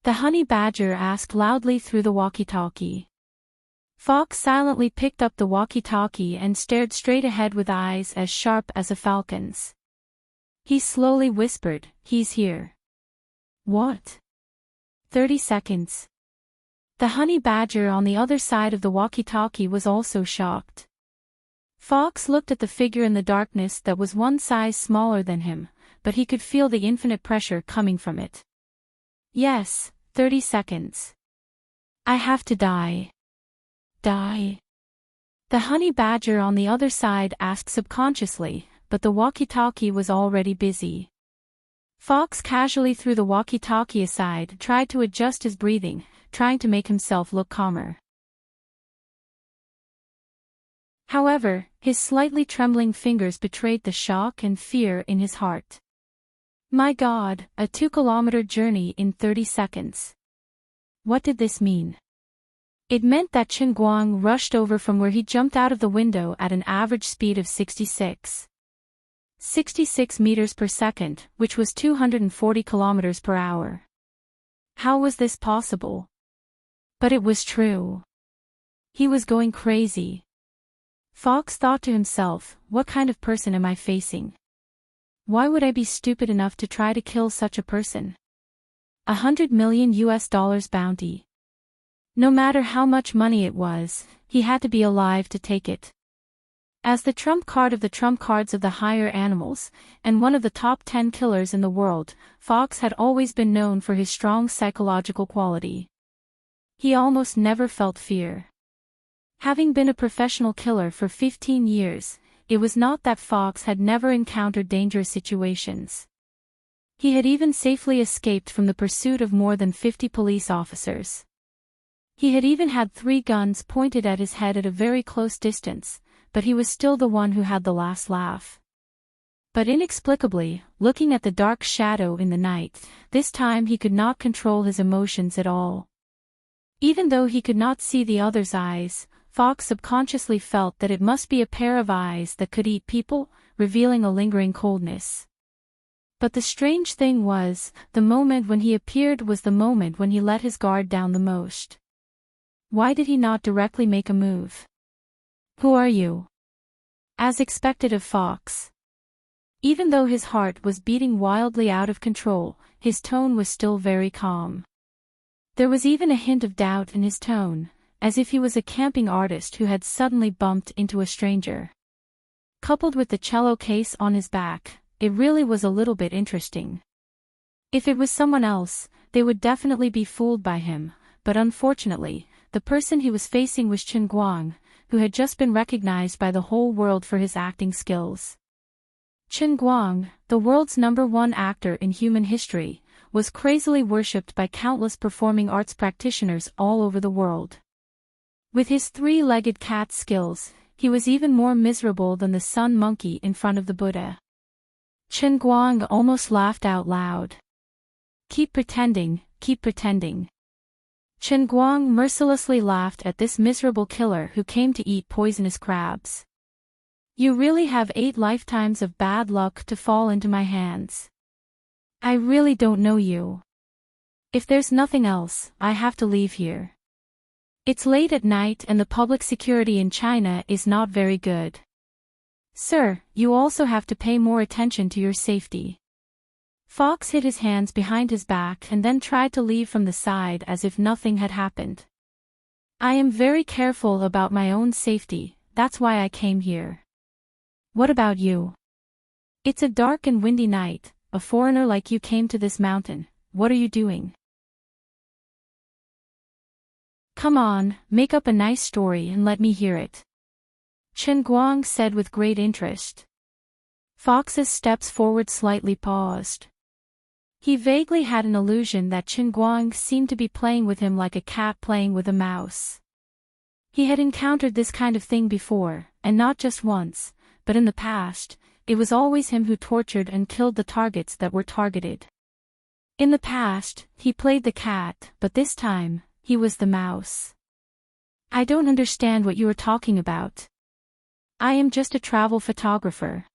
The honey badger asked loudly through the walkie-talkie. Fox silently picked up the walkie-talkie and stared straight ahead with eyes as sharp as a falcon's. He slowly whispered, "He's here." What? 30 seconds. The honey badger on the other side of the walkie-talkie was also shocked. Fox looked at the figure in the darkness that was one size smaller than him, but he could feel the infinite pressure coming from it. Yes, 30 seconds. I have to die. Die? The honey badger on the other side asked subconsciously, but the walkie-talkie was already busy. Fox casually threw the walkie-talkie aside, tried to adjust his breathing, trying to make himself look calmer. However, his slightly trembling fingers betrayed the shock and fear in his heart. My God, a 2-kilometer journey in 30 seconds. What did this mean? It meant that Qinguang rushed over from where he jumped out of the window at an average speed of 66 meters per second, which was 240 kilometers per hour. How was this possible? But it was true. He was going crazy. Fox thought to himself, what kind of person am I facing? Why would I be stupid enough to try to kill such a person? $100 million bounty. No matter how much money it was, he had to be alive to take it. As the trump card of the trump cards of the higher animals, and one of the top 10 killers in the world, Fox had always been known for his strong psychological quality. He almost never felt fear. Having been a professional killer for 15 years, it was not that Fox had never encountered dangerous situations. He had even safely escaped from the pursuit of more than 50 police officers. He had even had 3 guns pointed at his head at a very close distance, but he was still the one who had the last laugh. But inexplicably, looking at the dark shadow in the night, this time he could not control his emotions at all. Even though he could not see the other's eyes, Fox subconsciously felt that it must be a pair of eyes that could eat people, revealing a lingering coldness. But the strange thing was, the moment when he appeared was the moment when he let his guard down the most. Why did he not directly make a move? Who are you? As expected of Fox. Even though his heart was beating wildly out of control, his tone was still very calm. There was even a hint of doubt in his tone, as if he was a camping artist who had suddenly bumped into a stranger. Coupled with the cello case on his back, it really was a little bit interesting. If it was someone else, they would definitely be fooled by him, but unfortunately, the person he was facing was Chen Guang, who had just been recognized by the whole world for his acting skills. Chen Guang, the world's #1 actor in human history, was crazily worshipped by countless performing arts practitioners all over the world. With his 3-legged cat skills, he was even more miserable than the sun monkey in front of the Buddha. Chen Guang almost laughed out loud. Keep pretending, keep pretending. Chen Guang mercilessly laughed at this miserable killer who came to eat poisonous crabs. You really have 8 lifetimes of bad luck to fall into my hands. I really don't know you. If there's nothing else, I have to leave here. It's late at night and the public security in China is not very good. Sir, you also have to pay more attention to your safety. Fox hid his hands behind his back and then tried to leave from the side as if nothing had happened. I am very careful about my own safety, that's why I came here. What about you? It's a dark and windy night, a foreigner like you came to this mountain, what are you doing? Come on, make up a nice story and let me hear it. Chen Guang said with great interest. Fox's steps forward slightly paused. He vaguely had an illusion that Chen Guang seemed to be playing with him like a cat playing with a mouse. He had encountered this kind of thing before, and not just once, but in the past, it was always him who tortured and killed the targets that were targeted. In the past, he played the cat, but this time, he was the mouse. I don't understand what you are talking about. I am just a travel photographer.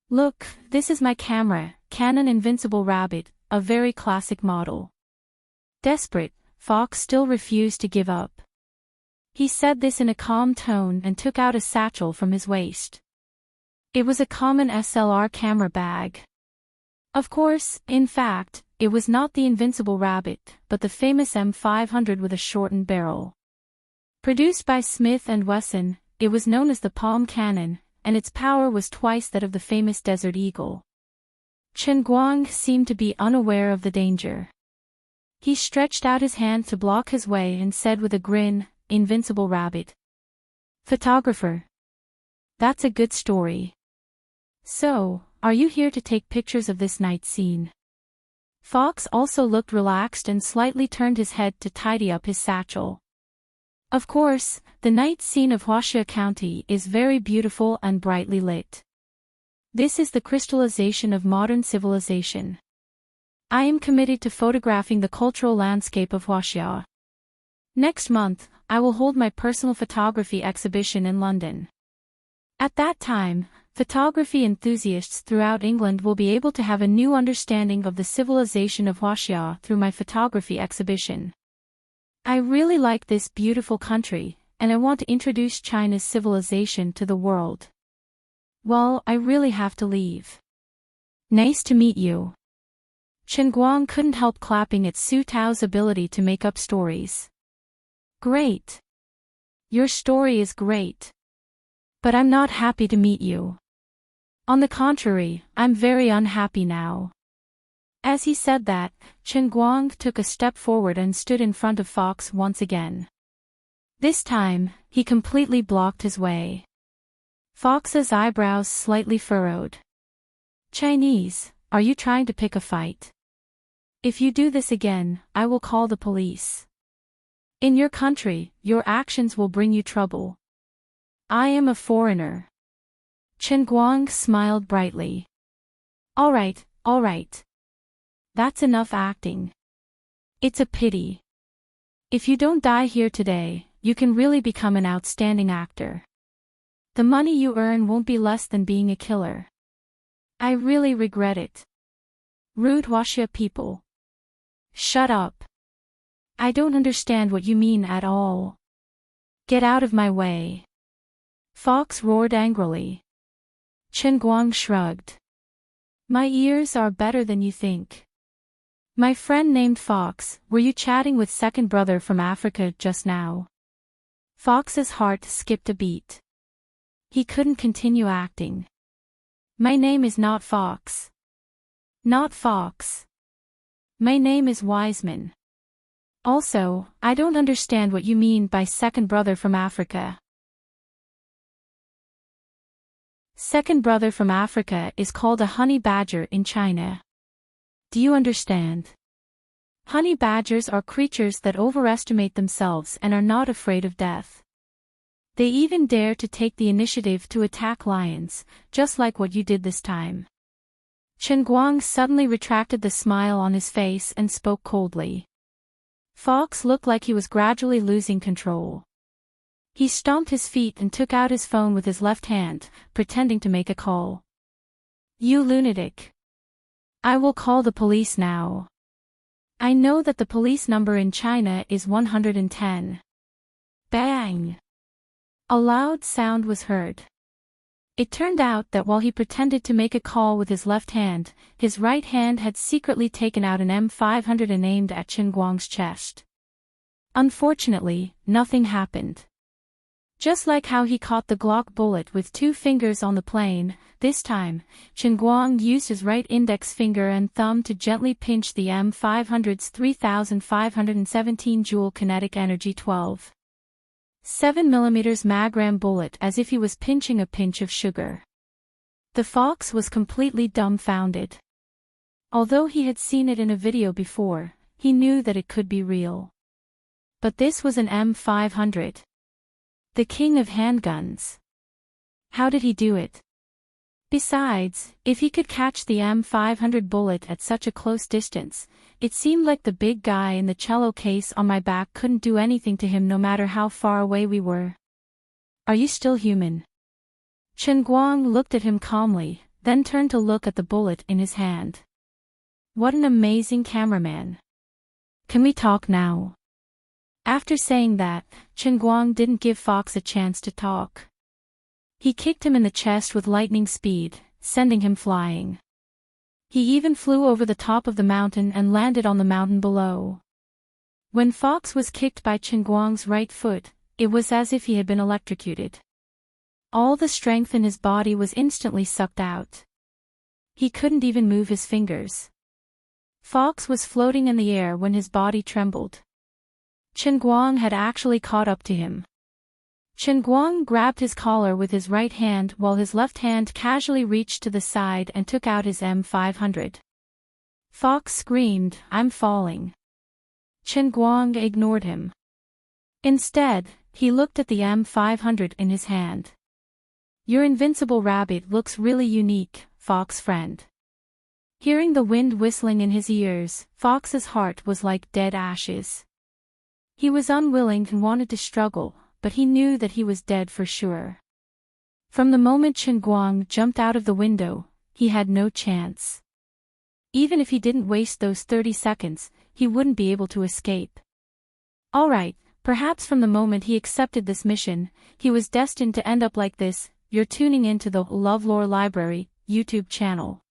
Look, this is my camera, Canon Invincible Rabbit, a very classic model. Desperate, Fox still refused to give up. He said this in a calm tone and took out a satchel from his waist. It was a common SLR camera bag. Of course, in fact, it was not the Invincible Rabbit, but the famous M500 with a shortened barrel. Produced by Smith & Wesson, it was known as the Palm Cannon, and its power was twice that of the famous Desert Eagle. Chen Guang seemed to be unaware of the danger. He stretched out his hand to block his way and said with a grin, Invincible Rabbit. Photographer. That's a good story. So, are you here to take pictures of this night scene? Fox also looked relaxed and slightly turned his head to tidy up his satchel. Of course, the night scene of Huaxia County is very beautiful and brightly lit. This is the crystallization of modern civilization. I am committed to photographing the cultural landscape of Huaxia. Next month, I will hold my personal photography exhibition in London. At that time, photography enthusiasts throughout England will be able to have a new understanding of the civilization of Huaxia through my photography exhibition. I really like this beautiful country, and I want to introduce China's civilization to the world. Well, I really have to leave. Nice to meet you. Chen Guang couldn't help clapping at Su Tao's ability to make up stories. Great. Your story is great. But I'm not happy to meet you. On the contrary, I'm very unhappy now. As he said that, Chen Guang took a step forward and stood in front of Fox once again. This time, he completely blocked his way. Fox's eyebrows slightly furrowed. Chinese, are you trying to pick a fight? If you do this again, I will call the police. In your country, your actions will bring you trouble. I am a foreigner. Chen Guang smiled brightly. All right. That's enough acting. It's a pity. If you don't die here today, you can really become an outstanding actor. The money you earn won't be less than being a killer. I really regret it. Rude Wuxia people. Shut up. I don't understand what you mean at all. Get out of my way. Fox roared angrily. Chen Guang shrugged. My ears are better than you think. My friend named Fox, were you chatting with second brother from Africa just now? Fox's heart skipped a beat. He couldn't continue acting. My name is not Fox. Not Fox. My name is Wiseman. Also, I don't understand what you mean by second brother from Africa. Second brother from Africa is called a honey badger in China. Do you understand? Honey badgers are creatures that overestimate themselves and are not afraid of death. They even dare to take the initiative to attack lions, just like what you did this time. Chen Guang suddenly retracted the smile on his face and spoke coldly. Fox looked like he was gradually losing control. He stomped his feet and took out his phone with his left hand, pretending to make a call. You lunatic. I will call the police now. I know that the police number in China is 110. Bang! A loud sound was heard. It turned out that while he pretended to make a call with his left hand, his right hand had secretly taken out an M500 and aimed at Chen Guang's chest. Unfortunately, nothing happened. Just like how he caught the Glock bullet with 2 fingers on the plane, this time, Chen Guang used his right index finger and thumb to gently pinch the M500's 3,517 joule kinetic energy 12. 7mm magram bullet as if he was pinching a pinch of sugar. The fox was completely dumbfounded. Although he had seen it in a video before, he knew that it could be real. But this was an M500. The king of handguns. How did he do it? Besides, if he could catch the M500 bullet at such a close distance, it seemed like the big guy in the cello case on my back couldn't do anything to him no matter how far away we were. Are you still human? Chen Guang looked at him calmly, then turned to look at the bullet in his hand. What an amazing cameraman. Can we talk now? After saying that, Chen Guang didn't give Fox a chance to talk. He kicked him in the chest with lightning speed, sending him flying. He even flew over the top of the mountain and landed on the mountain below. When Fox was kicked by Chen Guang's right foot, it was as if he had been electrocuted. All the strength in his body was instantly sucked out. He couldn't even move his fingers. Fox was floating in the air when his body trembled. Chen Guang had actually caught up to him. Chen Guang grabbed his collar with his right hand while his left hand casually reached to the side and took out his M500. Fox screamed, "I'm falling." Chen Guang ignored him. Instead, he looked at the M500 in his hand. Your invincible rabbit looks really unique, Fox friend. Hearing the wind whistling in his ears, Fox's heart was like dead ashes. He was unwilling and wanted to struggle, but he knew that he was dead for sure. From the moment Chen Guang jumped out of the window, he had no chance. Even if he didn't waste those 30 seconds, he wouldn't be able to escape. Alright, perhaps from the moment he accepted this mission, he was destined to end up like this. You're tuning into the LoveLore Library YouTube channel.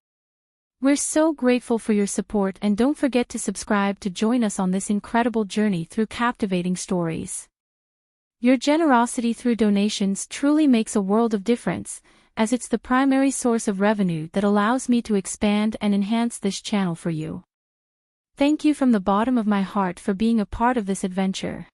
We're so grateful for your support, and don't forget to subscribe to join us on this incredible journey through captivating stories. Your generosity through donations truly makes a world of difference, as it's the primary source of revenue that allows me to expand and enhance this channel for you. Thank you from the bottom of my heart for being a part of this adventure.